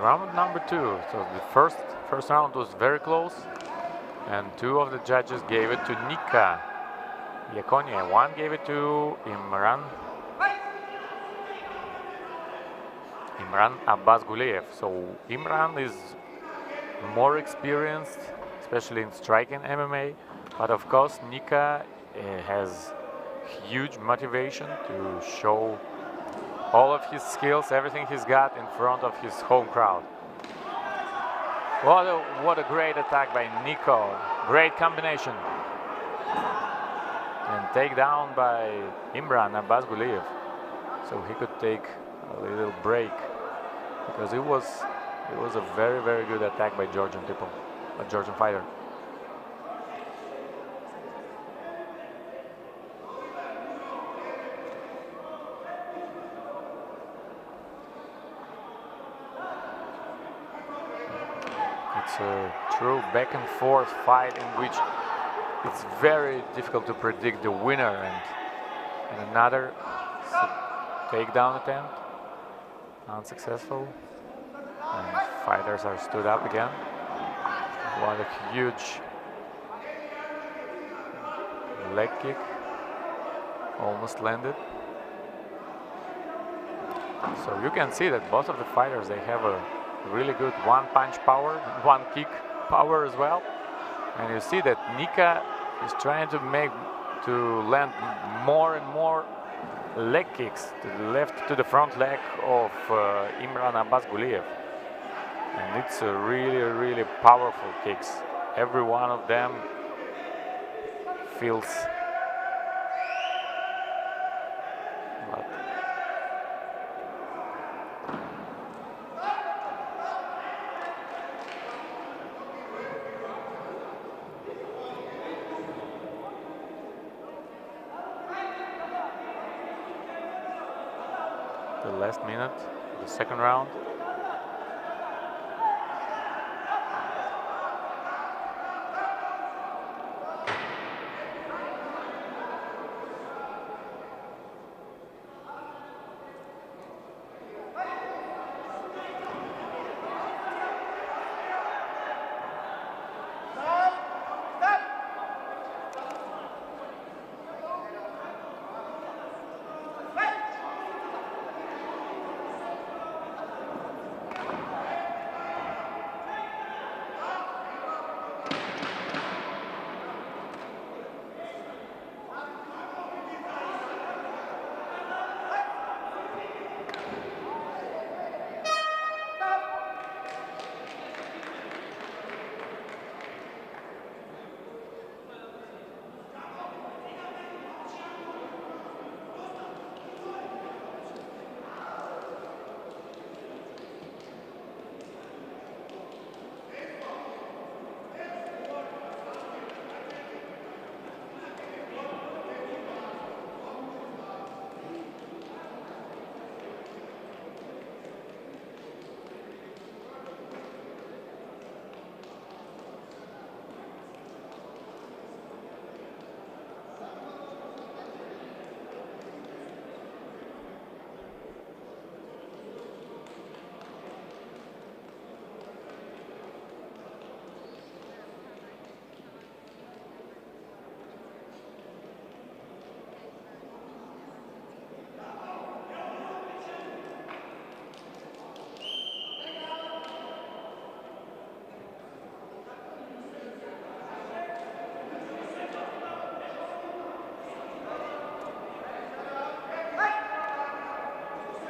Round number two. So the first round was very close, and two of the judges gave it to Nika Yakonia. One gave it to Imran Abbasguliyev. So Imran is more experienced, especially in striking MMA, but of course Nika has huge motivation to show all of his skills, everything he's got in front of his home crowd. What a great attack by Nico. Great combination. And takedown by Imran Abbasguliyev. So he could take a little break, because it was a very, very good attack by Georgian people. a Georgian fighter. It's a true back and forth fight in which it's very difficult to predict the winner, and another takedown attempt, unsuccessful, and fighters are stood up again. What a huge leg kick, almost landed. So you can see that both of the fighters, they have a really good one-punch power, one-kick power as well. And you see that NIKA is trying to land more and more leg kicks to the left, to the front leg of Imran Abbasguliyev. And it's a really powerful kicks. Every one of them feels. The last minute, the second round.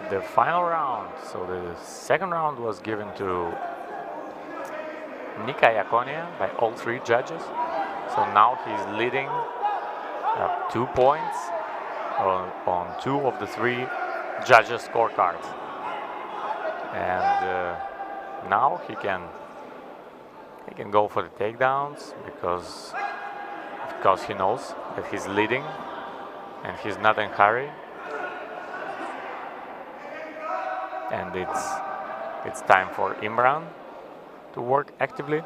The final round, so the second round was given to Nika Iaconia by all three judges. So now he's leading 2 points on 2 of the 3 judges' scorecards. And now he can go for the takedowns because he knows that he's leading and he's not in a hurry. And it's time for Imran to work actively.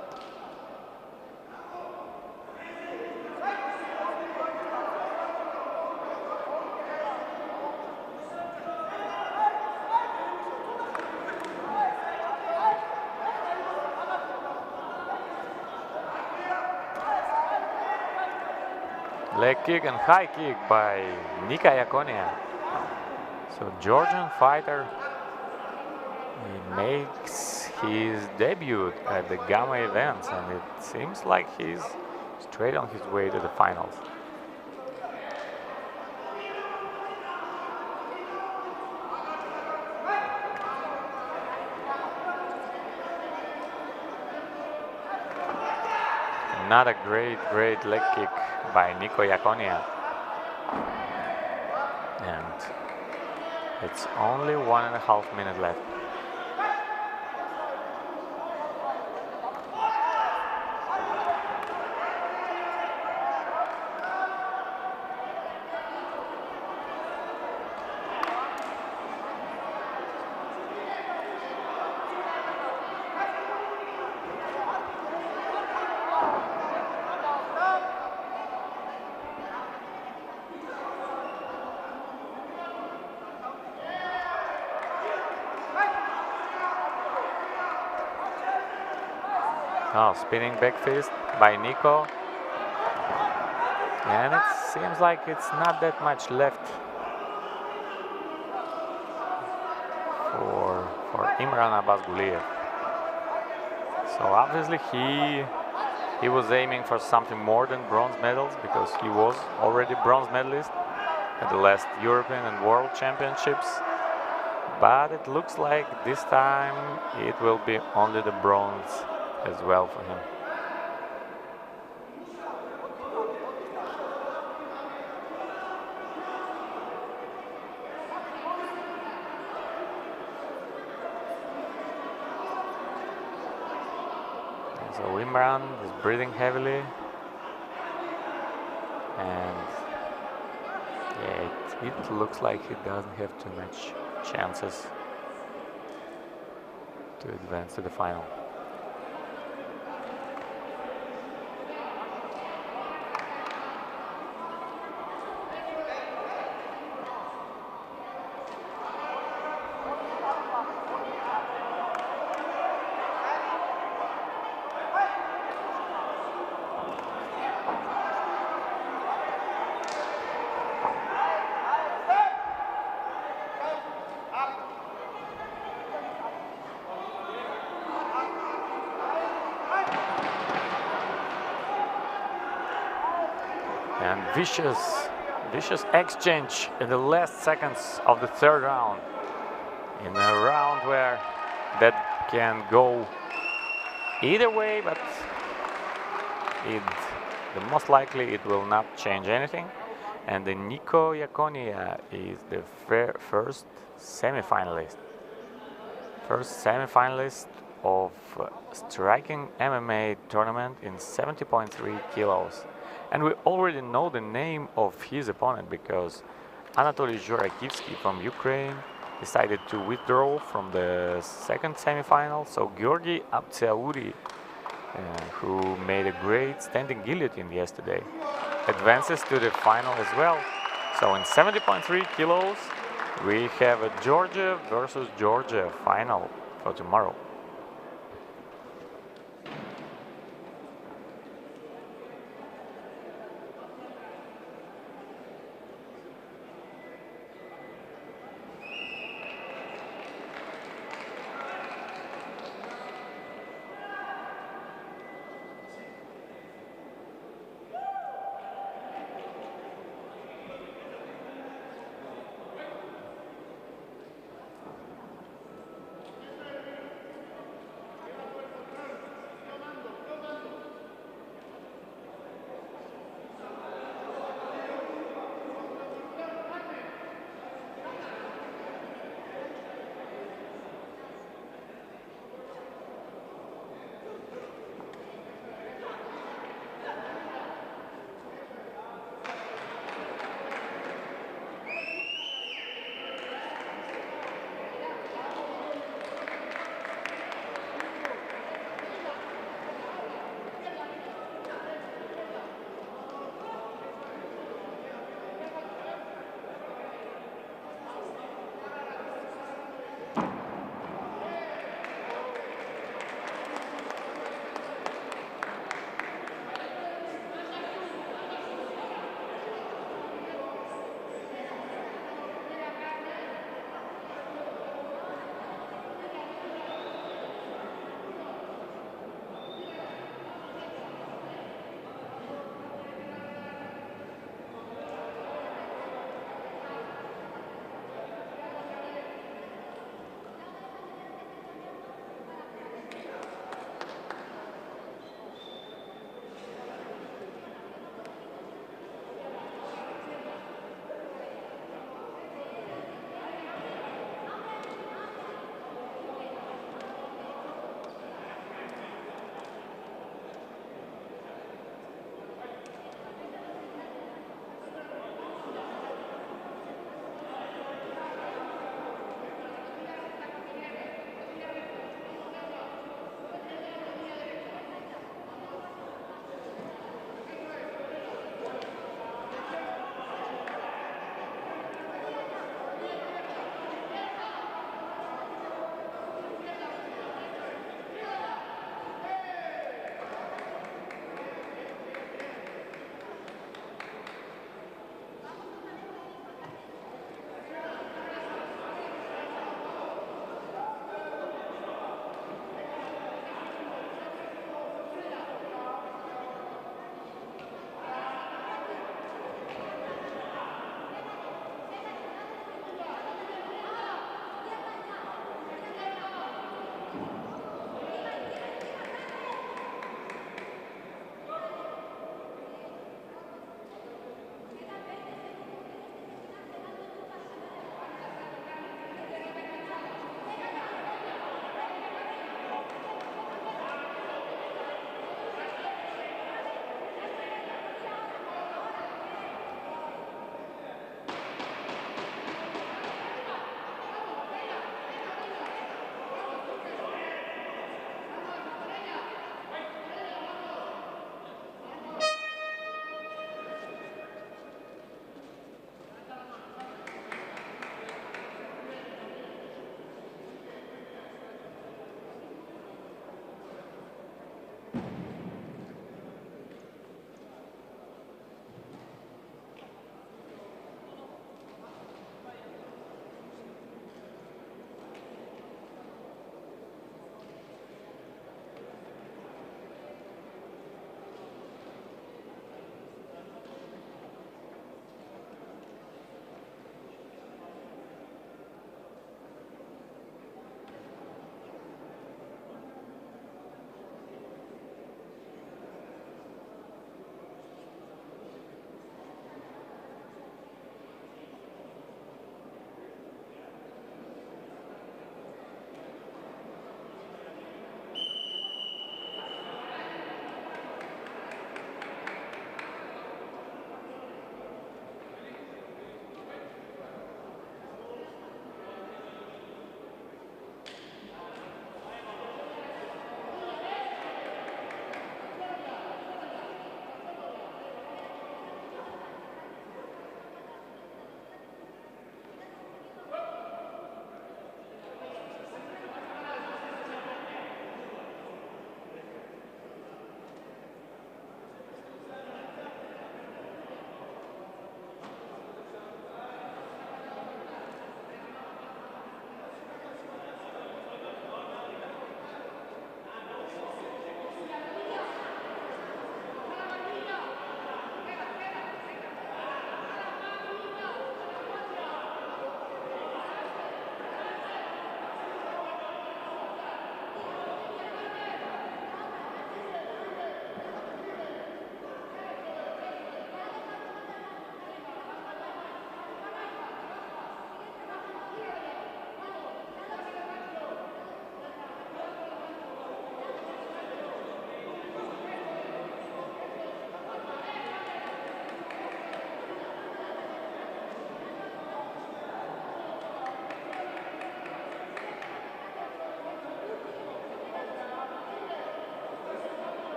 Leg kick and high kick by Nika Iaconia. So Georgian fighter, he makes his debut at the Gamma events, and it seems like he's straight on his way to the finals. Another great leg kick by Nika Iaconia. And it's only 1.5 minutes left. Oh, spinning back fist by Nico. And it seems like it's not that much left for Imran Abbasguliyev. So obviously he was aiming for something more than bronze medals, because he was already bronze medalist at the last European and World Championships. But it looks like this time it will be only the bronze as well for him. So Imran is breathing heavily, and yeah, it looks like he doesn't have too much chances to advance to the final. And vicious exchange in the last seconds of the third round. In a round where that can go either way, but the most likely it will not change anything. And the Niko Yakonia is the first semi-finalist. First semi-finalist of striking MMA tournament in 70.3 kilos. And we already know the name of his opponent, because ANATOLII ZHURAKIVSKYI from Ukraine decided to withdraw from the second semi-final. So Georgi Abtsaouri, who made a great standing guillotine yesterday, advances to the final as well. So in 70.3 kilos, we have a Georgia versus Georgia final for tomorrow.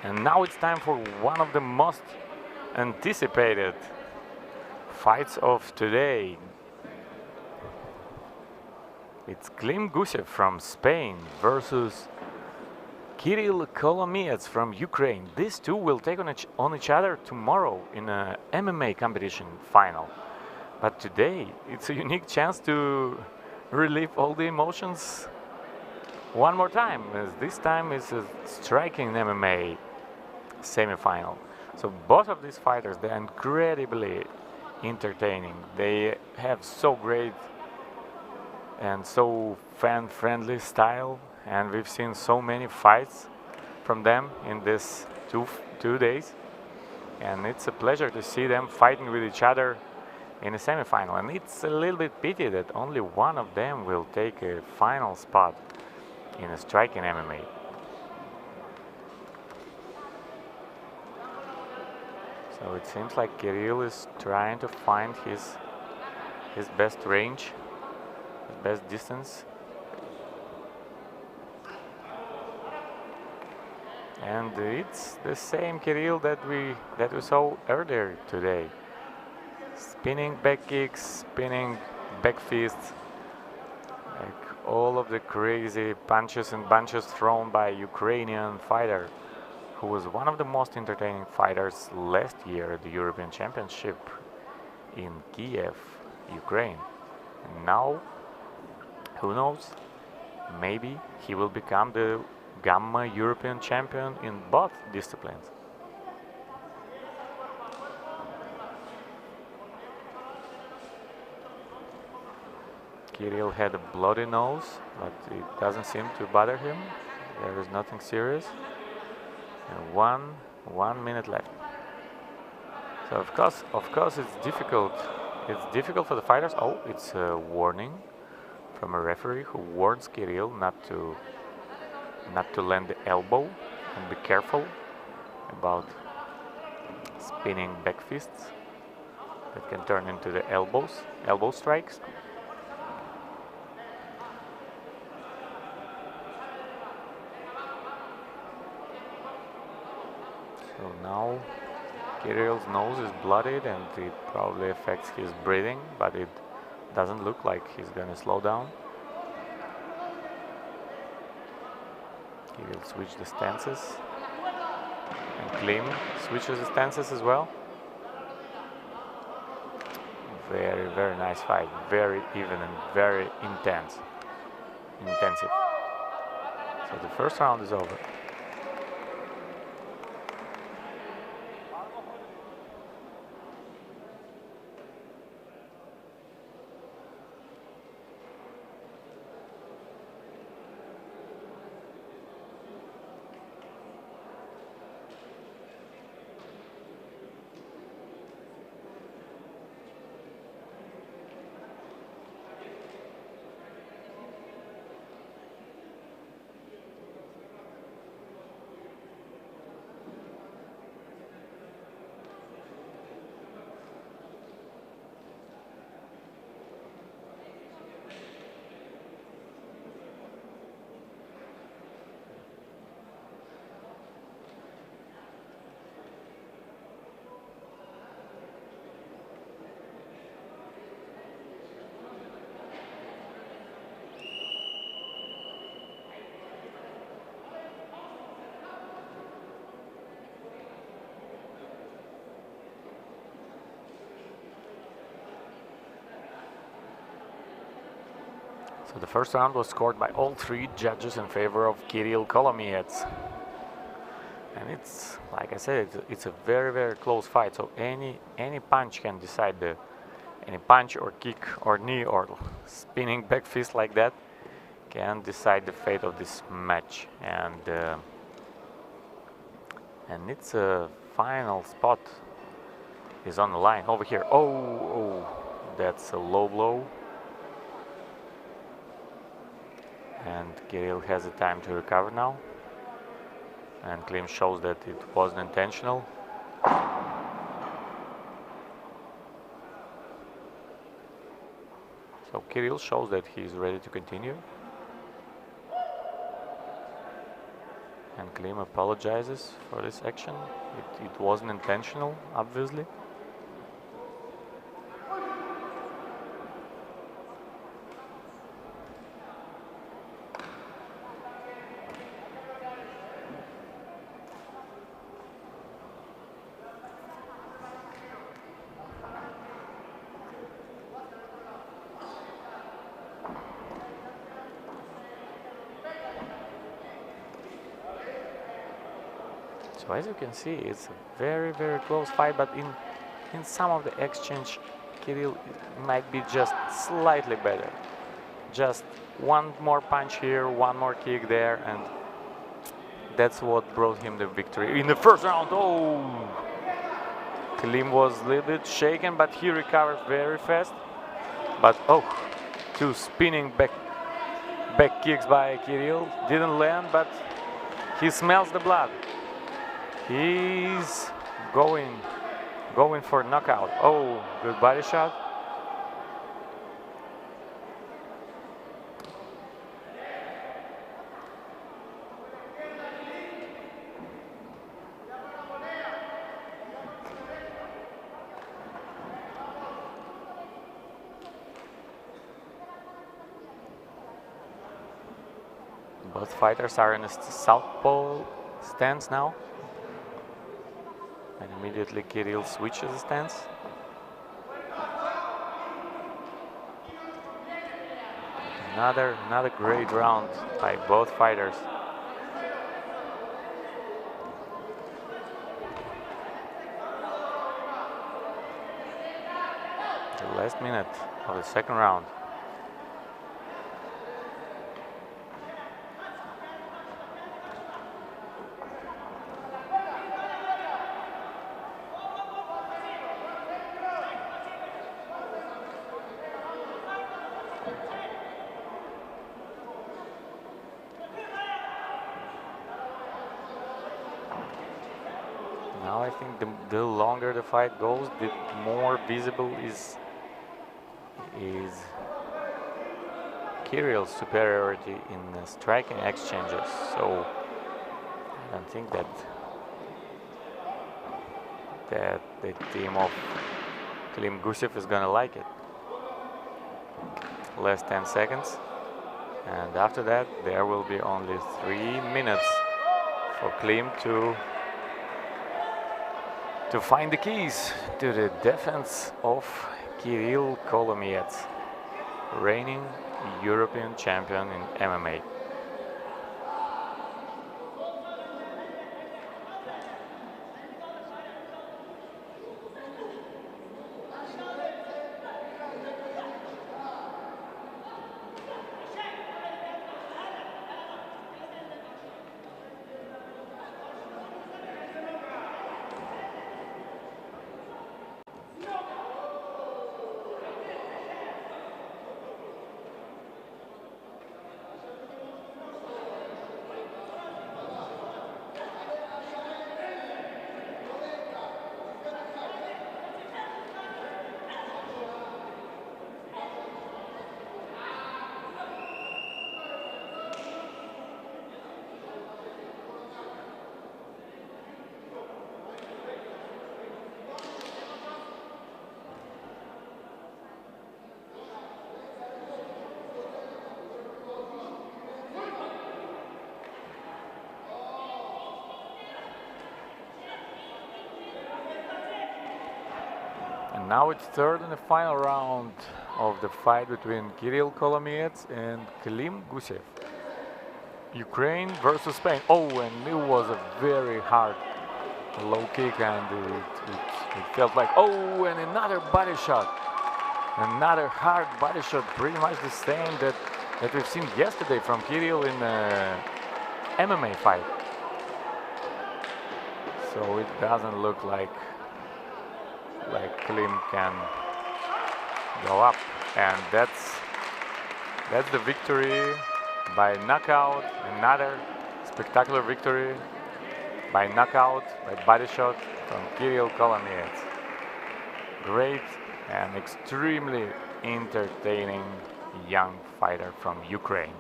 And now it's time for one of the most anticipated fights of today. It's Klim Gusev from Spain versus Kirill Kolomiets from Ukraine. These two will take on each other tomorrow in a MMA competition final. But today it's a unique chance to relieve all the emotions one more time, as this time is a striking MMA semi-final. So both of these fighters, they're incredibly entertaining. They have so great and so fan-friendly style, and we've seen so many fights from them in this two days, and it's a pleasure to see them fighting with each other in a semi-final. And it's a little bit pity that only one of them will take a final spot in a striking MMA. So it seems like Kirill is trying to find his best range, his best distance. And it's the same Kirill that we saw earlier today. Spinning back kicks, spinning back fists, like all of the crazy punches and bunches thrown by Ukrainian fighter, who was one of the most entertaining fighters last year at the European Championship in Kiev, Ukraine. And now, who knows, maybe he will become the Gamma European champion in both disciplines. Kirill had a bloody nose, but it doesn't seem to bother him. There is nothing serious. And one minute left. So of course it's difficult. It's difficult for the fighters. Oh, it's a warning from a referee who warns Kirill not to land the elbow, and be careful about spinning back fists that can turn into the elbow strikes. So now Kirill's nose is bloodied and it probably affects his breathing, but it doesn't look like he's gonna slow down. He will switch the stances, and Klim switches the stances as well. Very, very nice fight, very even and very intensive. So the first round is over. So the first round was scored by all three judges in favor of Kirill Kolomiets. And it's, like I said, it's a very, very close fight. So any punch can decide any punch or kick or knee or spinning back fist like that can decide the fate of this match. And it's a final spot is on the line over here. Oh, that's a low blow. And Kirill has the time to recover now. And Klim shows that it wasn't intentional. So Kirill shows that he's ready to continue. And Klim apologizes for this action. It wasn't intentional, obviously. So as you can see, it's a very, very close fight, but in some of the exchange, Kirill might be just slightly better. Just one more punch here, one more kick there, and that's what brought him the victory. In the first round, oh! Klim was a little bit shaken, but he recovered very fast. But oh, two spinning back kicks by Kirill. Didn't land, but he smells the blood. He's going for knockout. Oh, good body shot. Both fighters are in a southpaw stance now. And immediately Kirill switches the stance. Another great round by both fighters. The last minute of the second round. Now I think the longer the fight goes, the more visible is Kirill's superiority in striking exchanges. So I don't think that the team of Klim Gusev is gonna like it. Last 10 seconds, and after that there will be only 3 minutes for Klim to find the keys to the defense of Kirill Kolomiets, reigning European champion in MMA. And now it's third and the final round of the fight between Kirill Kolomiets and Klim Gusev. Ukraine versus Spain. Oh, and it was a very hard low kick, and it felt like, oh, and another body shot. Another hard body shot, pretty much the same that we've seen yesterday from Kirill in the MMA fight. So it doesn't look like Klim can go up, and that's the victory by knockout. Another spectacular victory by knockout, by body shot from Kirill Kolomiets. Great and extremely entertaining young fighter from Ukraine.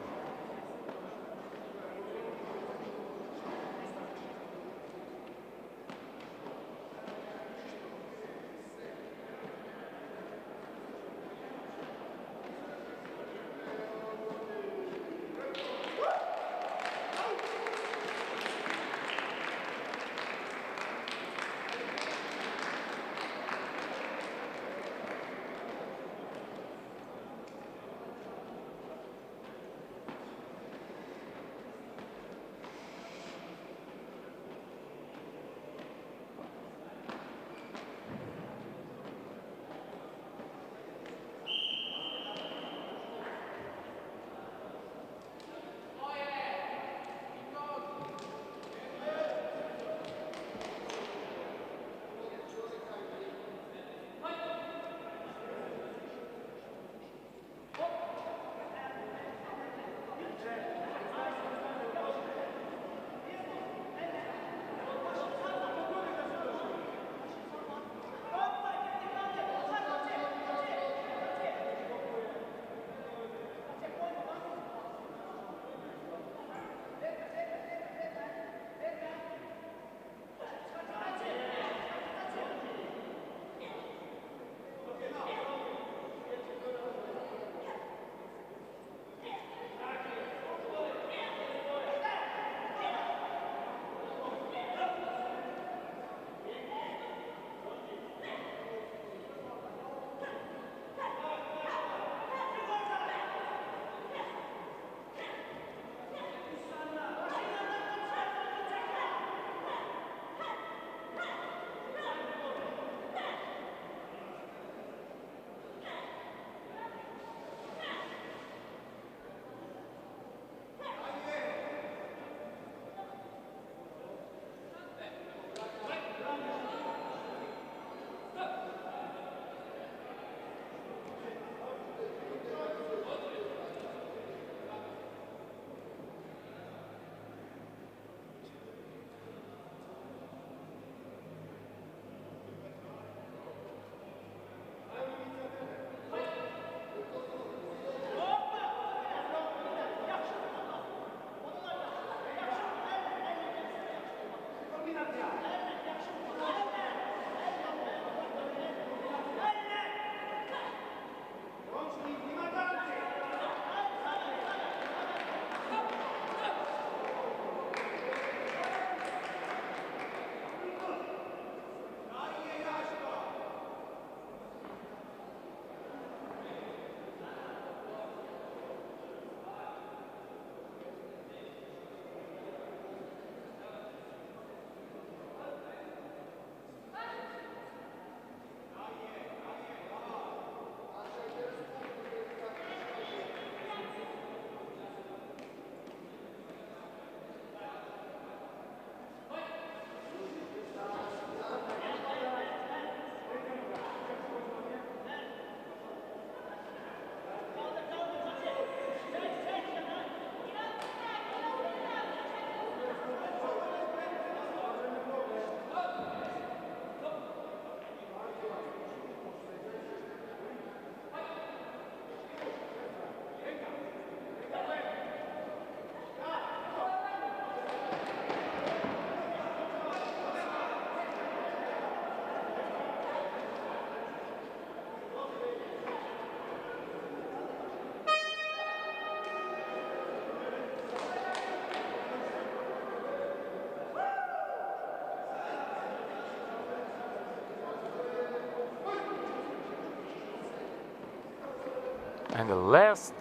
And the last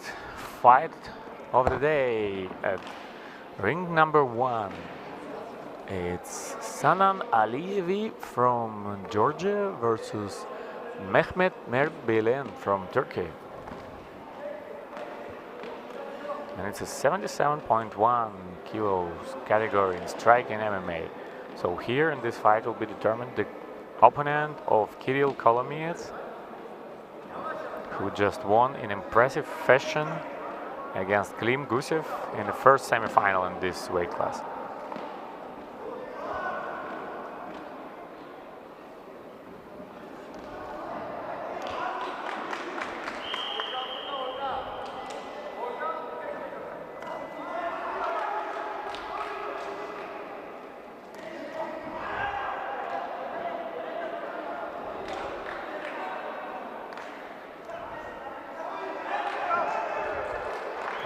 fight of the day at ring number 1. It's Sanan Aliyev from Georgia versus Mehmet Merbilen from Turkey. And it's a 77.1 kilos category in striking MMA. So here in this fight will be determined the opponent of Kirill Kolomiets, who just won in impressive fashion against Klim Gusev in the first semi-final in this weight class.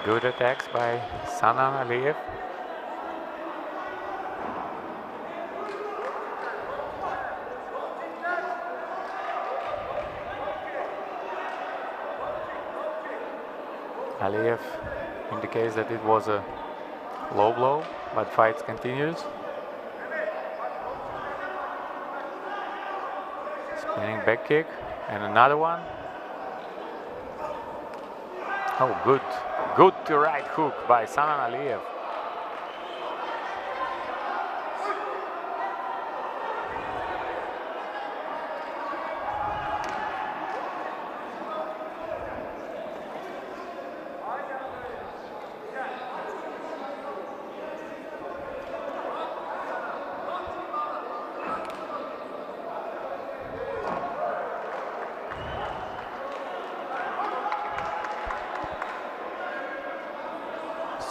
Good attacks by Sanan Aliyev. Aliyev indicates that it was a low blow, but fight continues. Spinning back kick and another one. Oh, good. Good right hook by Sanan Aliyev.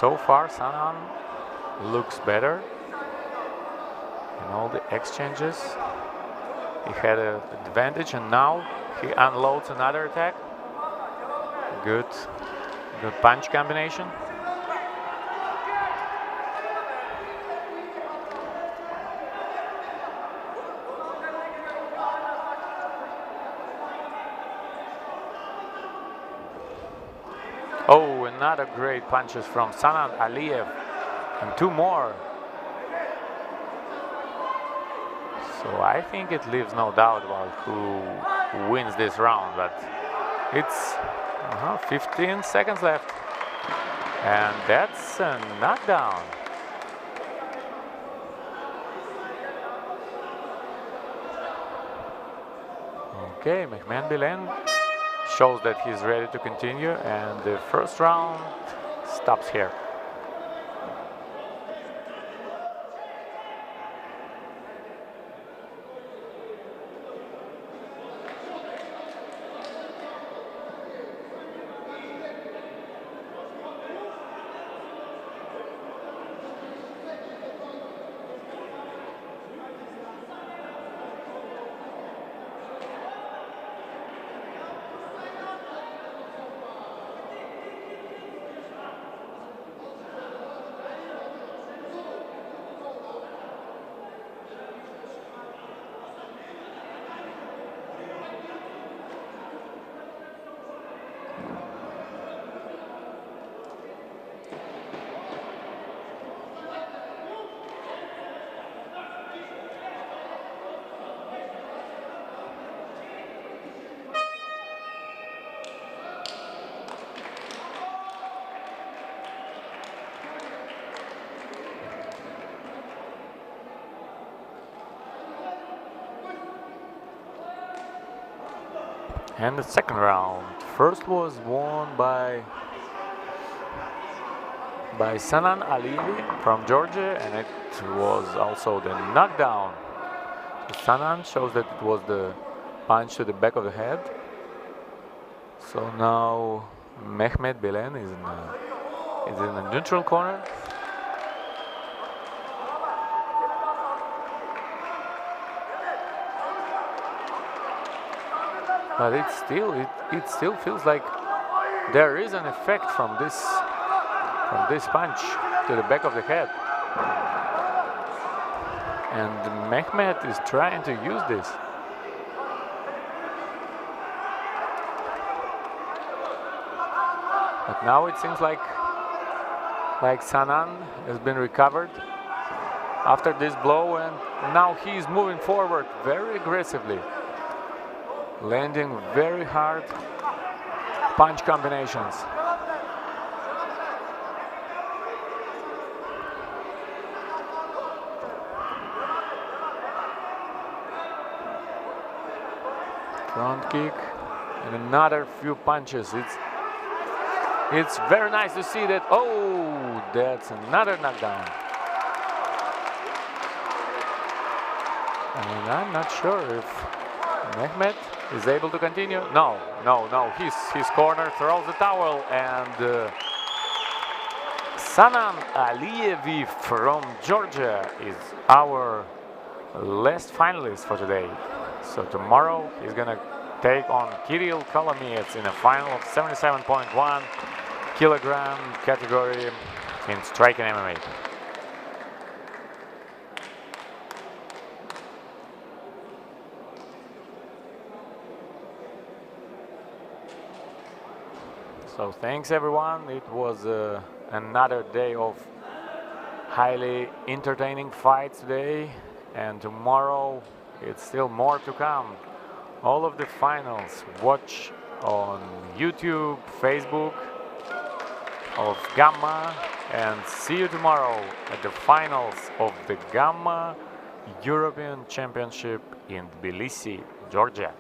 So far, Sanan looks better in all the exchanges. He had an advantage, and now he unloads another attack. Good punch combination. Oh, another great punches from Sanan Aliyev, and two more. So I think it leaves no doubt about who wins this round, but it's 15 seconds left, and that's a knockdown. Okay, Mehmet Bilen shows that he's ready to continue, and the first round stops here. And the second round, first was won by Sanan Aliyev from Georgia, and it was also the knockdown. Sanan shows that it was the punch to the back of the head. So now Mehmet Bilen is in the neutral corner. But it still feels like there is an effect from this punch to the back of the head, and Mehmet is trying to use this. But now it seems like Sanan has been recovered after this blow, and now he's moving forward very aggressively, landing very hard punch combinations. Front kick and another few punches. It's very nice to see that. Oh, that's another knockdown. And I'm not sure if Mehmet is able to continue. No. His corner throws the towel, and Sanan Aliyev from Georgia is our last finalist for today. So tomorrow he's gonna take on Kirill Kolomiyets in a final of 77.1 kilogram category in striking MMA. So thanks everyone. It was another day of highly entertaining fights today, and tomorrow it's still more to come. All of the finals watch on YouTube, Facebook of Gamma, and see you tomorrow at the finals of the Gamma European Championship in Tbilisi, Georgia.